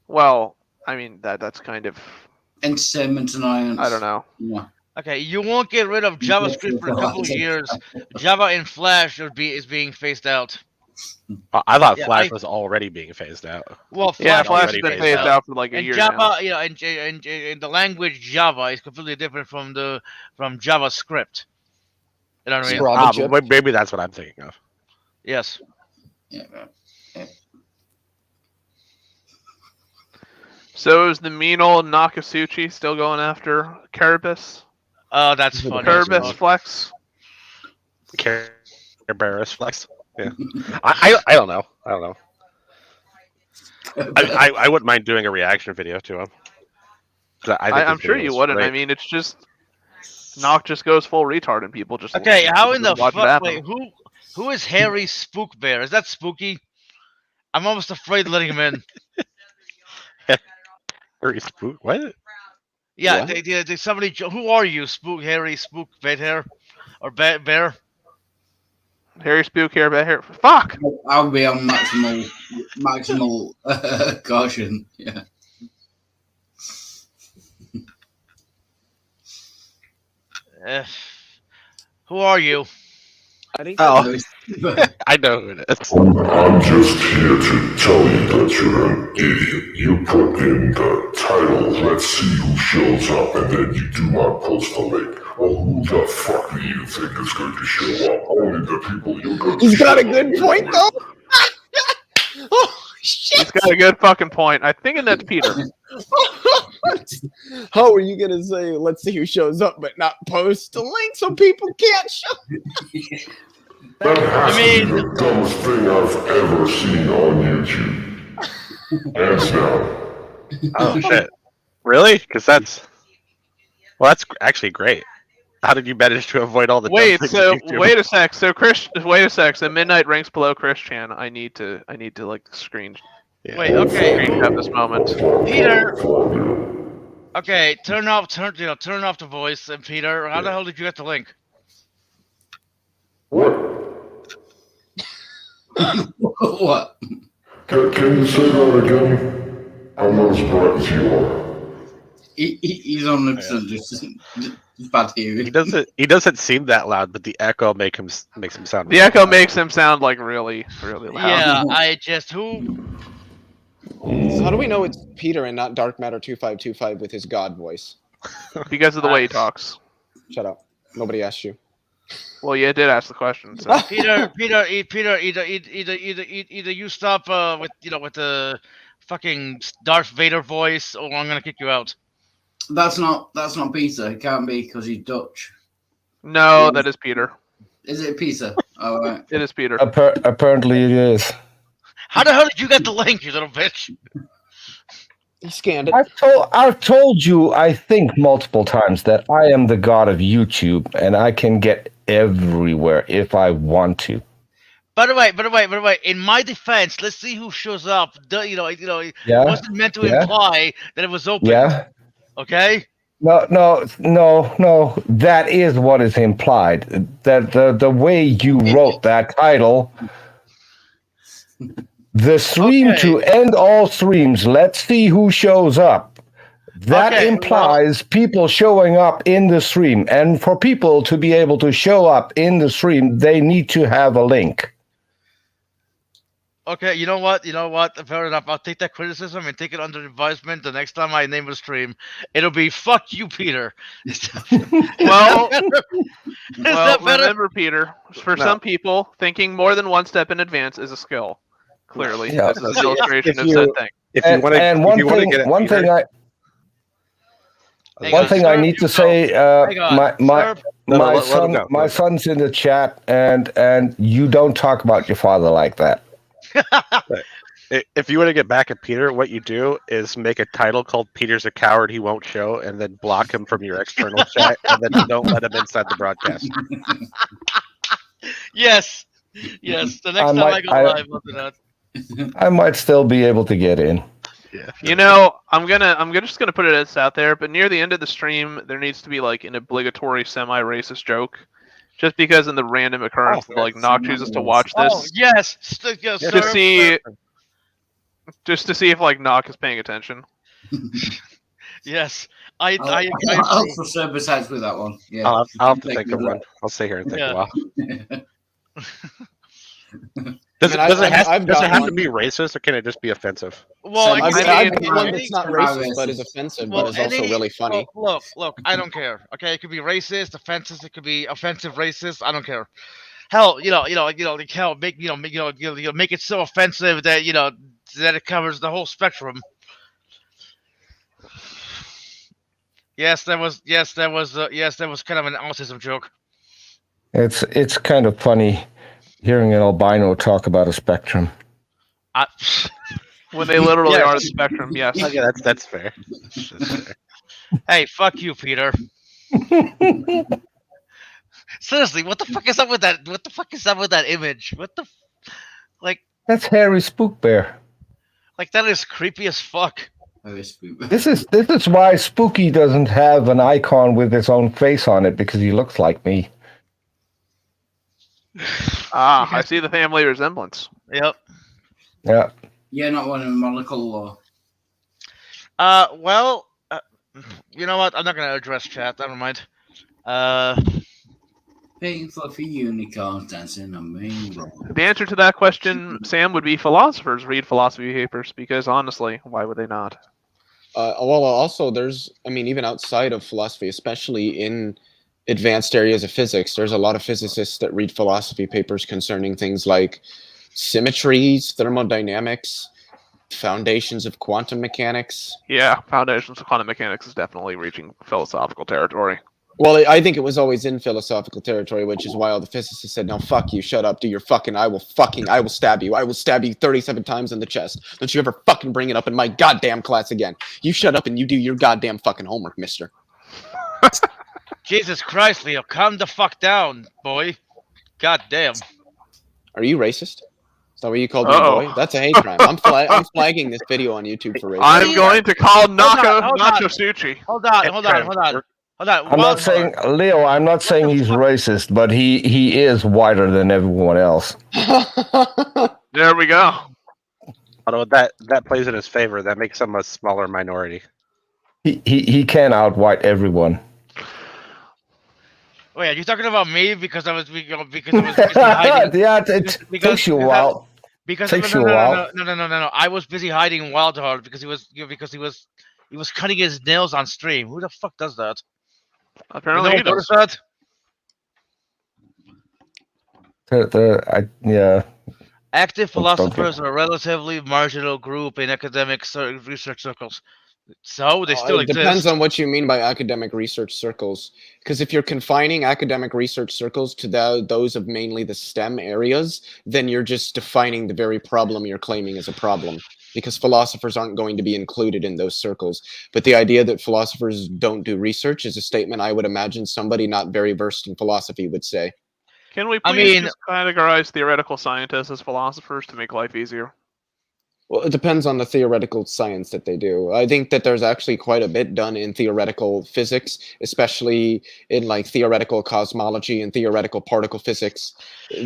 Well, I mean that's kind of Entertainment annoyance. I don't know. Yeah. Okay, you won't get rid of JavaScript for a couple of years. Java and Flash is being phased out. I thought Yeah, Flash was already being phased out. Well, Yeah, Flash Flash has already been phased phased out. out for like a and year Java, now. and the language Java is completely different from JavaScript. You know what I mean? Scrub. But maybe that's what I'm thinking of. Yes. Yeah. So is the mean old Nakasuchi still going after Carabas? Oh, that's funny. Carabas Flex? Care Bears flex. Yeah. I don't know. I wouldn't mind doing a reaction video to him. I'm sure you wouldn't. I mean, it's just Nock just goes full retard and people just Okay, how in the watch it fuck? happen. Wait, who is Harry Spook Bear? Is that spooky? I'm almost afraid letting him in. Harry Spook. What? Yeah, What? they somebody. Who are you, Harry Spook Bear or Bear? Harry Spook here, but here. Fuck! I'll be on maximal caution. Yeah. Who are you? I think Oh, I know who it is. I'm just here to tell you that you're an idiot. You put in the title, let's see who shows up, and then you do not post a link. Well, who the fuck do you think is going to show up? Only the people you're going to he's got a show good up point with. though. Oh, He's got a good fucking point. I think that's Peter. How are you gonna say let's see who shows up but not post a link so people can't show? That has You to be the dumbest thing I've ever seen on YouTube. Hands down. Oh shit! Really? Because that's actually great. How did you manage to avoid all the? Wait, dumb things so on YouTube? wait a sec. So wait a sec. So Midnight ranks below Chris Chan. I need to like screen Yeah. Wait, okay. cap this moment. Peter. Okay, turn off the voice. And Peter, how the hell did you get the link? What? What? Can you say that again? I'm not as bright as you are. He's on the just bad hearing. He doesn't seem that loud, but the echo makes him sound. The echo makes him sound like really loud. Yeah, I just who. So how do we know it's Peter and not Dark Matter 2525 with his God voice? Because of the way he talks. Shut up. Nobody asked you. Well, you did ask the question. So. Peter, either you stop with the fucking Darth Vader voice, or I'm gonna kick you out. That's not Peter. It can't be because he's Dutch. No, that is Peter. Is it Peter? All right. It is Peter. Apparently it is. How the hell did you get the link, you little bitch? He scanned it. I've told you, I think, multiple times that I am the god of YouTube and I can get everywhere if I want to. By the way, in my defense, let's see who shows up. It Yeah. wasn't meant to Yeah. imply that it was open. Yeah. Okay. No. That is what is implied. That the way you wrote that title, the stream Okay. to end all streams. Let's see who shows up. That Okay, implies people showing up in the stream, and for people to be able to show up in the stream, they need to have a link. Okay, you know what? Fair enough. I'll take that criticism and take it under advisement. The next time I name a stream, it'll be "fuck you, Peter." Well, Is that better? remember, Peter, for some people, thinking more than one step in advance is a skill. Clearly, Yeah. this is an illustration If of you- said thing. If you want to, And one thing I need to say, Hang on, my sir. my son's in the chat, and you don't talk about your father like that. if you want to get back at Peter, what you do is make a title called "Peter's a Coward He Won't Show," and then block him from your external chat, and then don't let him inside the broadcast. Yes. The next I time might- I go I- live, I'll do that. I might still be able to get in. Yeah. You know, I'm just gonna put it out there, but near the end of the stream, there needs to be like an obligatory semi-racist joke, just because in the random occurrence, Oh, that, like Nock chooses to watch this, Oh yes, yes, to sir. see, just to see if like Nock is paying attention. Yes, I'll I for sure besides with that one. Yeah. I'll have to Take think of it one. I'll stay here and think Yeah. a while. Does it have to be racist, or can it just be offensive? well, I've I got mean, one that's not racist, but is offensive, well, but is also really funny. Look, I don't care. Okay, it could be racist, offensive. It could be offensive, racist. I don't care. Hell, like hell, make it so offensive that that it covers the whole spectrum. Yes, that was kind of an autism joke. It's kind of funny hearing an albino talk about a spectrum. When they literally Yes. are the spectrum, yes. Oh, yeah, that's fair. That's fair. Hey, fuck you, Peter. Seriously, what the fuck is up with that? What the fuck is up with that image? What the, That's Harry Spook Bear. that is creepy as fuck. This is why Spooky doesn't have an icon with his own face on it, because he looks like me. Ah, I see the family resemblance. Yep. Yeah. Yeah, not one in monocle law. Well, you know what? I'm not gonna address chat. Never mind. Pink fluffy unicorns dancing on main road. The answer to that question, Sam, would be philosophers read philosophy papers, because honestly, why would they not? Well, also, even outside of philosophy, especially in advanced areas of physics, there's a lot of physicists that read philosophy papers concerning things like symmetries, thermodynamics, Foundations of quantum mechanics. Yeah, Foundations of Quantum Mechanics is definitely reaching philosophical territory. Well, I think it was always in philosophical territory, which is why all the physicists said, "No, fuck you, shut up, do your fucking, I will stab you. I will stab you 37 times in the chest. Don't you ever fucking bring it up in my goddamn class again. You shut up and you do your goddamn fucking homework, mister." Jesus Christ, Leo, calm the fuck down, boy. God damn. Are you racist? Is that what you called me, Uh-oh. boy? That's a hate crime. I'm flagging this video on YouTube for racism. I'm going to call Nacho hold on. Suchi. Hold on. I'm not saying Leo. I'm not saying he's racist, but he is whiter than everyone else. There we go. Although that plays in his favor, that makes him a smaller minority. He can outwhite everyone. Wait, are you talking about me because I was busy hiding? Yeah, it takes you a while. Because Takes you a while. No. I was busy hiding Wildheart because he was cutting his nails on stream. Who the fuck does that? Apparently he you know does. that? Yeah. Active Don't philosophers are a relatively marginal group in academic research circles. So they still It exist. depends on what you mean by academic research circles. Because if you're confining academic research circles to those of mainly the STEM areas, then you're just defining the very problem you're claiming as a problem. Because philosophers aren't going to be included in those circles. But the idea that philosophers don't do research is a statement I would imagine somebody not very versed in philosophy would say. Can we I please mean- just categorize theoretical scientists as philosophers to make life easier? Well, it depends on the theoretical science that they do. I think that there's actually quite a bit done in theoretical physics, especially in like theoretical cosmology and theoretical particle physics,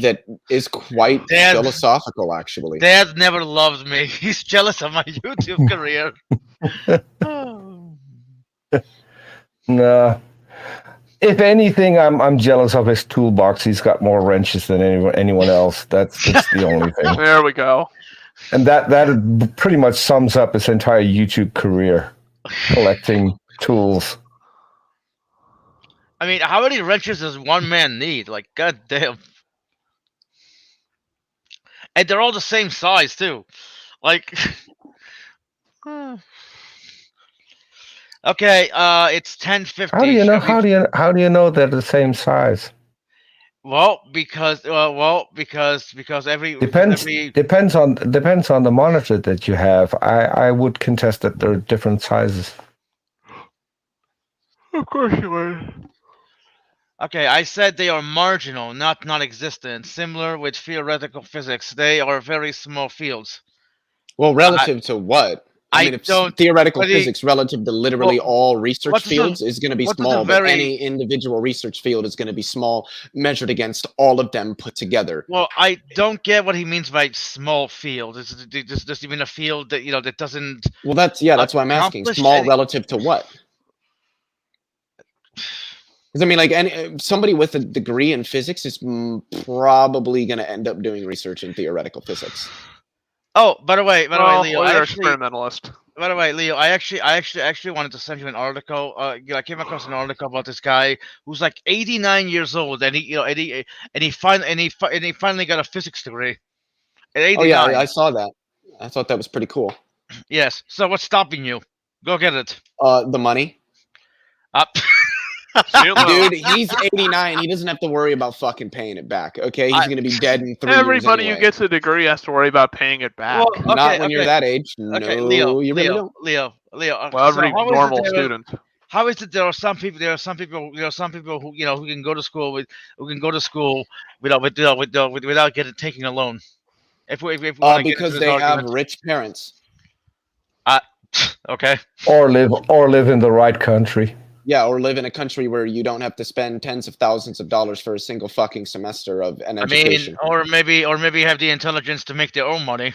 that is quite Dad- philosophical, actually. Dad never loved me. He's jealous of my YouTube career. Nah. If anything, I'm jealous of his toolbox. He's got more wrenches than anyone else. That's the only thing. There we go. And that pretty much sums up his entire YouTube career, collecting tools. I mean, how many wrenches does one man need? Like, goddamn. And they're all the same size too. Like, okay, it's 10:50. How do you know? Shall we- How do you know they're the same size? Well, because every Depends on the monitor that you have. I would contest that they're different sizes. Of course you would. Okay, I said they are marginal, not non-existent. Similar with theoretical physics, they are very small fields. Well, relative to what? I mean, if don't- theoretical what do you- physics relative to literally Well, all research what is the- fields is going to be what is the small, very- but any individual research field is going to be small measured against all of them put together. Well, I don't get what he means by small field. Does he mean a field that that doesn't? Well, that's why I'm asking. accomplish Small any- relative to what? Because I mean, like somebody with a degree in physics is probably going to end up doing research in theoretical physics. Oh, by the way, Leo, You're I an actually, experimentalist. by the way, Leo, I actually wanted to send you an article. I came across an article about this guy who's like 89 years old, and he finally got a physics degree. At 89. Oh yeah, I saw that. I thought that was pretty cool. Yes. So what's stopping you? Go get it. The money. Dude, he's 89. He doesn't have to worry about fucking paying it back. Okay, he's going to be dead in 3 years. Everybody anyway. who gets a degree has to worry about paying it back. Well, Not when you're that age. No, Okay, Leo, you really don't. Leo. Well, so every how is it normal there- student. How is it there are some people who who can go to school without taking a loan? If we wanna get into Because this they have argument. rich parents. Okay. Or live in the right country. Yeah, or live in a country where you don't have to spend tens of thousands of dollars for a single fucking semester of an education. or maybe have the intelligence to make their own money.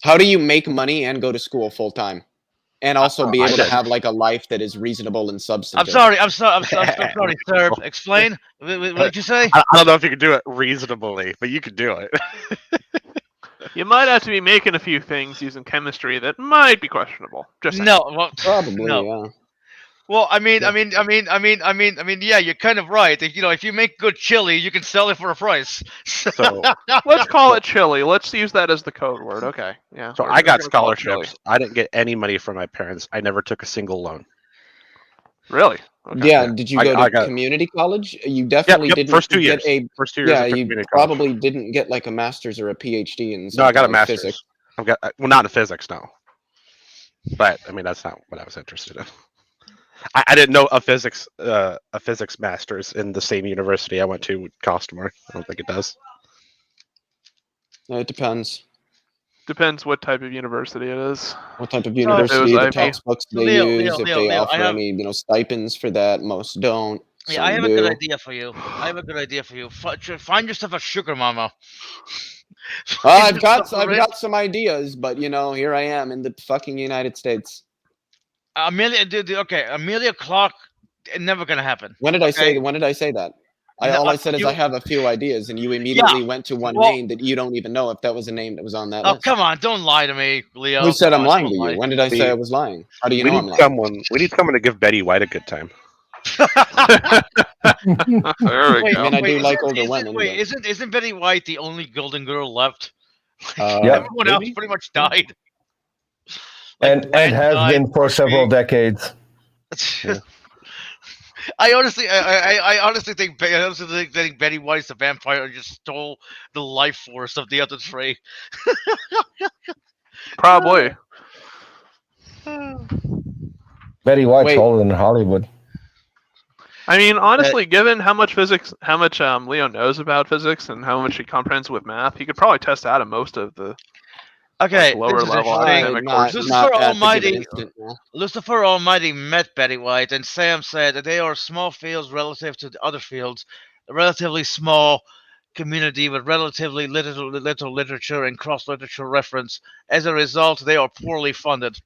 How do you make money and go to school full time? And also be able to have like a life that is reasonable and I'm substantive. sorry, sir. Explain. What did you say? I don't know if you can do it reasonably, but you can do it. You might have to be making a few things using chemistry that might be questionable. Just saying. No, well, Probably, no. yeah. Well, yeah, you're kind of right. If you make good chili, you can sell it for a price. So Let's call it chili. Let's use that as the code word. Okay. Yeah. so we're- I we're got gonna call it chili. scholarships. I didn't get any money from my parents. I never took a single loan. Really? Okay. Yeah, did you I- go I to got- community college? You definitely yep, didn't first 2 get years. a First 2 years. yeah, I took you community college. probably didn't get like a master's or a PhD in No, I got a something like master's. physics. Not in physics, no. But I mean, that's not what I was interested in. I didn't know a physics master's in the same university I went to with Costumer. I don't think it does. It depends Depends what type of university it is. what type of it university, was the IB. textbooks they Leo, use, if they Leo, offer any stipends for that. Most don't. Yeah, I some have a good do. idea for you. Find yourself a sugar mama. I've got Find some ideas, but here I am in the fucking United States. Amelia Clark. Never gonna happen. When did I Okay. say that? No, All I said is you- I have a few ideas, and you immediately went to one well- name that you don't even know if that was a name that was on that Oh list. come on! Don't lie to me, Leo. Who said Come I'm on, lying don't to you? lie. When did I say I was lying? How do you know I'm lying? We need someone to give Betty White a good time. There we Wait, go. I mean, I do isn't- like older isn't- women, Wait, but- isn't Betty White the only Golden Girl left? Yeah. Everyone else pretty much died. and Gwen has died, been for several decades. I honestly think Betty White's a vampire and just stole the life force of the other three. Probably. Betty White's Wait. older than Hollywood. I mean, honestly, given how much Leo knows about physics and how much he comprehends with math, he could probably test out of most of the Okay, lower this is level interesting. academic not, courses. not Lucifer at the Almighty. given instant, no. Lucifer Almighty met Betty White, and Sam said that they are small fields relative to the other fields, a relatively small community with relatively little literature and cross-literature reference. As a result, they are poorly funded.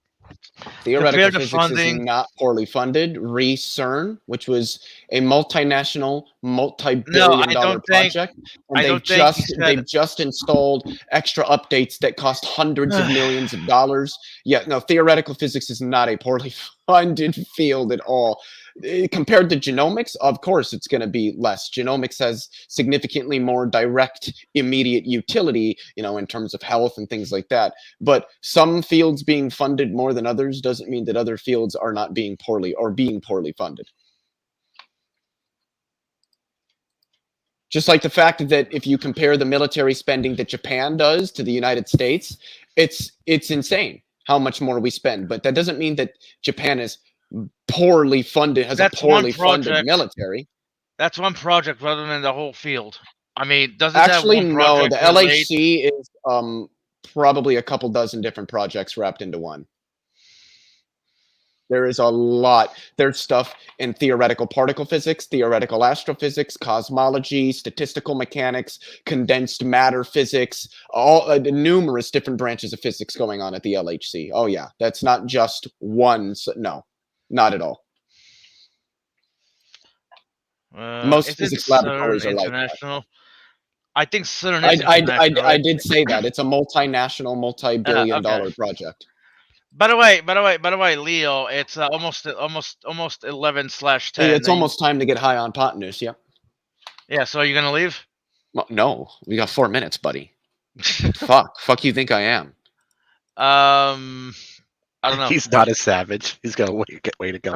Theoretical Compared to physics funding- is not poorly funded. CERN, which was a multinational, multi-billion dollar don't think- project, I and don't think he said- they've just installed extra updates that cost hundreds of millions of dollars. Yeah, no, theoretical physics is not a poorly funded field at all. Compared to genomics, of course, it's going to be less. Genomics has significantly more direct, immediate utility, in terms of health and things like that. But some fields being funded more than others doesn't mean that other fields are not being poorly funded. Just like the fact that if you compare the military spending that Japan does to the United States, it's insane how much more we spend. But that doesn't mean that Japan is poorly funded, has That's a poorly one project. funded military. That's one project rather than the whole field. I mean, doesn't Actually, that one no. project The relate- LHC is probably a couple dozen different projects wrapped into one. There is a lot. There's stuff in theoretical particle physics, theoretical astrophysics, cosmology, statistical mechanics, condensed matter physics, all numerous different branches of physics going on at the LHC. Oh yeah, that's not just one. No, not at all. Most isn't physics laboratories CERN are like that. international? I think CERN is I international. did say that it's a multinational, multi-billion dollar okay. project. By the way, Leo, it's almost 11/10. It's almost time to get high on pot news. Yeah. Yeah. So are you gonna leave? Well, no, we got 4 minutes, buddy. Fuck you think I am? I don't know. He's not a savage. He's gonna wait to go.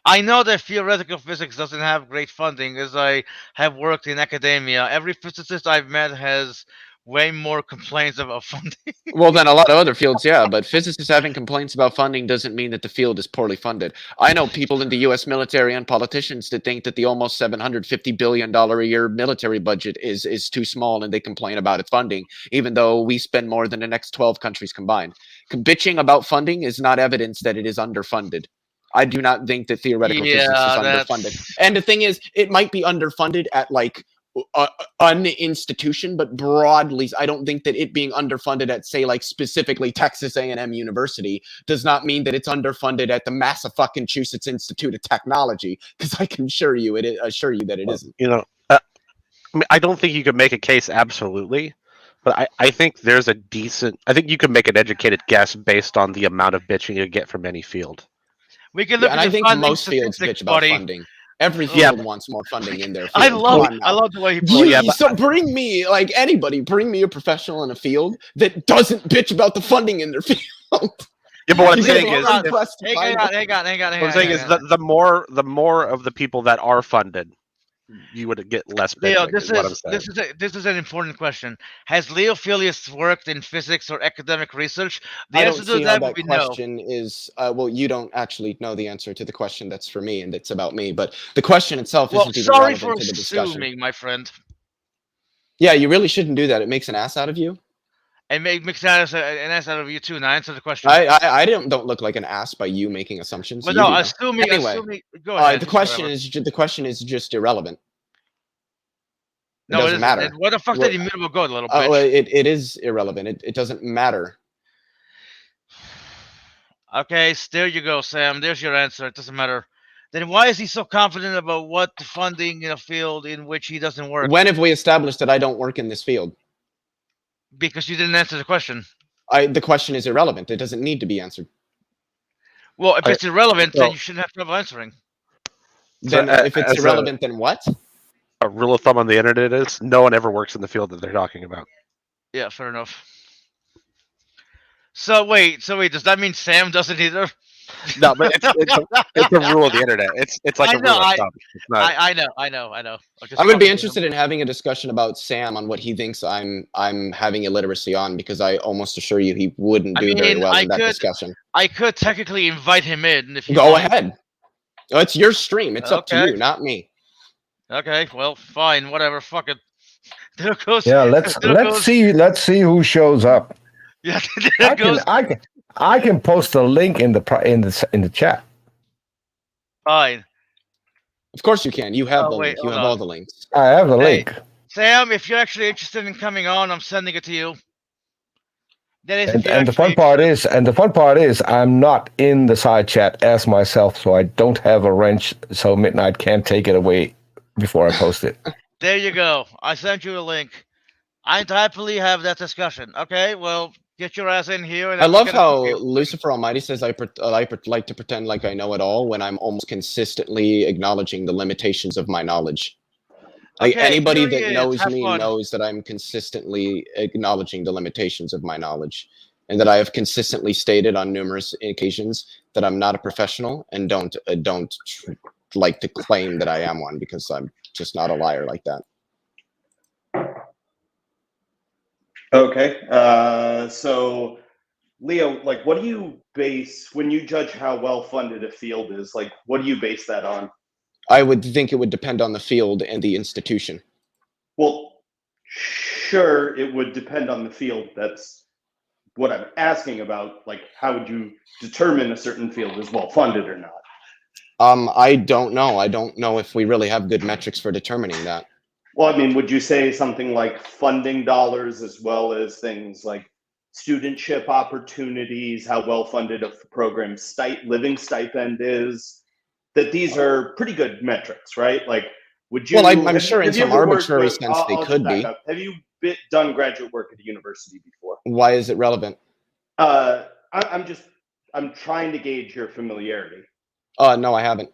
I know that theoretical physics doesn't have great funding, as I have worked in academia. Every physicist I've met has way more complaints about funding. Well, then a lot of other fields, yeah, but physicists having complaints about funding doesn't mean that the field is poorly funded. I know people in the U.S. military and politicians that think that the almost $750 billion a year military budget is too small, and they complain about its funding, even though we spend more than the next 12 countries combined. Bitching about funding is not evidence that it is underfunded. I do not think that theoretical physics is underfunded. And the thing is, it might be underfunded at like an institution, but broadly, I don't think that it being underfunded at, say, like specifically Texas A&M University does not mean that it's underfunded at the Massachusetts Institute of Technology, because I can assure you that it isn't. I mean, I don't think you could make a case absolutely, but I think there's a decent. I think you can make an educated guess based on the amount of bitching you get from any field. We can Yeah, look and at I the think funding most fields statistics, bitch about buddy. funding. Every Yeah, field wants more funding in their field. I Come love on it. now. I love the way he puts it. yeah, but- So bring me bring me a professional in a field that doesn't bitch about the funding in their field. Yeah, but what I'm Because saying we're is, hard if, pressed to Hang find on, hang on, hang on, hang what I'm on. saying hang is on. that the more of the people that are funded, you would get less Leo, bitching. this Is what I'm is saying. this is an important question. Has Leo Filius worked in physics or academic research? The I answer don't to see how that would that be no. question is. Well, you don't actually know the answer to the question. That's for me, and it's about me. But the question itself Well, isn't even sorry relevant for to the discussion. assuming, my friend. Yeah, you really shouldn't do that. It makes an ass out of you. And makes an ass out of you too. Now answer the question. I don't look like an ass by you making assumptions. But You no, do, though. assuming. Anyway, Go ahead. the question is just irrelevant. It No, it doesn't isn't. matter. And where the fuck What- did you move go, little Oh, bitch? it is irrelevant. It doesn't matter. Okay, there you go, Sam. There's your answer. It doesn't matter. Then why is he so confident about what the funding in a field in which he doesn't work? When have we established that I don't work in this field? Because you didn't answer the question. The question is irrelevant. It doesn't need to be answered. Well, if I- it's irrelevant, then well- you shouldn't have trouble answering. Then if it's as irrelevant, then what? a rule of thumb on the internet is no one ever works in the field that they're talking about. Yeah, fair enough. So wait, does that mean Sam doesn't either? No, but it's a rule of the internet. It's like I a know, rule of thumb. It's not. I know. I'm going to be interested in having a discussion about Sam on what he thinks I'm having illiteracy on, because I almost assure you he wouldn't I do very mean, well I in that could- discussion. I could technically invite him in if you Go want. ahead. Oh, it's your stream. It's up to Okay. you, not me. Okay, well, fine, whatever. Fuck it. There goes. Yeah, let's there goes- see who shows up. Yeah, there I goes. can post a link in the chat. Fine. Of course you can. You have Oh, the wait, link. You hold have on. all the links. I have the Hey. link. Sam, if you're actually interested in coming on, I'm sending it to you. That is, if And, you're and the fun actually part is I'm not in the side chat as myself, so I don't have a wrench, so Midnight can't take it away before I post it. There you go. I sent you a link. I'd happily have that discussion. Okay, well, get your ass in here. And I I'm love gonna how cook you. Lucifer Almighty says I like to pretend like I know it all when I'm almost consistently acknowledging the limitations of my knowledge. Like Okay, anybody here he that is. knows Have me fun. knows that I'm consistently acknowledging the limitations of my knowledge, and that I have consistently stated on numerous occasions that I'm not a professional and don't like to claim that I am one, because I'm just not a liar like that. Okay. So, Leo, like, what do you base when you judge how well funded a field is? Like, what do you base that on? I would think it would depend on the field and the institution. Well, sure, it would depend on the field. That's what I'm asking about. Like, how would you determine a certain field is well funded or not? I don't know. I don't know if we really have good metrics for determining that. Well, I mean, would you say something like funding dollars as well as things like studentship opportunities, how well funded a program's living stipend is, that these are pretty good metrics, right? Like, would you? Well, I'm sure in have you some ever worked arbitrary with- sense they I'll could just back be. up. Have you done graduate work at a university before? Why is it relevant? I'm trying to gauge your familiarity. No, I haven't.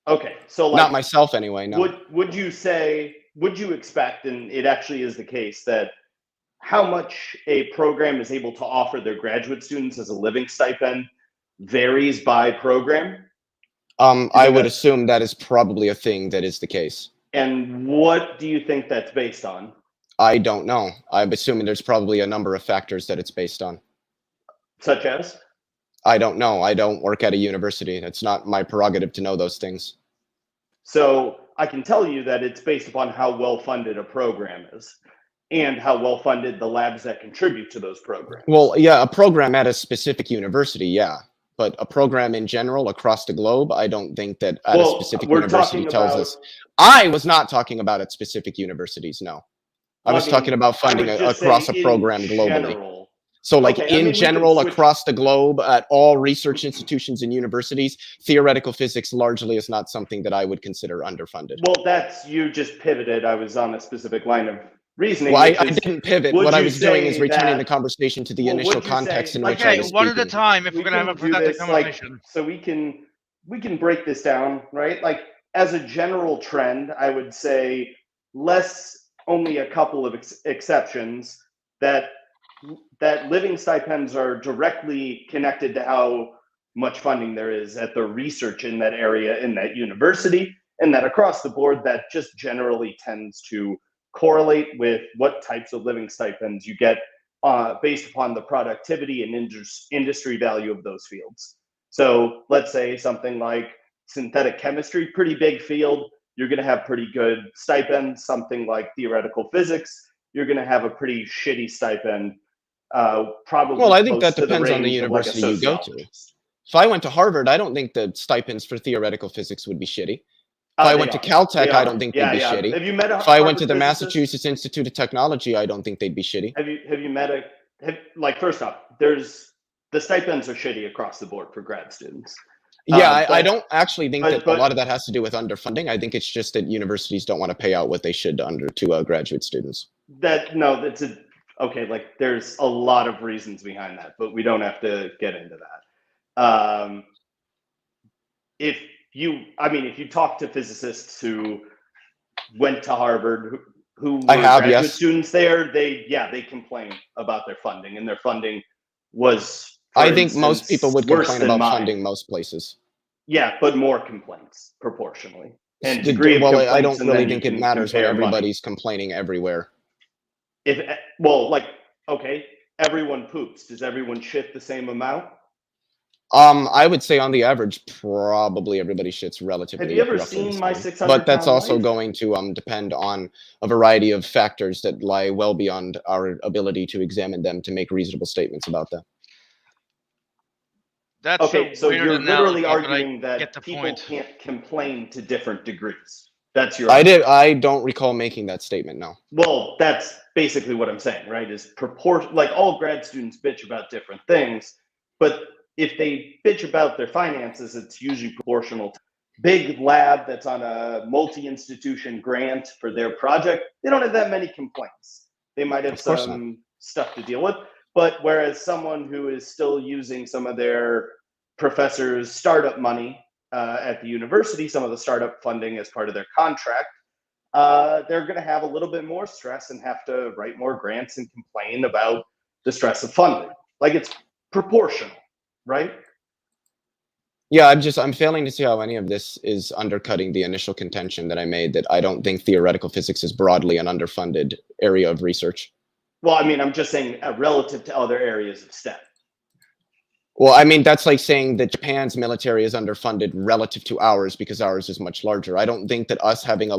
Okay, so like, Not myself anyway. No. would you expect, and it actually is the case, that how much a program is able to offer their graduate students as a living stipend varies by program? I would assume that is probably a thing that is the case. And what do you think that's based on? I don't know. I'm assuming there's probably a number of factors that it's based on. Such as? I don't know. I don't work at a university. It's not my prerogative to know those things. So I can tell you that it's based upon how well funded a program is and how well funded the labs that contribute to those programs. Well, yeah, a program at a specific university, yeah. But a program in general across the globe, I don't think that at a specific we're university talking tells about- us. I was not talking about at specific universities, no. I was mean, talking about funding I would just across say a program in globally. general. So like Okay, I mean, in we can general, switch- across the globe, at all research institutions and universities, theoretical physics largely is not something that I would consider underfunded. Well, you just pivoted. I was on a specific line of reasoning. Well, I which is, didn't pivot. would What I you was doing is say returning that- the conversation to the Well, initial would you context say- in which I Okay, was one at a speaking. time. If we we're gonna have a can do productive this, like, conversation. so we can we can break this down, right? Like as a general trend, I would say less, only a couple of exceptions, that living stipends are directly connected to how much funding there is at the research in that area in that university, and that across the board that just generally tends to correlate with what types of living stipends you get based upon the productivity and industry value of those fields. So let's say something like synthetic chemistry, pretty big field, you're going to have pretty good stipends. Something like theoretical physics, you're going to have a pretty shitty stipend. Probably. Well, I think that close to depends on the range of, like, a university you go to. sociologist. If I went to Harvard, I don't think the stipends for theoretical physics would be shitty. If I They went to are. Caltech, They I are. don't think Yeah, they'd be yeah. shitty. Have you met a If I went to Harvard the physicist? Massachusetts Institute of Technology, I don't think they'd be shitty. Have you met like, first off, there's the stipends are shitty across the board for grad students. Yeah, I but- don't actually think that but- a lot of that has to do with underfunding. I think it's just that universities don't want to pay out what they should to graduate students. Okay, like there's a lot of reasons behind that, but we don't have to get into that. If you talk to physicists who went to Harvard, who were I have, graduate yes. students there, they complain about their funding, and their funding was, for I think most instance, people would worse complain than about mine. funding most places. Yeah, but more complaints proportionally. And The- degree of well, I complaints, don't and really then you think it can matters when compare money. everybody's complaining everywhere. Okay, everyone poops. Does everyone shit the same amount? I would say on the average, probably everybody shits relatively. Have you ever roughly the seen My same. 600 But that's Pound also Life? going to depend on a variety of factors that lie well beyond our ability to examine them to make reasonable statements about them. That's Okay, a so weird you're literally analogy, but I arguing get that the people point. can't complain to different degrees. That's your I don't recall making that statement, no. Well, that's basically what I'm saying, right? Is like all grad students bitch about different things, but if they bitch about their finances, it's usually proportional to big lab that's on a multi-institution grant for their project. They don't have that many complaints. They might have Of course some stuff to deal with, but whereas someone who is still using some of their professors' startup money at the university, some of the startup funding as part of their contract, they're going to have a little bit more stress and have to write more grants and complain about the stress of funding. Like, it's proportional, right? Yeah, I'm failing to see how any of this is undercutting the initial contention that I made that I don't think theoretical physics is broadly an underfunded area of research. Well, I mean, I'm just saying relative to other areas of STEM. Well, I mean, that's like saying that Japan's military is underfunded relative to ours because ours is much larger. I don't think that us having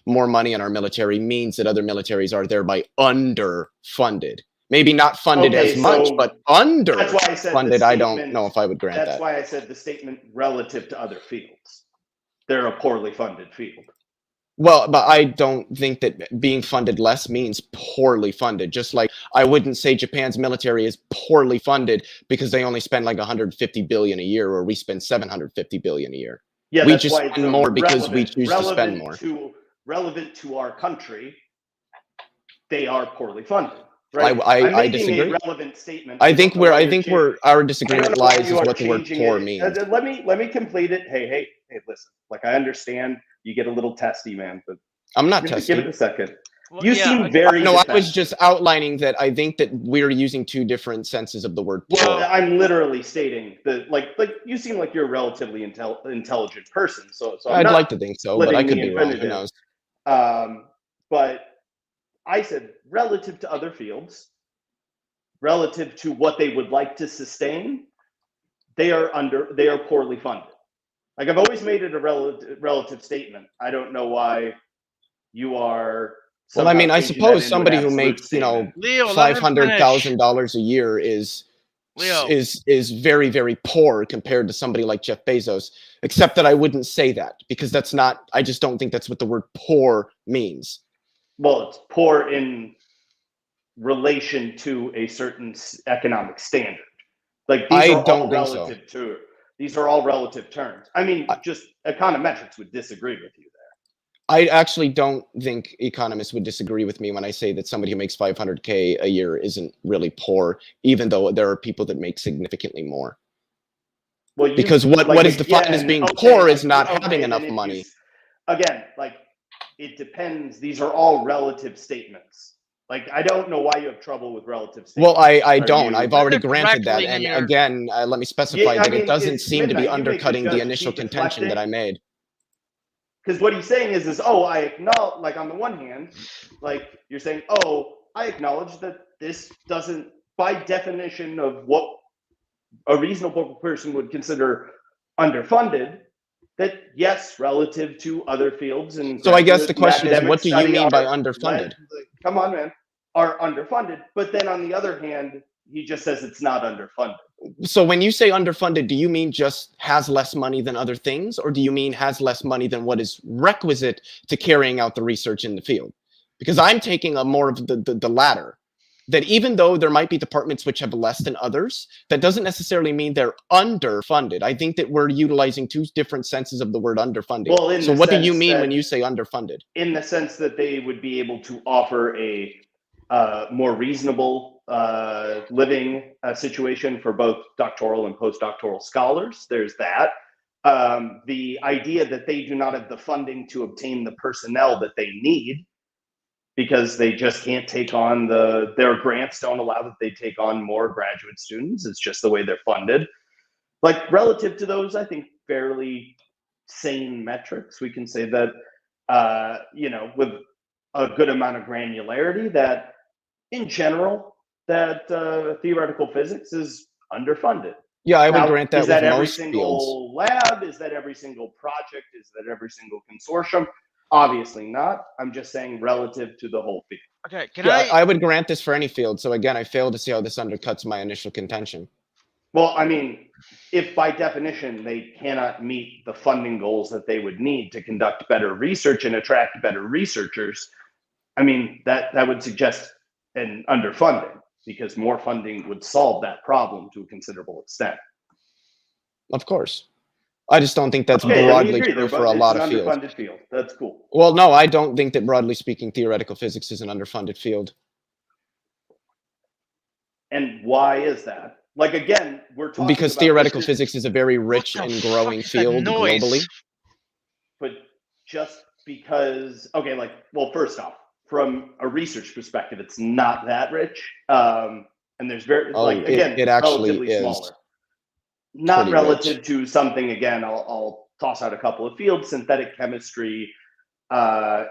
more money in our military means that other militaries are thereby underfunded. Maybe not funded Okay, as much, so but That's why I said the underfunded. I don't statement- know if I would grant That's that. why I said the statement relative to other fields. They're a poorly funded field. Well, but I don't think that being funded less means poorly funded. Just like I wouldn't say Japan's military is poorly funded because they only spend like 150 billion a year, or we spend 750 billion a year. Yeah, We that's just why it's spend more because we choose to spend relevant more. Relevant to our country, they are poorly funded. Right? I I'm making disagree. a relevant statement. I think don't know why you're our I disagreement don't know why lies is you are what the word changing poor it. means. Let me complete it. Hey, listen. Like, I understand you get a little testy, man, but I'm not give it testing. a second. Well, You yeah, seem very No, I was defensive. just outlining that I think that we're using two different senses of the word Well, poor. I'm literally stating that, like you seem like you're a relatively intelligent person. So I'm I'd not like to think so, but I splitting could the be wrong. Who infinitive. knows? But I said relative to other fields, relative to what they would like to sustain, they are poorly funded. Like, I've always made it a relative statement. I don't know why you are. Well, I mean, somehow I changing that suppose into somebody an who absolute makes, statement. Leo, let him $500,000 a year is very, very poor compared to somebody like Jeff Bezos. Except that I wouldn't say that because that's not. I just don't think that's what the word poor means. Well, it's poor in relation to a certain economic standard. Like, these I are all don't think so. relative to. These are all relative terms. I mean, just econometrics would disagree with you there. I actually don't think economists would disagree with me when I say that somebody who makes $500K a year isn't really poor, even though there are people that make significantly more. Well, you, Because what like, is defined as again, being okay, poor is like, not okay, having then enough if you money. again, like, it depends. These are all relative statements. Like, I don't know why you have trouble with relative statements. Well, I Are don't. you- I've already They're granted that. correctly in And your- again, let me specify Yeah, I that it mean, doesn't it's seem to be midnight. You make the undercutting the judge initial be contention that I deflecting. made. Because what he's saying is, oh, I acknowledge, like, on the one hand, like, you're saying, oh, I acknowledge that this doesn't, by definition of what a reasonable person would consider underfunded, that yes, relative to other fields and So I guess the graduate question is, academic what do you study mean by are underfunded? come on, man, are underfunded. But then on the other hand, he just says it's not underfunded. So when you say underfunded, do you mean just has less money than other things, or do you mean has less money than what is requisite to carrying out the research in the field? Because I'm taking a more of the latter, that even though there might be departments which have less than others, that doesn't necessarily mean they're underfunded. I think that we're utilizing two different senses of the word underfunding. Well, in So the what do you sense mean that- when you say underfunded? In the sense that they would be able to offer a more reasonable living situation for both doctoral and postdoctoral scholars. There's that. The idea that they do not have the funding to obtain the personnel that they need because they just can't take on their grants don't allow that they take on more graduate students. It's just the way they're funded. Like, relative to those, I think fairly sane metrics, we can say that, you know, with a good amount of granularity, that in general, that theoretical physics is underfunded. Yeah, I would Now, grant that is that with every most fields. single lab? Is that every single project? Is that every single consortium? Obviously not. I'm just saying relative to the whole field. Okay, can Yeah, I? I would grant this for any field. So again, I fail to see how this undercuts my initial contention. Well, I mean, if by definition they cannot meet the funding goals that they would need to conduct better research and attract better researchers, I mean, that would suggest an underfunding, because more funding would solve that problem to a considerable extent. Of course. I just don't think that's Okay, then we broadly agree. true for a lot of It's an fields. underfunded field. That's cool. Well, no, I don't think that broadly speaking, theoretical physics is an underfunded field. And why is that? Like, again, we're talking Because about theoretical this- physics is a very rich the and fuck growing is that field noise? globally. But just because, okay, like, well, first off, from a research perspective, it's not that rich. And there's very, Oh, like, again, it actually relatively is smaller. Not pretty relative rich. to something, again, I'll toss out a couple of fields: synthetic chemistry,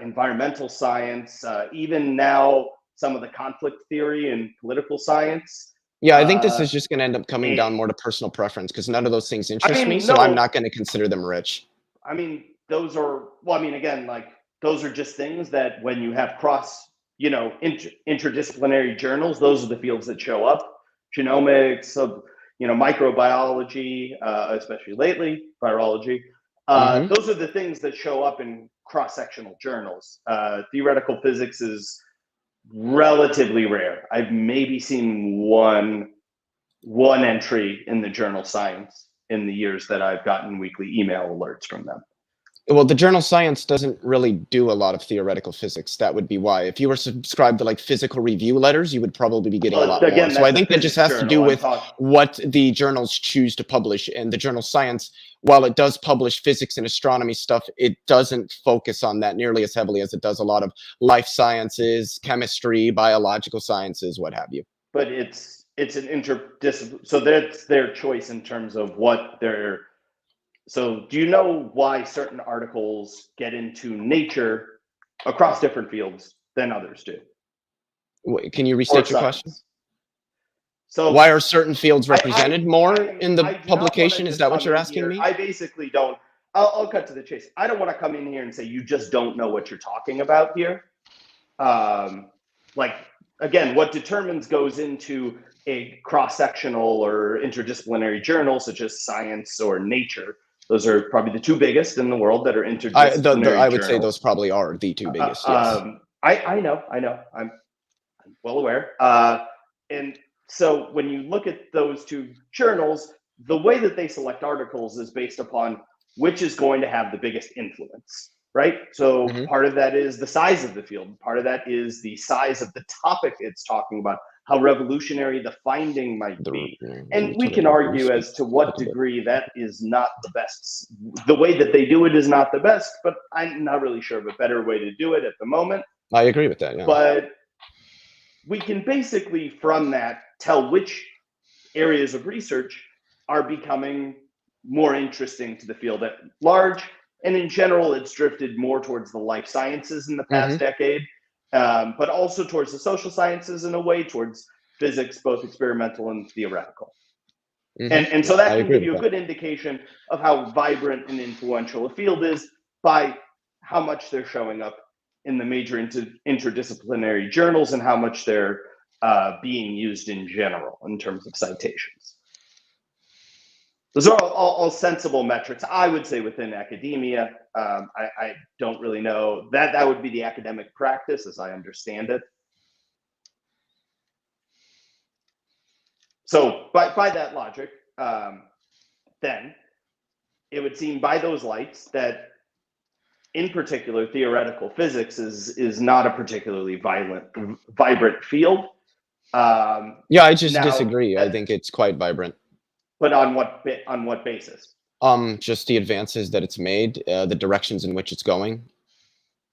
environmental science, even now some of the conflict theory and political science. Yeah, I think this Uh, is just going to end up coming and- down more to personal preference because none of those things interest mean, me, so I'm no. not going to consider them rich. I mean, those are, well, I mean, again, like, those are just things that when you have cross, you know, interdisciplinary journals, those are the fields that show up. Genomics, you know, microbiology, especially lately, virology. Those are the things that show up in cross-sectional journals. Theoretical physics is relatively rare. I've maybe seen one entry in the journal Science in the years that I've gotten weekly email alerts from them. Well, the journal Science doesn't really do a lot of theoretical physics. That would be why. If you were subscribed to like physical review letters, you would probably be getting a lot Again, more. So I that's a think that just physics has to journal. do I'm with what the journals choose to publish. And the journal Science, while it does publish physics and astronomy stuff, it doesn't focus on that nearly as heavily as it does a lot of life sciences, chemistry, biological sciences, what have you. But it's an interdisciplinary, so that's their choice in terms of what they're. So do you know why certain articles get into Nature across different fields than others do? Can you Or restate your question? science? So Why are certain fields represented more I in the do not wanna publication? Is just that what come you're in asking here- me? I basically don't. I'll cut to the chase. I don't want to come in here and say you just don't know what you're talking about here. Like, again, what determines goes into a cross-sectional or interdisciplinary journal such as Science or Nature. Those are probably the two biggest in the world that are interdisciplinary. I would say journals. those probably are the two biggest. Yes. I know. I'm well aware. And so when you look at those two journals, the way that they select articles is based upon which is going to have the biggest influence, right? So part of that is the size of the field. Part of that is the size of the topic it's talking about. how revolutionary the finding might be. And we utility can argue as to what degree that is not the best. The way that they do it is not the best, but I'm not really sure of a better way to do it at the moment. I agree with that. Yeah. But we can basically, from that, tell which areas of research are becoming more interesting to the field at large. And in general, it's drifted more towards the life sciences in the past decade, but also towards the social sciences in a way, towards physics, both experimental and theoretical. And so that can give you a good indication of how vibrant and influential a field is by how much they're showing up in the major interdisciplinary journals and how much they're being used in general in terms of citations. Those are all sensible metrics, I would say, within academia. I don't really know. That would be the academic practice as I understand it. So by that logic, then it would seem by those lights that in particular theoretical physics is not a particularly vibrant field. Yeah, I just disagree. I think it's quite vibrant. But on what basis? Just the advances that it's made, the directions in which it's going.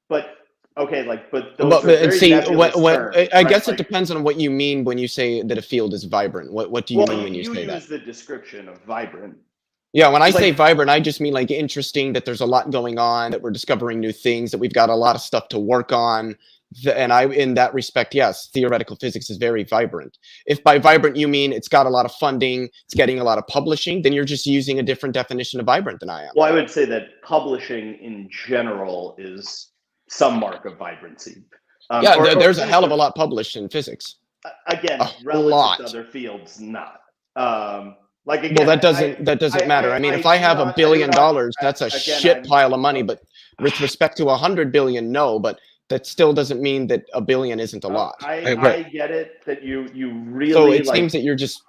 But okay, but those are very nebulous terms, I guess it depends on what you mean when you say that a field is vibrant. What do you mean when you say that? You use the description of vibrant. Yeah, when I say vibrant, I just mean like interesting, that there's a lot going on, that we're discovering new things, that we've got a lot of stuff to work on. And in that respect, yes, theoretical physics is very vibrant. If by vibrant you mean it's got a lot of funding, it's getting a lot of publishing, then you're just using a different definition of vibrant than I am. Well, I would say that publishing in general is some mark of vibrancy. Yeah, there's a hell of a lot published in physics. Again, relative to other fields, not. Again, well, that doesn't matter. I mean, if I have $1 billion, that's a shit pile of money. But with respect to 100 billion, no. But that still doesn't mean that $1 billion isn't a lot. I get it that you really. So it seems that you're just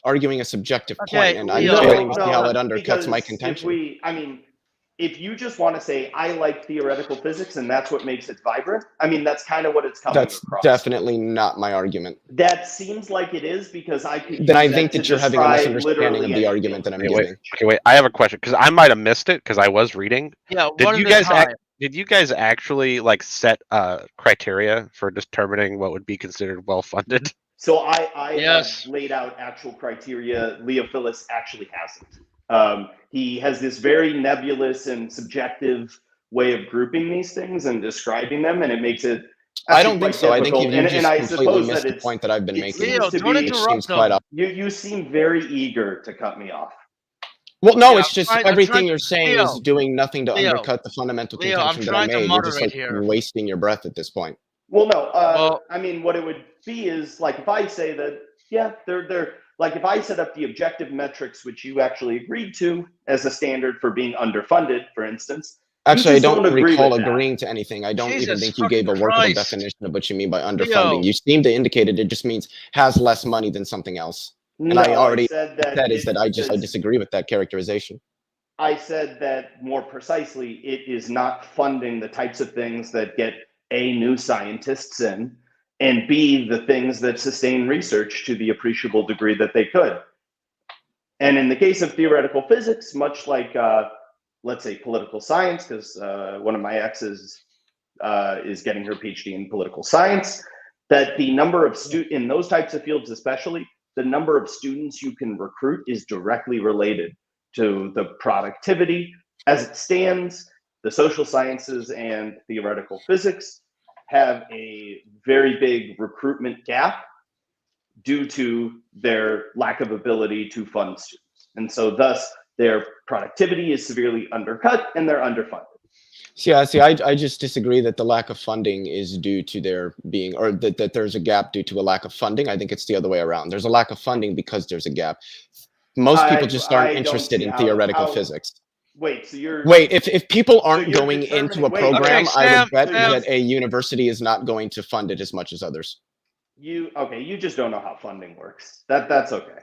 arguing a subjective point, and I'm failing to see how it undercuts my contention. If you just want to say I like theoretical physics and that's what makes it vibrant, I mean that's kind of what it's coming across. That's definitely not my argument. That seems like it is because I could. Then I think that you're having a misunderstanding of the argument that I'm using. Wait. I have a question because I might have missed it because I was reading. Yeah. Did you guys actually set criteria for determining what would be considered well-funded? So I have laid out actual criteria. Leo Phillips actually hasn't. He has this very nebulous and subjective way of grouping these things and describing them, and it makes it. I don't think so. Difficult. I think you just completely missed the point that I've been making. Leo, don't interrupt them. You seem very eager to cut me off. Well, no, it's just everything you're saying is doing nothing to undercut the fundamental contention that I made. You're just wasting your breath at this point. Well, no. I mean, what it would be is if I say that, they're if I set up the objective metrics, which you actually agreed to as a standard for being underfunded, for instance. Actually, I don't recall agreeing to anything. I don't even think you gave a workable definition of what you mean by underfunding. You seem to indicate it just means has less money than something else. And I already said that I disagree with that characterization. I said that more precisely, it is not funding the types of things that get A, new scientists in, and B, the things that sustain research to the appreciable degree that they could. And in the case of theoretical physics, much like, let's say, political science, because one of my exes is getting her PhD in political science, that the number of in those types of fields especially, the number of students you can recruit is directly related to the productivity. As it stands, the social sciences and theoretical physics have a very big recruitment gap due to their lack of ability to fund students. And so thus their productivity is severely undercut and they're underfunded. I just disagree that the lack of funding is due to there being, or that there's a gap due to a lack of funding. I think it's the other way around. There's a lack of funding because there's a gap. Most people just aren't interested in theoretical physics. Wait, so you're... Wait, if people aren't going into a program, I would bet that a university is not going to fund it as much as others. You just don't know how funding works. That's okay.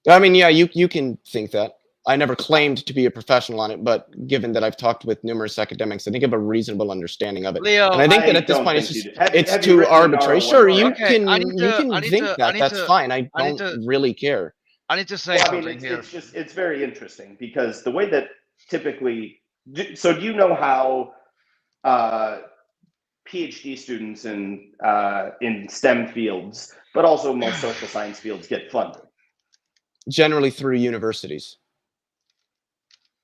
I mean, yeah, you can think that. I never claimed to be a professional on it, but given that I've talked with numerous academics, I think I have a reasonable understanding of it. Leo, And I think that at this don't point, it's think you just do. Have it's you too written an arbitrary. R1 Sure, you already? Okay, I can need you to- can I need think to- I that. need That's to- fine. I I need don't to- really care. I need to say Well, I mean, something here. it's very interesting because the way that typically, so do you know how PhD students in STEM fields, but also most social science fields, get funded? Generally through universities.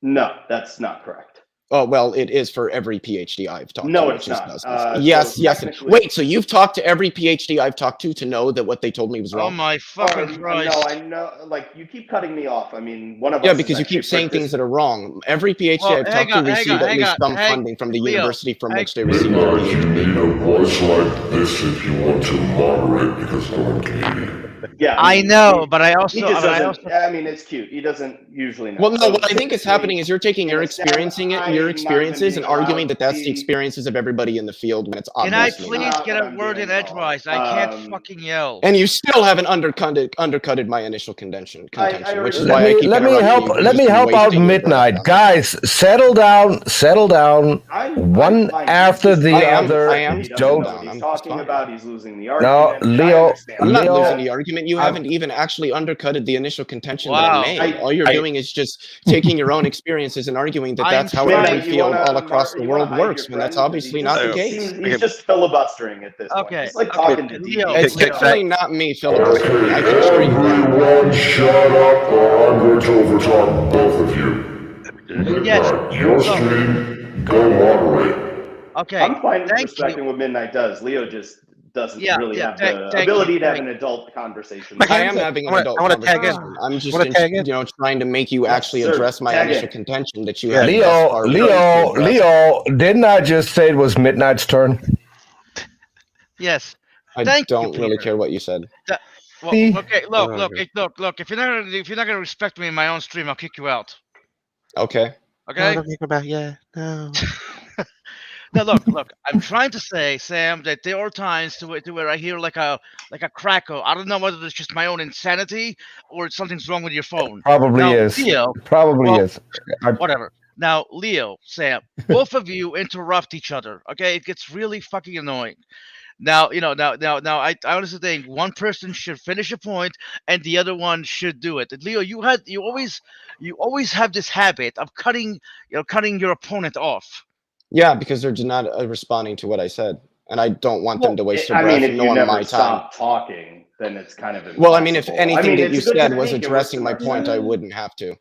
No, that's not correct. Oh, well, it is for every PhD I've talked No, to. it's which is not. dozens. So Yes. technically- Wait, so you've talked to every PhD I've talked to know that what they told me was Oh wrong? my fucking Christ! No, I know. Like, you keep cutting me off. I mean, one of Yeah, us. because you keep saying things that are wrong. Every PhD Well, I've talked to received at least some funding from the Leo, university from hang- which they received their Midnight, you PhD. need a voice like this if you want to moderate because no one can hear you. Yeah, I know, but I also, He just but I doesn't. also, I mean, it's cute. He doesn't usually know. Well, no, So what I think is typically- happening is you're taking your in a STEM, experiencing it, I'm your not experiences, even and arguing allowed that that's to the be- experiences of everybody in the field when it's can I obviously please not. get a I'm word doing in at all. edgewise? I can't fucking yell. And you still haven't undercutted my initial contention, which is already- why I keep Let me interrupting help. you. You're Let me just help out wasting your breath Midnight, on it. guys. Settle down. Settle down. I'm One fine. after He's just- the I am- other. I am He doesn't Don't. know what he's I'm talking fine. about. He's losing the No, argument. I Leo. understand. I'm not Leo, losing the argument. You I'm- haven't even actually undercutted the initial contention that Wow. I made. All you're doing is just taking your own experiences and arguing that I'm that's how trying- every You field wanna- all across the you wanna world hide your works, when that's friend? obviously He not the just case. seems- He's just filibustering at this point. Okay, It's like okay, talking to Leo, DB. It's Leo. definitely not me filibustering. I can assure you that. Everyone shut up or I'm going to overtalk both of you. Yes. Midnight, your stream, go moderate. Okay, I'm fine with thank you. respecting what Midnight does. Leo just doesn't Yeah, really yeah, have thank the ability you, to have thank an adult conversation. I am having an adult I wanna tag in. conversation. I'm just, Wanna tag in? trying to make you Yes, actually sir. address my Tag initial in. contention that you Yeah. have thus Leo, far Leo, refused to address. Leo, didn't I just say it was Midnight's turn? Yes. I Thank you, don't really Peter. care what you said. Well, See? okay. Look. If you're not gonna respect me in my own stream, I'll kick you out. Okay. Okay. Don't think about no. No, look. I'm trying to say, Sam, that there are times to where I hear like a crackle. I don't know whether it's just my own insanity or something's wrong with your phone. Probably Now, is. Leo, Probably well, is. I- whatever. Now, Leo, Sam, both of you interrupt each other. Okay, it gets really fucking annoying. Now, I honestly think one person should finish a point and the other one should do it. And Leo, you always have this habit of cutting your opponent off. Yeah, because they're just not responding to what I said, and I don't want them to waste their I breath mean, if and you nor never my time. stop talking, then it's kind of Well, I mean, if impossible. anything I mean, that you it's a good said was technique. It addressing my works point, I sometimes. wouldn't have to.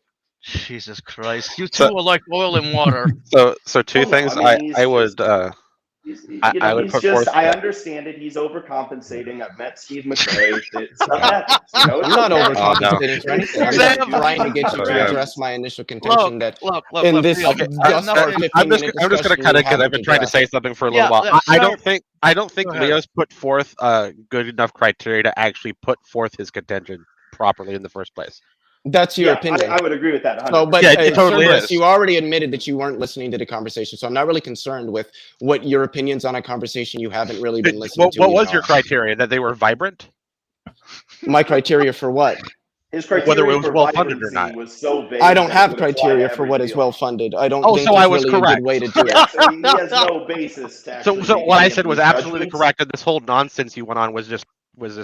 Jesus Christ, you two So- are like oil and water. So two Well, no, things I mean, he's I would I would he's put just, forth I that- understand it. He's overcompensating. I've met Steve McRae. Stuff happens. You know? I'm not no. overcompensating for anything. I'm just Sam, trying to get you Oh, to yeah. address my initial contention that Look, in this Leo, thus I have far nothing- 15 I'm just minute gonna discussion cut you it because I've haven't been trying to addressed. say something for a Yeah, little while. yeah, I sure. don't think Go ahead. Leo's put forth good enough criteria to actually put forth his contention properly in the first place. That's your Yeah, opinion. I would agree with that. 100%. So, but Yeah, it totally Cerberus, is. you already admitted that you weren't listening to the conversation, so I'm not really concerned with what your opinions on a conversation you haven't really been listening to. What was even your are. criteria? That they were vibrant? My criteria for what? His criteria whether it was for well-funded or vibrancy not. was so vague I don't that have it would apply criteria to for every what is field. well funded. I don't Oh, think so there's I was really a correct. good way to do it. Yeah, so he has no basis to So actually make what I any of said was these absolutely judgments. correct, and this whole nonsense you went on was just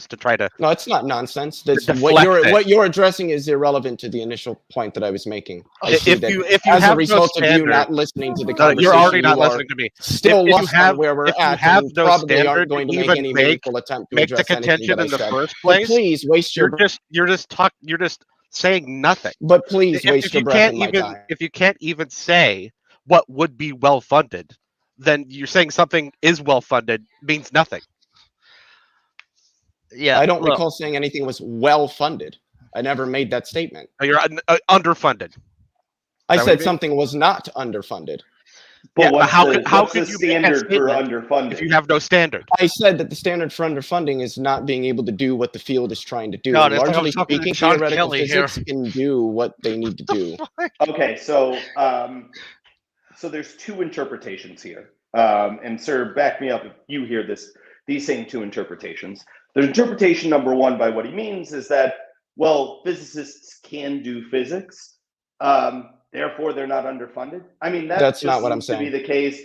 to try to. No, it's not nonsense. That's Deflect what it. you're addressing is irrelevant to the initial point that I was making. I see If that you as a have no result of you standard, not listening to the no, conversation, you're already not you are listening to me. still If you lost have- on where we're if you at, have and no probably standard aren't going to to make even any make- meaningful attempt to Make the address anything contention that I in the said. first But place. please waste your. You're just saying nothing. But please waste If your you breath can't in my even time. if you can't even say what would be well funded, then you're saying something is well funded means nothing. Yeah, I don't look, recall saying anything was well funded. I never made that statement. You're underfunded. I That would said be- something was not underfunded. But Yeah, but what's how the, could- how what's could the you make that standard for statement underfunding? If you have no standard. I said that the standard for underfunding is not being able to do what the field is trying to do. God, it's like I'm Largely talking to speaking, John theoretical Kelly here. physics can do what they need to do. Okay, so there's two interpretations here, and sir, back me up if you hear this. These same two interpretations. There's interpretation number one by what he means is that, well, physicists can do physics, Therefore, they're not underfunded. I mean, that That's just not what I'm seems to be saying. the case.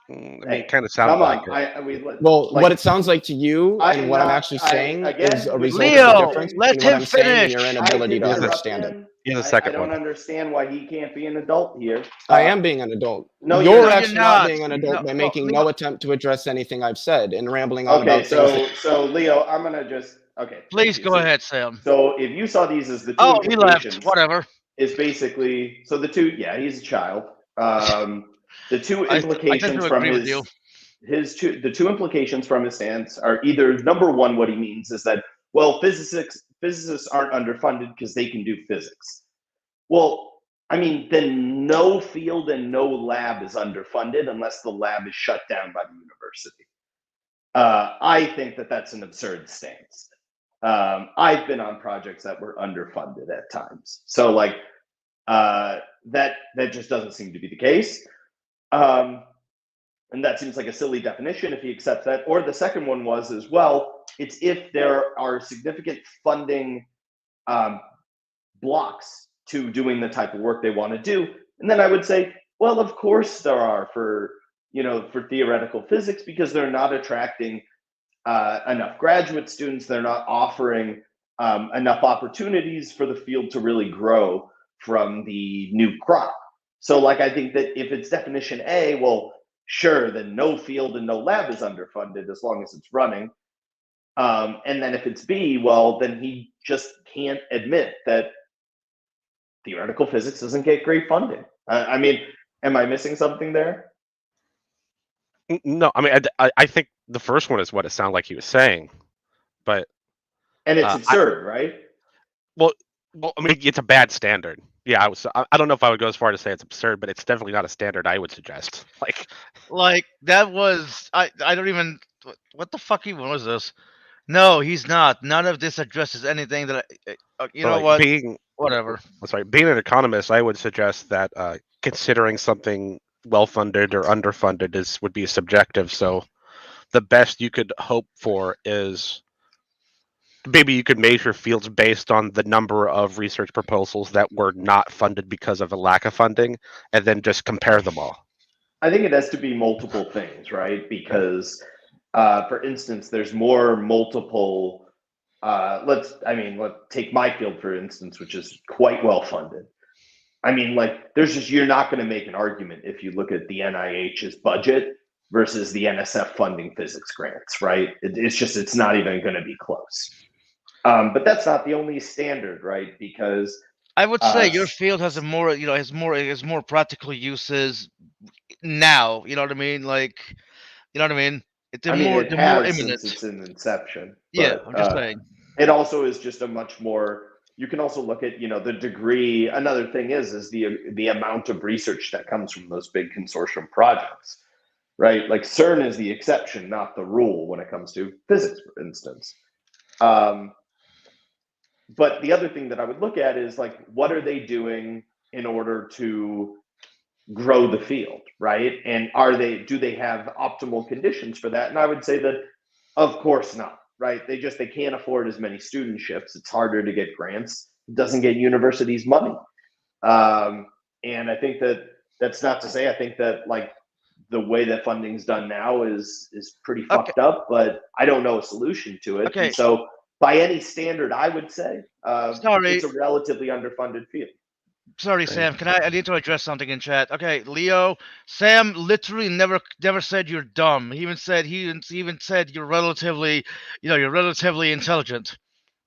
I mean, Hey, it kind of sounds come like on. it. Well, Like, what it sounds like to you I and what I'm not- actually I- saying again, is a we- result of the Leo, difference let between what him I'm saying and your finish. inability to I interrupt understand it. him. Here's a I second don't one. understand why he can't be an adult here. I am being an adult. No, you're you're No, you're actually not not. being an adult No, by no, making Leo. no attempt to address anything I've said and rambling on Okay, about things. That, so Leo, I'm gonna just Please thank you. go So- ahead, Sam. So if you saw these as the two Oh, he left. implications, Whatever. is basically so the two. Yeah, he's a child. The two I tend implications to from agree with you. the two implications from his stance are either number one, what he means is that, well, physicists aren't underfunded because they can do physics. Well, I mean, then no field and no lab is underfunded unless the lab is shut down by the university. I think that that's an absurd stance. I've been on projects that were underfunded at times, so like that just doesn't seem to be the case. And that seems like a silly definition if he accepts that. Or the second one was as well, it's if there are significant funding blocks to doing the type of work they want to do. And then I would say, well, of course there are for theoretical physics, because they're not attracting enough graduate students. They're not offering enough opportunities for the field to really grow from the new crop. So like, I think that if it's definition A, well, sure, then no field and no lab is underfunded as long as it's running. And then if it's B, well, then he just can't admit that theoretical physics doesn't get great funding. I mean, am I missing something there? No, I mean, I think the first one is what it sounded like he was saying, but And it's absurd, right? well, I mean, it's a bad standard. Yeah, I don't know if I would go as far to say it's absurd, but it's definitely not a standard I would suggest. Like that was I don't even what the fuck even was this? No, he's not. None of this addresses anything that you So, know like, what? being Whatever. being an economist, I would suggest that considering something well-funded or underfunded would be subjective. So the best you could hope for is maybe you could measure fields based on the number of research proposals that were not funded because of a lack of funding, and then just compare them all. I think it has to be multiple things, right? Because, for instance, there's more multiple. Let's take my field for instance, which is quite well funded. I mean, like, you're not going to make an argument if you look at the NIH's budget versus the NSF funding physics grants, right? It's not even going to be close. But that's not the only standard, right? Because I would say your field has has more practical uses now. You know what I mean? Like, you know what I mean? It's it more has imminent. since it's in inception. Yeah, But, I'm just saying. it also is just a much more. You can also look at the degree. Another thing is the amount of research that comes from those big consortium projects, right? Like CERN is the exception, not the rule when it comes to physics, for instance. But the other thing that I would look at is like, what are they doing in order to grow the field, right? And do they have optimal conditions for that? And I would say that, of course not, right? They can't afford as many studentships. It's harder to get grants. It doesn't get universities money. And I think that's not to say, I think that like the way that funding's done now is pretty fucked up, but I don't know a solution to it. Okay. And so by any standard, I would say Sorry. it's a relatively underfunded field. Sorry, Sam. I need to address something in chat. Okay, Leo. Sam literally never said you're dumb. He even said you're relatively intelligent.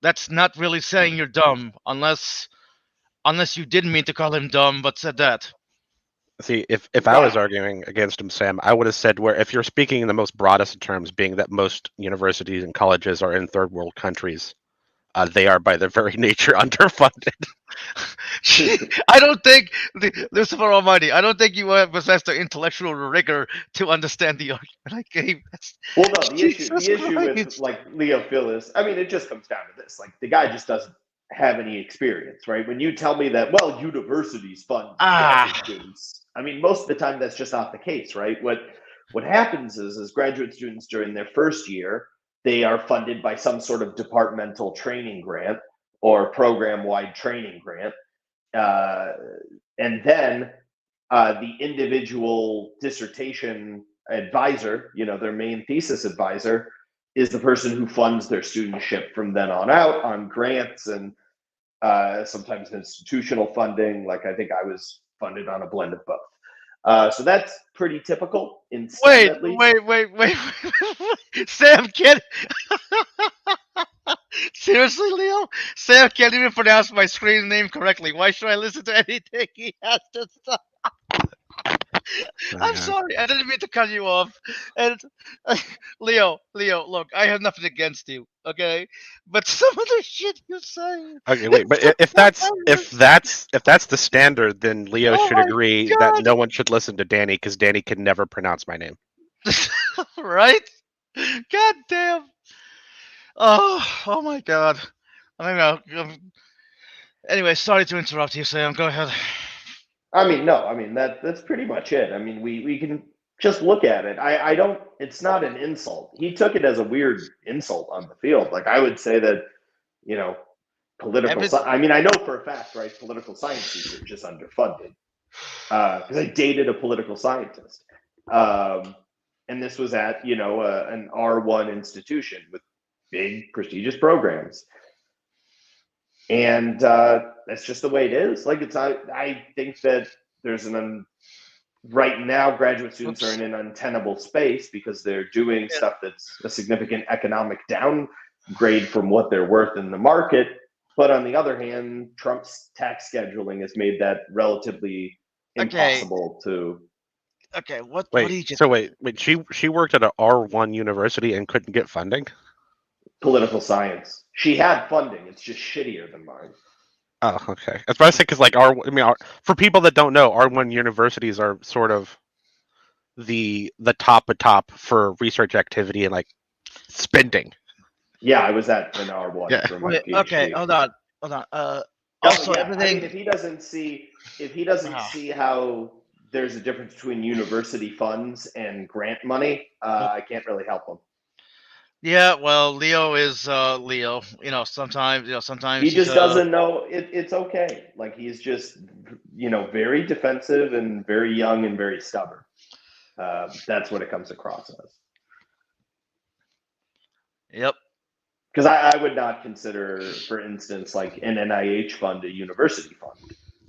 That's not really saying you're dumb, unless you didn't mean to call him dumb, but said that. See, if I was arguing against him, Sam, I would have said if you're speaking in the most broadest of terms, being that most universities and colleges are in third world countries, they are by their very nature underfunded. I don't think, Lucifer Almighty, I don't think you possess the intellectual rigor to understand the argument I gave. Well, no, the Jesus issue with Christ. like Leo Phillis, I mean, it just comes down to this. Like, the guy just doesn't have any experience, right? When you tell me that, well, universities fund graduate students, I mean, most of the time that's just not the case, right? What happens is graduate students during their first year, they are funded by some sort of departmental training grant or program-wide training grant. and then the individual dissertation advisor, their main thesis advisor, is the person who funds their studentship from then on out on grants and sometimes institutional funding. Like I think I was funded on a blend of both. So that's pretty typical in STEM, Wait, at least. wait. Sam can't. Seriously, Leo? Sam can't even pronounce my screen name correctly. Why should I listen to anything he has to say? I'm sorry. I didn't mean to cut you off. And Leo, look, I have nothing against you, okay? But some of the shit you say. Okay, wait, but if that's the standard, then Leo Oh should my agree that God. no one should listen to Danny because Danny can never pronounce my name. Right? God damn. Oh my God. I don't know. Anyway, sorry to interrupt you, Sam. Go ahead. That's pretty much it. I mean, we can just look at it. I don't. It's not an insult. He took it as a weird insult on the field. Like I would say that, political. I know for a fact, right? Political science research is underfunded because I dated a political scientist, and this was at an R1 institution with big prestigious programs. And that's just the way it is. Like I think that there's right now graduate students are in an untenable space because they're doing stuff that's a significant economic downgrade from what they're worth in the market. But on the other hand, Trump's tax scheduling has made that relatively impossible to. Okay, what Wait, do you just? so wait, she worked at an R1 university and couldn't get funding? Political science. She had funding. It's just shittier than mine. Oh, okay. That's what I say because like for people that don't know, R1 universities are sort of the top of top for research activity and like spending. Yeah, I was at an R1 for my PhD. Okay, hold on. Also, everything. If he doesn't see how there's a difference between university funds and grant money, I can't really help him. Yeah, well, Leo is Leo. Sometimes he just doesn't know. It's okay. Like he's just very defensive and very young and very stubborn. That's what it comes across as. Yep. Because I would not consider, for instance, like an NIH fund a university fund.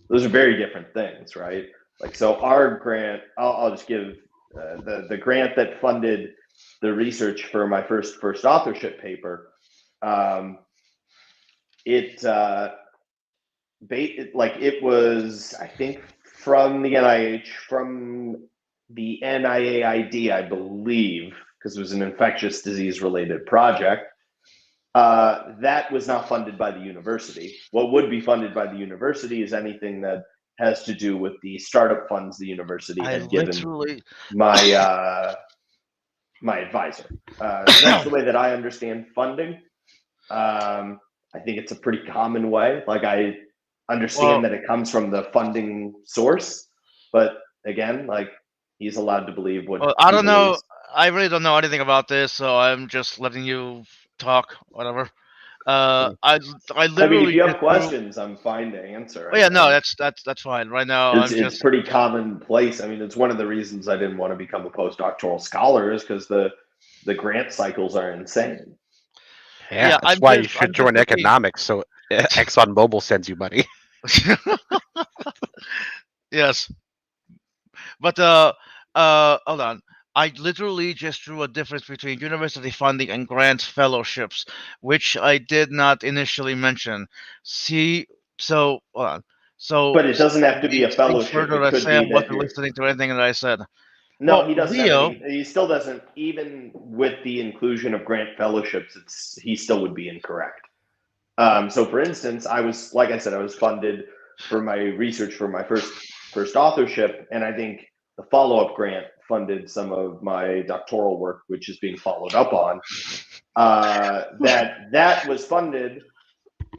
Those are very different things, right? Like, so our grant, I'll just give the grant that funded the research for my first authorship paper. It was, I think, from the NIH, from the NIAID, I believe, because it was an infectious disease related project. That was not funded by the university. What would be funded by the university is anything that has to do with the startup funds the university had given my my advisor. That's the way that I understand funding. I think it's a pretty common way. Like I understand that it comes from the funding source, but again, like he's allowed to believe what. Well, I don't know. I really don't know anything about this, so I'm just letting you talk. Whatever. I literally. If you have questions, I'm fine to answer. Oh yeah, no, that's fine. Right now, it's pretty commonplace. I mean, it's one of the reasons I didn't want to become a postdoctoral scholar is because the grant cycles are insane. Yeah, that's why you should join economics. So ExxonMobil sends you money. Yes, but hold on. I literally just drew a difference between university funding and grant fellowships, which I did not initially mention. See, so hold on. So, but it doesn't have to be a fellowship. Further, I say I wasn't listening to anything that I said. No, he doesn't. He still doesn't. Even with the inclusion of grant fellowships, he still would be incorrect. So, for instance, I was funded for my research for my first authorship, and I think the follow-up grant funded some of my doctoral work, which is being followed up on. That was funded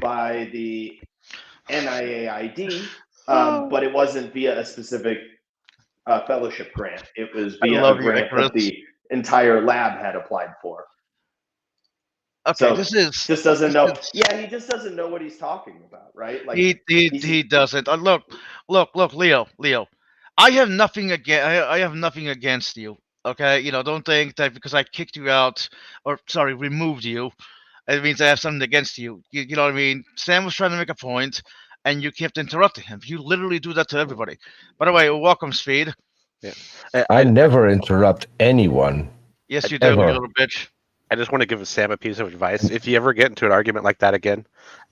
by the NIAID, but it wasn't via a specific fellowship grant. It was via a grant that the entire lab had applied for. Okay, So, this is just doesn't know. this is- Yeah, he just doesn't know what he's talking about, right? Like he doesn't. Look, Leo. I have nothing against. I have nothing against you. Okay, don't think that because I kicked you out, or sorry, removed you, it means I have something against you. You know what I mean? Sam was trying to make a point, and you kept interrupting him. You literally do that to everybody. By the way, welcome, Speed. Yeah. I never interrupt anyone. Yes, you do, you Ever. little bitch. I just want to give Sam a piece of advice. If you ever get into an argument like that again,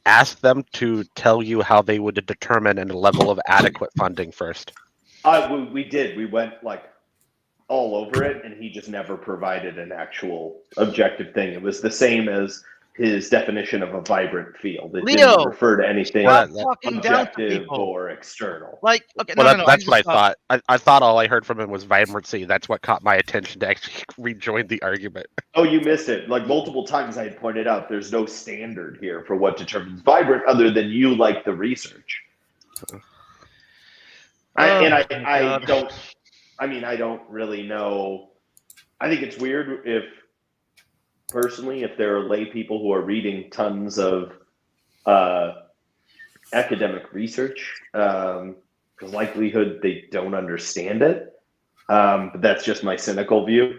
ask them to tell you how they would determine a level of adequate funding first. we did. We went like all over it, and he just never provided an actual objective thing. It was the same as his definition of a vibrant field. It Leo, didn't refer to anything Stop talking down to objective people. or external. Like, okay, Well, no. that's what I thought. I thought all I heard from him was vibrancy. That's what caught my attention to actually rejoin the argument. Oh, you missed it. Like multiple times I had pointed out, there's no standard here for what determines vibrant other than you like the research. I don't really know. I think it's weird if there are lay people who are reading tons of academic research, because likelihood they don't understand it. But that's just my cynical view.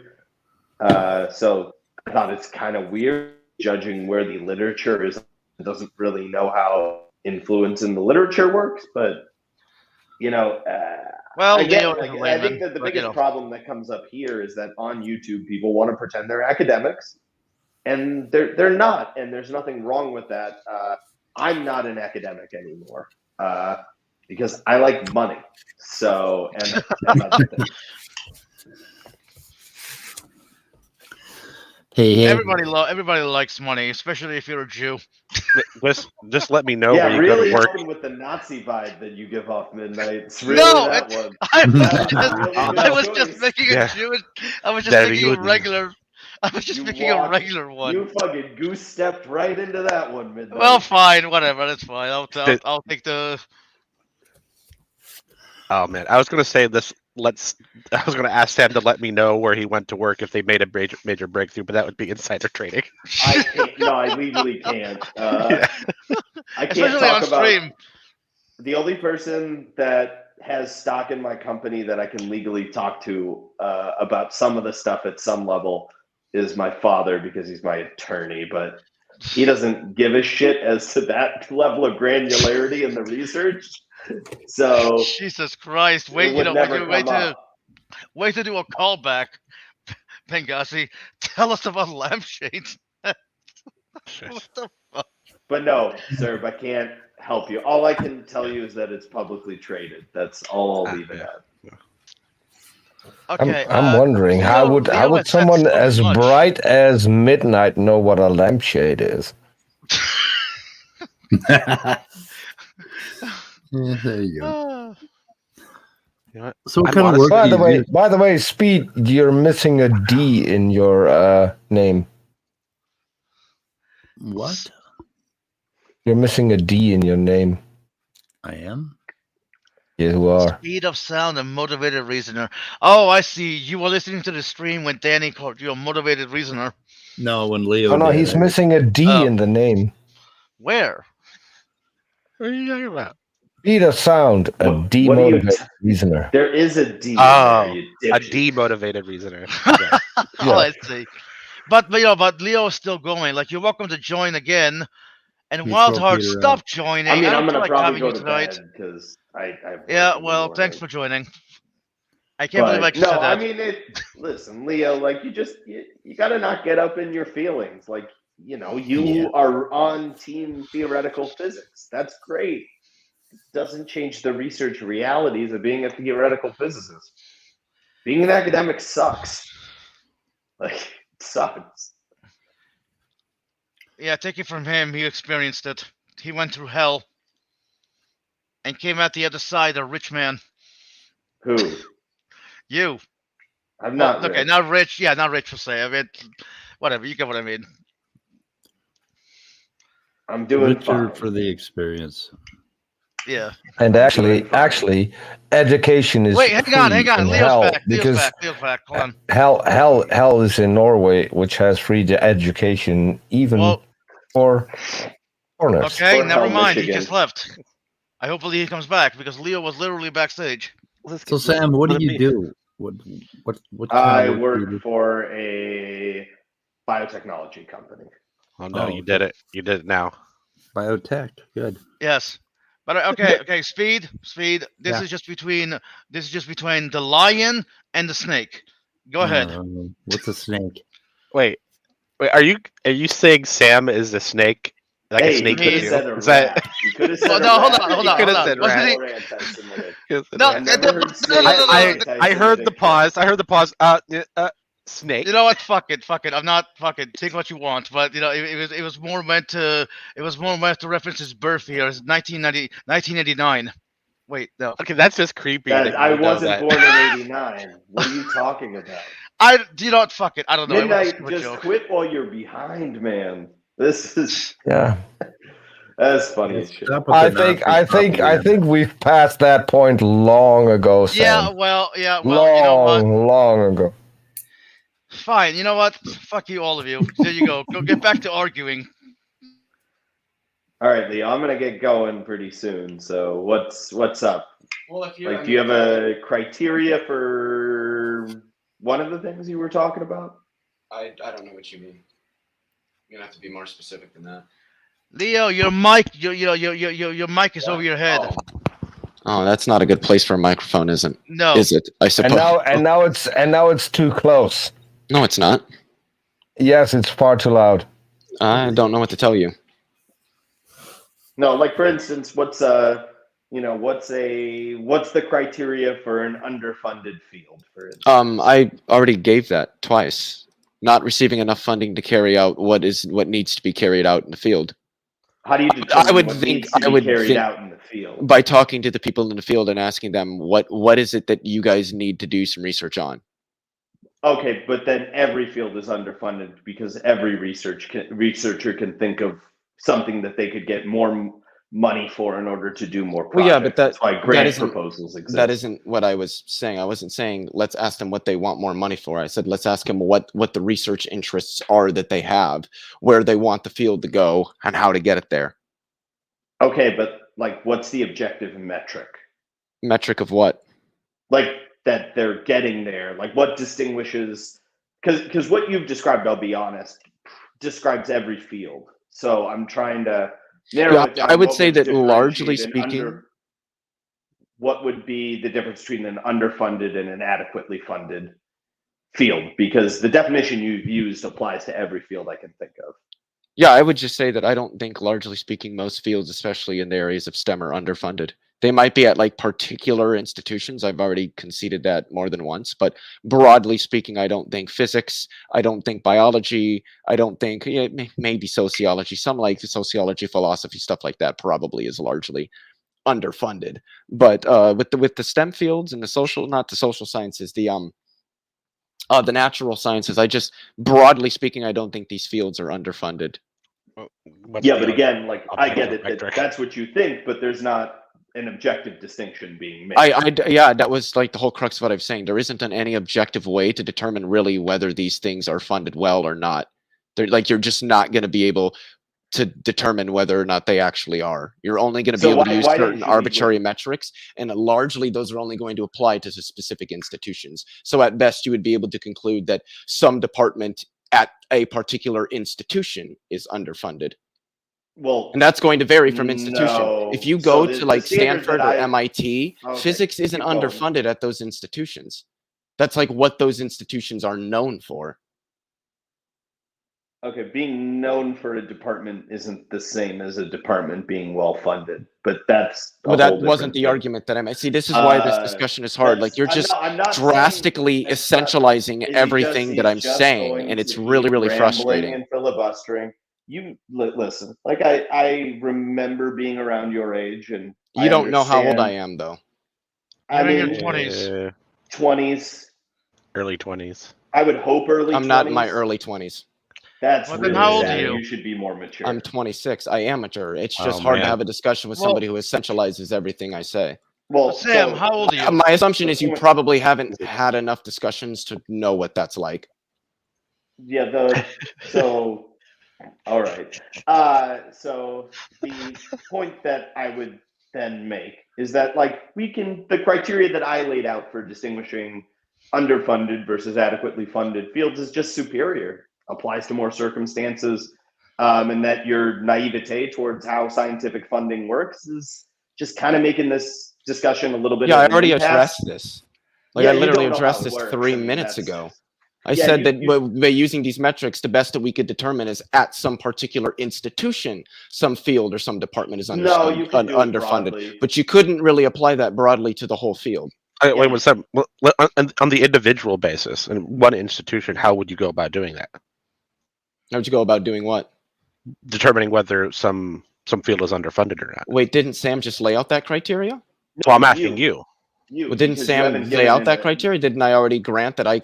So I thought it's kind of weird judging where the literature is. It doesn't really know how influence in the literature works, but Well, again, Leo is like, a I think layman, that the but, biggest problem that comes up here is that on YouTube, people want to pretend they're academics, and they're not, and there's nothing wrong with that. I'm not an academic anymore because I like money. So and other things. Hey, everybody likes money, especially if you're a Jew. Just let me know Yeah, where you really go to work. helping with the Nazi vibe that you give off, Midnight. It's really No, that one. I That was really just good making Yeah. a Jewish. I was just Daddy, making you a wouldn't. regular. I was just You making a walked- regular one. You fucking goose stepped right into that one, Midnight. Well, fine, whatever. That's fine. I'll take the. Oh man, I was gonna say this. I was gonna ask Sam to let me know where he went to work if they made a major breakthrough, but that would be insider trading. I can't. No, I legally can't. Yeah. I can't Especially talk on about. stream. The only person that has stock in my company that I can legally talk to about some of the stuff at some level is my father, because he's my attorney, but he doesn't give a shit as to that level of granularity in the research. So Jesus Christ! it Wait, would never come up. wait to do a callback, Benghazi. Tell us about lampshades. What the fuck? But no, sir, I can't help you. All I can tell you is that it's publicly traded. That's all I'll leave it at. Okay, I'm wondering how Leo would has said someone so as much. bright as Midnight know what a lampshade is? there you go. Ah. You know what? So what I'm kind of honestly- work By the way, Speed, you're missing a D in your name. What? You're missing a D in your name. I am? You are. Speed of sound and motivated reasoner. Oh, I see. You were listening to the stream when Danny called you a motivated reasoner. No, when Leo. Oh no, did, he's I- missing a D Oh. in the name. Where? What are you talking about? Speed of sound, a What do you- demotivated reasoner. There is a D. Oh, in there, you A dipshit. demotivated reasoner. Yeah. Oh, I see. But Leo's still going. Like, you're welcome to join again. And You Wild throw Heart, Peter stop out. joining. I mean, don't I'm feel gonna like probably having go you to tonight. bed because I have Yeah, work in the well, morning. thanks for joining. I can't believe I But just no, said that. I mean, listen, Leo, like you got to not get up in your feelings. Like, you are on team theoretical physics. That's great. It doesn't change the research realities of being a theoretical physicist. Being an academic sucks. Like, it sucks. Yeah, take it from him. He experienced it. He went through hell and came out the other side a rich man. Who? You. I'm Well, not okay, rich. not rich. Yeah, not rich per se. I mean, whatever. You get what I mean. I'm doing Richer fine. for the experience. Yeah. And actually, education is Wait, hang on, free hang on. in Leo's hell back. Leo's because back. Leo's back. Hold on. hell is in Norway, which has free education even Well, for foreigners. okay, Or never hell, mind. He Michigan. just left. I hopefully he comes back because Leo was literally backstage. So Sam, what do Let you me- do? What I kind of work do you work do? for a biotechnology company. Oh no, Oh, you did it. You did it now. Biotech. Good. Yes. But okay, speed. This Yeah. is just between the lion and the snake. Go ahead. What's a snake? Wait. Are you saying Sam is a snake? Like Hey, a you snake could have you? said a Is that- rat. You could have said Well, a no, hold rat. on, hold You on, could've hold on. said Wasn't rat he- or anti-Semitic. No, I never heard snake. no, or I heard the anti-Semitic. pause. I heard the pause. Snake. You know what? Fuck it. I'm not fucking think what you want, but you know it was more meant to reference his birth year. It's 1989. Wait, no. Okay, that's just creepy. That, that you I would know wasn't that. born in '89. What are you talking about? You know what? Fuck it. I don't know. It was a Midnight, stupid just joke. quit while you're behind, man. This is Yeah, that's funny as shit. Stop with I the think Nazi I think I propaganda. think we've passed that point long ago, Sam. Yeah, well, you know what? Long ago. Fine. You know what? Fuck you, all of you. There you go. Go get back to arguing. All right, Leo, I'm gonna get going pretty soon. So what's up? Well, if Like, do you have a criteria for one of the things you were talking about? I don't know what you mean. You're gonna have to be more specific than that. Leo, your mic, your mic is over your head. Oh, that's not a good place for a microphone, isn't? No. Is it? I suppose. And now it's too close. No, it's not. Yes, it's far too loud. I don't know what to tell you. No, like for instance, what's the criteria for an underfunded field? For instance? I already gave that twice. Not receiving enough funding to carry out what needs to be carried out in the field. How do you determine would what think- needs to I be would carried think- out in the field? By talking to the people in the field and asking them what is it that you guys need to do some research on. Okay, but then every field is underfunded because every researcher can think of something that they could get more money for in order to do more projects. Well, yeah, but that's why grant isn't- proposals exist. That isn't what I was saying. I wasn't saying let's ask them what they want more money for. I said let's ask them what the research interests are that they have, where they want the field to go, and how to get it there. Okay, but like, what's the objective metric? Metric of what? Like that they're getting there. Like, what distinguishes? Because what you've described, I'll be honest, describes every field. So I'm trying to narrow Yeah, it down. I would What say that largely differentiate an speaking, what would be the difference between an underfunded and an adequately funded field? Because the definition you've used applies to every field I can think of. yeah, I would just say that I don't think largely speaking most fields, especially in the areas of STEM, are underfunded. They might be at like particular institutions. I've already conceded that more than once, but broadly speaking, I don't think physics, I don't think biology, I don't think maybe sociology, some like sociology, philosophy, stuff like that probably is largely underfunded. But with the STEM fields and not the social sciences, the natural sciences, I just broadly speaking, I don't think these fields are underfunded. What's Yeah, the but again, like, I get it metric? that's what you think, but there's not an objective distinction being made. Yeah, that was like the whole crux of what I'm saying. There isn't any objective way to determine really whether these things are funded well or not. They're like, you're just not going to be able to determine whether or not they actually are. You're only going to be able to use certain arbitrary metrics, and largely those are only going to apply to specific institutions. So at best, you would be able to conclude that some department at a particular institution is underfunded. Well, and that's going to vary from institution. no. If you go So to the like standard Stanford or that MIT, Okay, physics isn't keep going. underfunded at those institutions. That's like what those institutions are known for. Okay, being known for a department isn't the same as a department being well funded, but that's Well, that wasn't the argument that I made. See, this is why this discussion is hard. Like, you're just I'm not drastically saying- it's not- essentializing is he everything just- that I'm he's just saying, going and it's to really, keep really rambling frustrating. and filibustering. You listen. Like, I remember being around your age, and You don't know how old I am, though. I You're in your mean, 20s. 20s. Early 20s. I would hope early. I'm not in 20s. my early 20s. That's Well, then really how old are sad. you? You should be more mature. I'm 26. I am mature. It's Oh, just hard to man. have a discussion with Well- somebody who essentializes everything I say. Well, Sam, so- how old are you? My assumption is you point- probably haven't had enough discussions to know what that's like. Yeah, so all right. So the point that I would then make is that like the criteria that I laid out for distinguishing underfunded versus adequately funded fields is just superior, applies to more circumstances, and that your naivete towards how scientific funding works is just kind of making this discussion a little bit. Yeah, of I an already impasse. addressed this. Like Yeah, I you literally don't know how addressed it this works. 3 I mean, minutes that's- ago. I Yeah, said you- that you- by using these metrics, the best that we could determine is at some particular institution, some field or some department is No, you underfunded. can do it underfunded. broadly. But you couldn't really apply that broadly to the whole field. Yeah, Wait, what's that? On the individual basis, in one institution, how would you go about doing that? How would you go about doing what? Determining whether some field is underfunded or not. Wait, didn't Sam just lay out that criteria? Well, I'm asking you. Well, didn't because you Sam haven't lay given out it that a- criteria? Didn't I already grant that I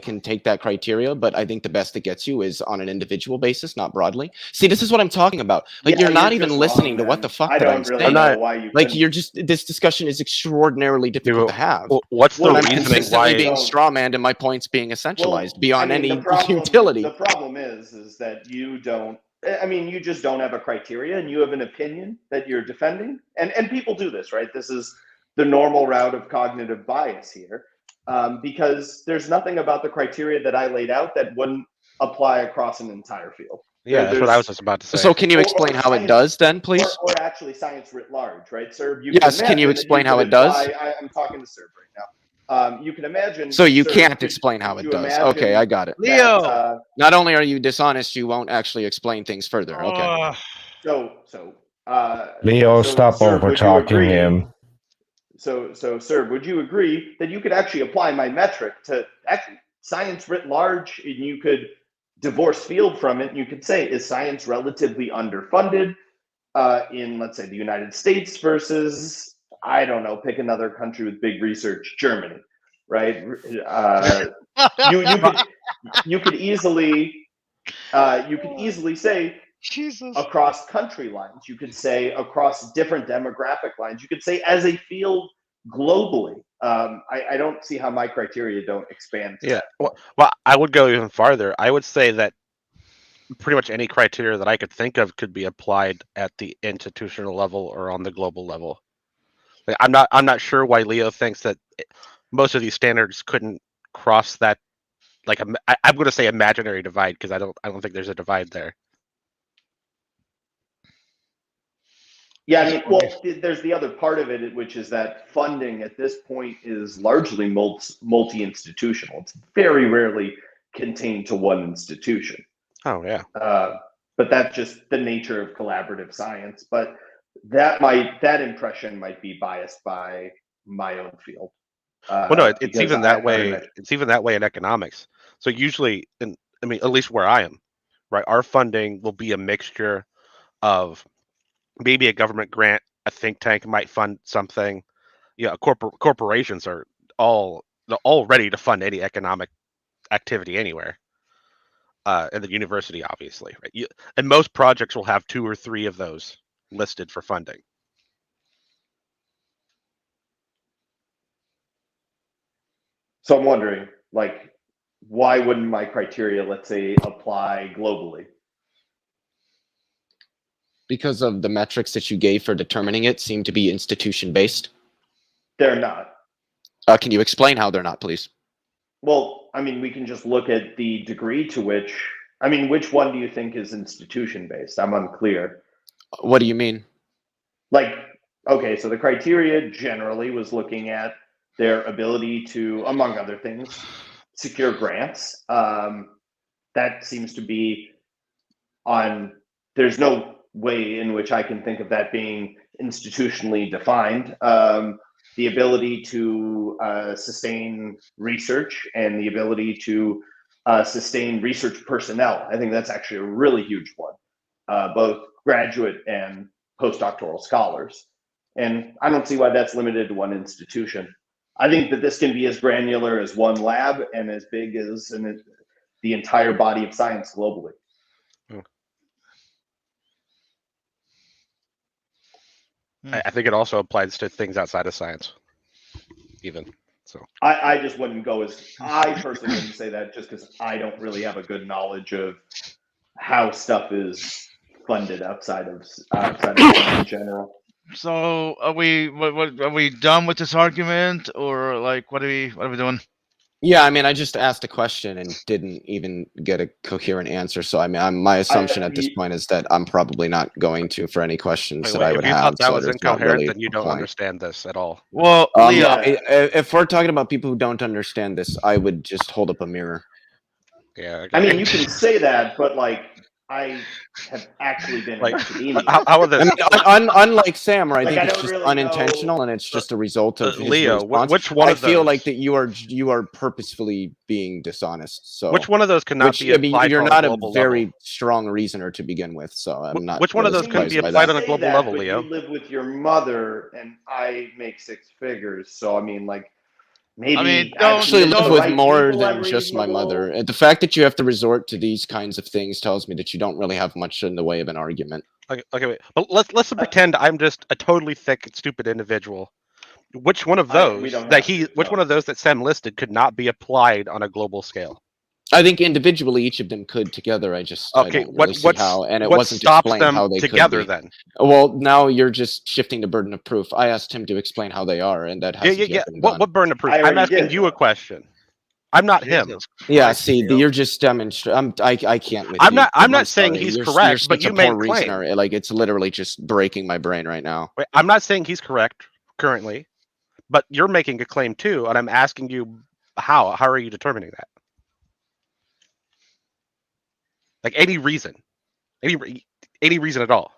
can take that criteria? But I think the best it gets you is on an individual basis, not broadly. See, this is what I'm talking about. Like Yeah, you're not even just listening wrong, to what man. the fuck I that don't I'm really saying. know why you Like couldn't. you're just this discussion is extraordinarily difficult to have. Well, what's the Well, I'm I'm reasoning consistently why? being So- strawmanned and my points being essentialized beyond I mean, any the problem- utility. The problem is that you don't. I mean, you just don't have a criteria, and you have an opinion that you're defending, and people do this, right? This is the normal route of cognitive bias here, because there's nothing about the criteria that I laid out that wouldn't apply across an entire field. Yeah, that's what I was just about to say. So can you Or- explain or how it science- does then, please? Or actually science writ large, right, sir? Yes, can you explain how it does? I'm talking to Serb right now. You can imagine. So you Sir, can't could- explain how could it you does. imagine Okay, I got it. that, Leo! Not only are you dishonest, you won't actually explain things further. Okay. Leo, so, stop sir, would you over talking agree- him. So, sir, would you agree that you could actually apply my metric to actually science writ large, and you could divorce field from it, and you could say, is science relatively underfunded in, let's say, the United States versus, I don't know, pick another country with big research, Germany, right? You could easily say Jesus. across country lines. You could say across different demographic lines. You could say as a field globally. I don't see how my criteria don't expand. To Yeah. that. Well, I would go even farther. I would say that pretty much any criteria that I could think of could be applied at the institutional level or on the global level. Like, I'm not sure why Leo thinks that most of these standards couldn't cross that. Like I'm going to say imaginary divide because I don't think there's a divide there. Yeah, I mean, well, there's the other part of it, which is that funding at this point is largely multi-institutional. It's very rarely contained to one institution. Oh yeah. But that's just the nature of collaborative science. But that impression might be biased by my own field. Well, no, it's because even that I way. imagine- It's even that way in economics. So usually, I mean, at least where I am, right, our funding will be a mixture of maybe a government grant, a think tank might fund something. Yeah, corporations are all ready to fund any economic activity anywhere. And the university, obviously, right? And most projects will have 2 or 3 of those listed for funding. So I'm wondering, like, why wouldn't my criteria, let's say, apply globally? Because of the metrics that you gave for determining it seem to be institution based. They're not. Can you explain how they're not, please? Well, I mean, we can just look at the degree to which, I mean, which one do you think is institution based? I'm unclear. What do you mean? Like, okay, so the criteria generally was looking at their ability to, among other things, secure grants. That seems to be there's no way in which I can think of that being institutionally defined. The ability to sustain research and the ability to sustain research personnel. I think that's actually a really huge one, both graduate and postdoctoral scholars. And I don't see why that's limited to one institution. I think that this can be as granular as one lab and as big as the entire body of science globally. I think it also applies to things outside of science, even. So I just wouldn't go as I personally wouldn't say that just because I don't really have a good knowledge of how stuff is funded outside of in general. So are we what are we done with this argument, or like what are we doing? Yeah, I mean, I just asked a question and didn't even get a coherent answer. So I mean, my assumption at this point is that I'm probably not going to for any questions that I if would you have. thought that so was there's not incoherent, really then you a don't point. understand this at all. Well, Leo, If we're talking about people who don't understand this, I would just hold up a mirror. Yeah. I mean, you can say that, but like I have actually been in academia. How would I this? mean, unlike Sam, where I Like, think I it's don't just really unintentional and it's just a result of his Leo, response. which one I of feel like those- that you are purposefully being dishonest. So Which one of those cannot which, be I mean, applied you're on not a a global very level? strong reasoner to begin with. So I'm not. Which one of really those couldn't be surprised by applied that. on a Say global that, level, but Leo? You live with your mother, and I make 6 figures. So I mean, like maybe mean, I don't- actually don't- live with right more people than are just my reasonable. mother. And the fact that you have to resort to these kinds of things tells me that you don't really have much in the way of an argument. Okay, wait. But let's pretend I'm just a totally thick, stupid individual. Which one of We those don't that have to, which no. one of those that Sam listed could not be applied on a global scale? I think individually each of them could. Together, I just I Okay, don't really see what's how, and it what wasn't stops explained them how they together could be. then? Well, now you're just shifting the burden of proof. I asked him to explain how they are, and that hasn't yet been done. What burden of proof? I I'm already asking did, you a though. question. I'm not him. Jesus Yeah, Christ, see, Leo. you're just demonstrating. I can't with I'm you. not- I'm not saying sorry. he's You're correct, but such you a made poor a claim. reasoner. Like it's literally just breaking my brain right now. Wait, I'm not saying he's correct currently, but you're making a claim too, and I'm asking you how. How are you determining that? Like any reason, any reason at all.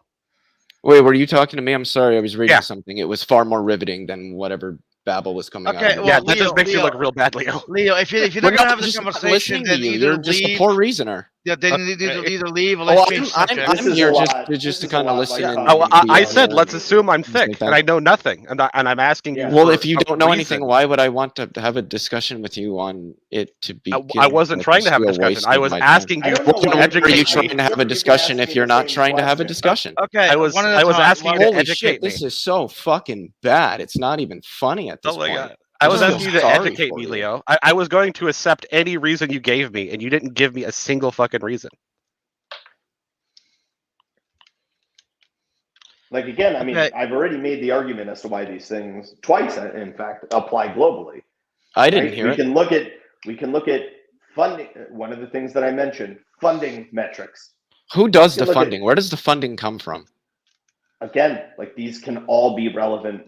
Wait, were you talking to me? I'm sorry, I was reading Yeah. something. It was far more riveting than whatever babble was coming out. Okay, of your well, Yeah, mouth. that just makes you Leo- look real bad, Leo. Leo, if you're We're not gonna have just this not conversation, listening to then you. either You're just a leave. poor reasoner. Yeah, then either leave or Oh, let's change I'm subject. This is here a just lot. to This is a kind of lot listen. like and talking Oh, to be I out said here. let's assume I'm Things like thick that. and I know nothing, and I'm asking you. Well, for if you a don't know anything, reason. why would I want to have a discussion with you on it to be? I wasn't trying to have a discussion. I was asking I you don't know to why- Are educate you me. trying to have a discussion if you're not trying to have a discussion? Okay, I was one at a time, asking you to Holy educate shit, me. this is so fucking bad. It's not even funny at this Oh my point. god. I was I feel asking you to sorry educate for me, you. Leo. I was going to accept any reason you gave me, and you didn't give me a single fucking reason. Like again, I mean, Okay. I've already made the argument as to why these things twice, in fact, apply globally. I didn't right? hear we it. can look at funding. One of the things that I mentioned, funding metrics. Who does you the look at- funding? Where does the funding come from? Again, like these can all be relevant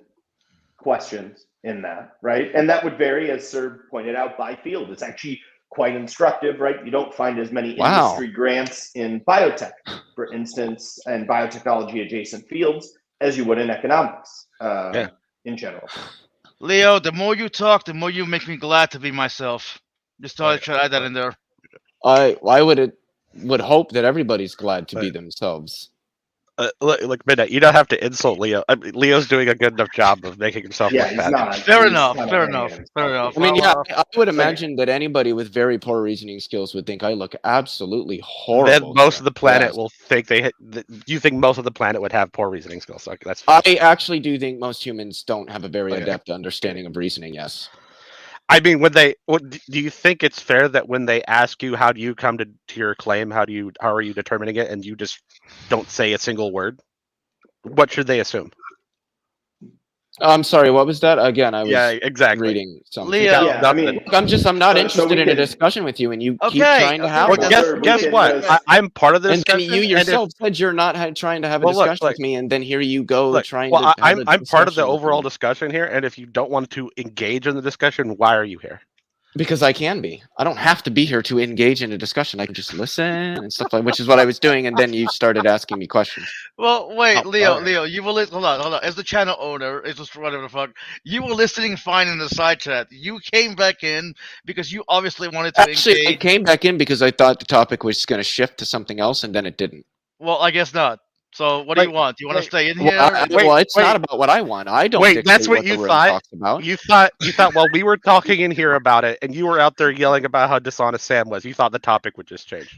questions in that, right? And that would vary, as Sir pointed out, by field. It's actually quite instructive, right? You don't find as many Wow. industry grants in biotech, for instance, and biotechnology adjacent fields as you would in economics in general. Leo, the more you talk, the more you make me glad to be myself. Just thought I'd try to add that in there. I would hope that everybody's glad to be themselves. Look, Midnight, you don't have to insult Leo. I mean, Leo's doing a good enough job of making himself Yeah, look he's bad. not. Fair he's enough. kind of Fair hanging enough. himself. Fair enough. I mean, Well, yeah, I would imagine that anybody with very poor reasoning skills would think I look absolutely horrible. Then most of the planet Yes. will think you think most of the planet would have poor reasoning skills. So that's fine. I actually do think most humans don't have a very Okay. adept understanding of reasoning. Yes. I mean, do you think it's fair that when they ask you how do you come to your claim, how are you determining it, and you just don't say a single word? What should they assume? I'm sorry. What was that again? I was Yeah, exactly. reading something. Leo, Yeah, I mean, Look, I'm not So interested we in a can- discussion with you, and you keep Okay, trying to okay, have Well, one. guess we guess can what? just- I'm part of the And then discussion. you and yourself said you're not trying to have a Well, look, discussion with me, and then here you go Look, trying well, to. I'm part of the discussion with overall me. discussion here, and if you don't want to engage in the discussion, why are you here? Because I can be. I don't have to be here to engage in a discussion. I can just listen and stuff like, which is what I was doing, and then you started asking me questions. well, wait, Oh, Leo, alright. Leo, you were hold on. As the channel owner, as just whatever the fuck, you were listening fine in the side chat. You came back in because you obviously wanted to Actually, I engage. came back in because I thought the topic was going to shift to something else, and then it didn't. Well, I guess not. So, what do you Wait, want? Do you want to wait. stay in Well, here? it's not about what I want. I don't. Wait, dictate that's what the you room thought? talks about. You thought while we were talking in here about it, and you were out there yelling about how dishonest Sam was, you thought the topic would just change.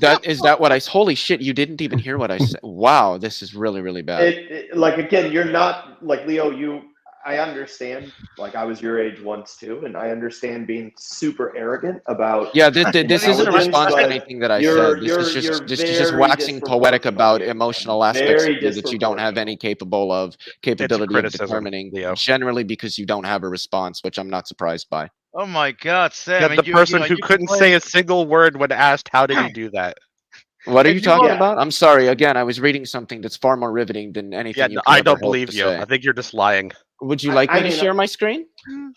that what I? Holy shit! You didn't even hear what I said. Wow, this is really really bad. Like again, you're not like Leo. I understand. Like I was your age once too, and I understand being super arrogant about. Yeah, this isn't a intelligence, response to but anything that I you're- said. you're- This is you're just very waxing poetic about disproportional. emotional aspects Very of you that you don't have any capability of criticism, determining. Leo. Generally, because you don't have a response, which I'm not surprised by. Oh my God, Sam! Yeah, and the you person know, who you couldn't complain- say a single word when asked, "How did he do that?" What are If you you talking want- about? I'm sorry. Again, I was reading something that's far more riveting than anything Yeah, you no, could I ever don't hope believe to you. say. I think you're just lying. Would you like I me to mean, share my screen?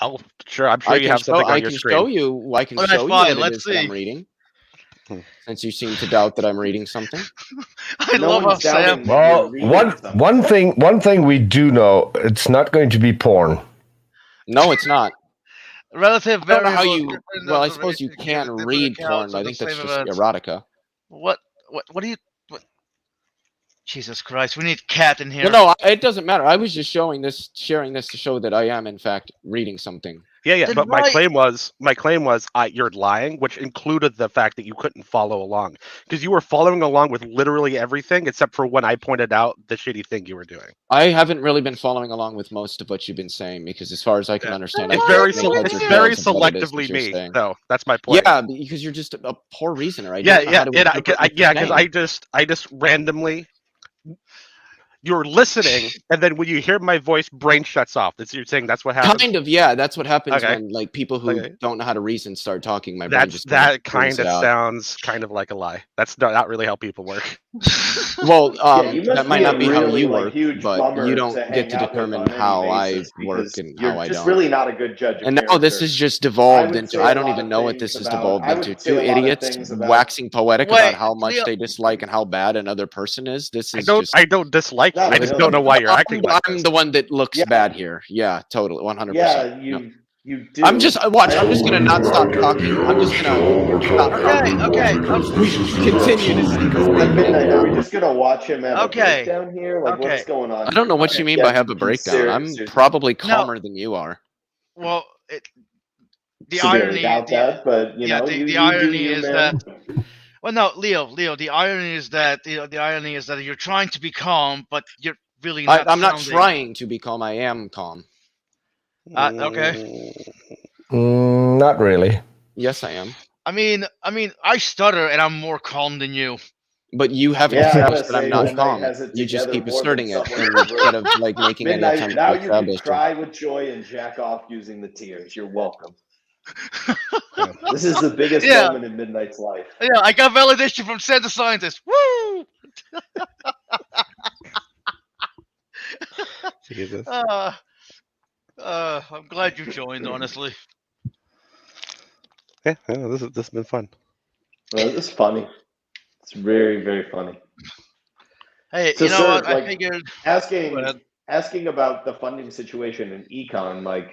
Oh, sure. I'm sure I you can have something show. on I your can screen. show you. I can Alright, show you fine, what it let's is that I'm see. reading. Hmm. Since you seem to doubt that I'm reading something. I No love how one's doubting Sam. that Well, you're reading something. one thing we do know, it's not going to be porn. No, it's not. Relative I don't know variable. how you. different Well, I suppose you observations can give different read accounts porn. of I the think that's same just events. erotica. What do you? What? Jesus Christ! We need Cat in here. Well, no, it doesn't matter. I was just sharing this to show that I am in fact reading something. Yeah, Then but why- my claim was you're lying, which included the fact that you couldn't follow along because you were following along with literally everything except for when I pointed out the shitty thing you were doing. I haven't really been following along with most of what you've been saying because, as far as I can Yeah. understand, Then I why can't are make you heads in or here? Very tails of what it is that selectively you're me, saying. though. That's my point. Yeah, because you're just a poor reasoner. I yeah, don't know how to interpret what you're because saying. I just randomly. You're listening, and then when you hear my voice, brain shuts off. You're saying that's what happened. Kind of, yeah. That's what happens Okay. when like people who Okay. don't know how to reason start talking. My brain That's just that brings kind it of out. sounds kind of like a lie. That's not really how people work. Well, You must that might be not a be how really you like work, huge but bummer you don't to get hang to out with determine on any how I basis work because and you're how I just don't. really not a good judge of And now this character. is just I devolved would into. say I a don't lot even of know what things this is about- devolved I would into. say a Two lot of idiots things about- waxing poetic Wait, about how much Leo- they dislike and how bad another person is. This I is don't just. I don't dislike you. Not I just really. don't know why you're acting like I'm this. the one that looks Yeah. bad here. Yeah, totally, 100%. Yeah, Yep. you do. I'm just watch. I'm just gonna not stop talking. I'm just gonna stop Okay, okay. continue to see this At thing. midnight, are we just gonna watch him have Okay. a breakdown here? Like, Okay. what's going on? I don't know what here? you mean Yeah, by have a breakdown. I'm seriously. probably calmer than you are. Well, the Severely irony. doubt that, but you yeah, know, the you do irony you, is man. that. Well, no, Leo. The irony is that you're trying to be calm, but you're really not. I'm not sounding- trying to be calm. I am calm. Okay. Not really. Yes, I am. I mean, I stutter and I'm more calm than you. But you haven't Yeah, I gotta established that I'm say, not Midnight calm. has it You just together keep more than asserting it someone who's instead of like making any Midnight, attempt now to you can establish it. cry with joy and jack off using the tears. You're welcome. This is the biggest Yeah. moment in Midnight's life. Yeah, I got validation from Santa Scientist. Woo! Jesus. I'm glad you joined, honestly. Yeah, this has been fun. Well, it's funny. It's very, very funny. Hey, So, you know sir, what? like, I figured. Asking Go ahead. asking about the funding situation in econ, like,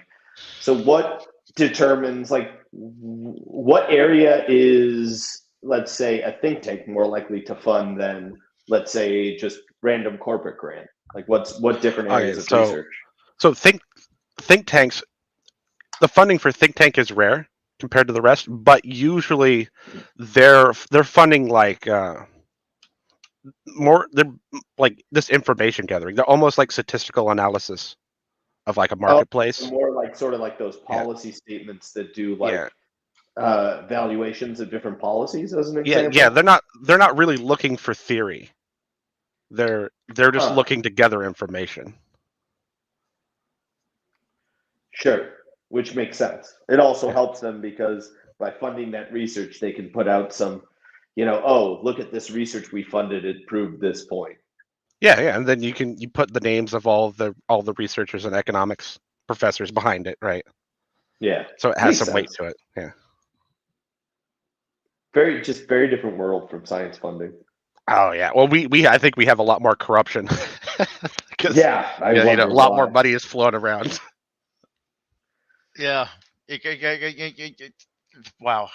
so what determines, like, what area is, let's say, a think tank more likely to fund than, let's say, just random corporate grant? Like, what different areas of research? So think tanks, the funding for think tank is rare compared to the rest, but usually they're funding like they're like this information gathering. They're almost like statistical analysis of like a marketplace. More like sort of like those policy statements that do like valuations of different policies as an example. Yeah, they're not really looking for theory. They're just looking to gather information. Sure, which makes sense. It also helps them because by funding that research, they can put out some, oh, look at this research we funded, it proved this point. Yeah, and then you put the names of all the researchers and economics professors behind it, right? Yeah. So it has Makes some weight sense. to it. Yeah. Very different world from science funding. Oh yeah. Well, I think we have a lot more corruption. Yeah, a lot more money is flowing around. Yeah. Wow.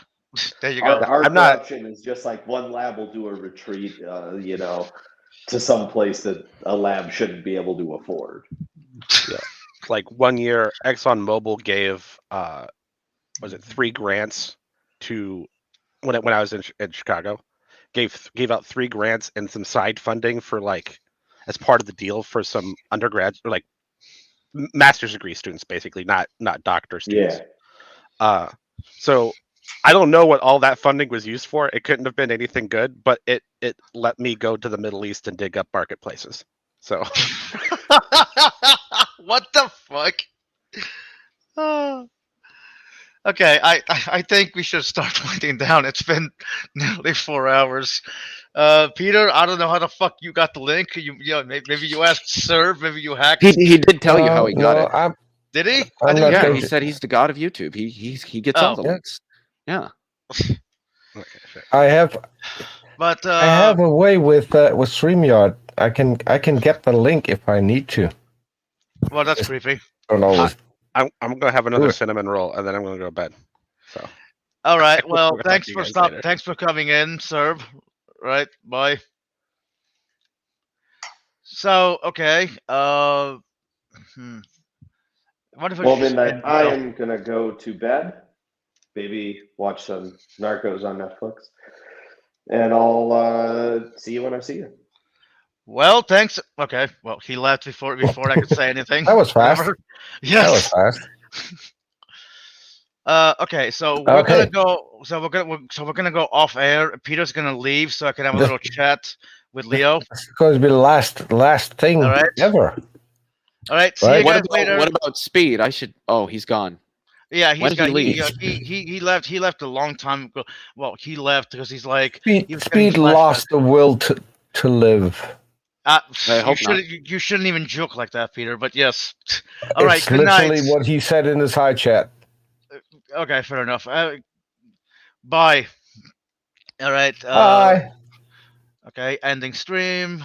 There you go. Our I'm not- corruption is just like one lab will do a retreat, to some place that a lab shouldn't be able to afford. Like 1 year, ExxonMobil gave 3 grants to when I was in Chicago, gave out 3 grants and some side funding for like as part of the deal for some undergrad or like master's degree students, basically, not doctor students. Yeah. So I don't know what all that funding was used for. It couldn't have been anything good, but it let me go to the Middle East and dig up marketplaces. So What the fuck? Oh. Okay, I think we should start winding down. It's been nearly 4 hours. Peter, I don't know how the fuck you got the link. Maybe you asked Serve, maybe you hacked. He did tell you how he got it. Did he? I'm not Yeah, going he to- said he's the god of YouTube. He gets all the Oh. links. Yeah. I have But I have a way with StreamYard. I can get the link if I need to. well, that's creepy. Don't always. I'm gonna have another Ooh. cinnamon roll and then I'm gonna go to bed. So All right. Well, We'll talk thanks to you for guys later. Thanks for coming in, Serve. Right. Bye. So okay. What if Well, I then spend- I am gonna go to bed. Maybe watch some Narcos on Netflix, and I'll see you when I see you. Well, thanks. Okay. Well, he left before I could say anything. That was fast. Whatever. That was Yes. fast. Okay. So we're Okay. gonna go. So we're gonna go off air. Peter's gonna leave so I can have a little chat with Leo. It's going to be the last thing All right. ever. All right. See Right. you What guys about later. what about Speed? I should. Oh, he's gone. Yeah, When he's did he got leave? he left. He left a long time ago. Well, he left because he's like Speed, he was getting Speed flashbacks. lost the will to live. I You hope should not. you shouldn't even joke like that, Peter. But yes. All right. It's Good night. literally what he said in his high chat. Okay, fair enough. Bye. All right. Bye. Okay, ending stream.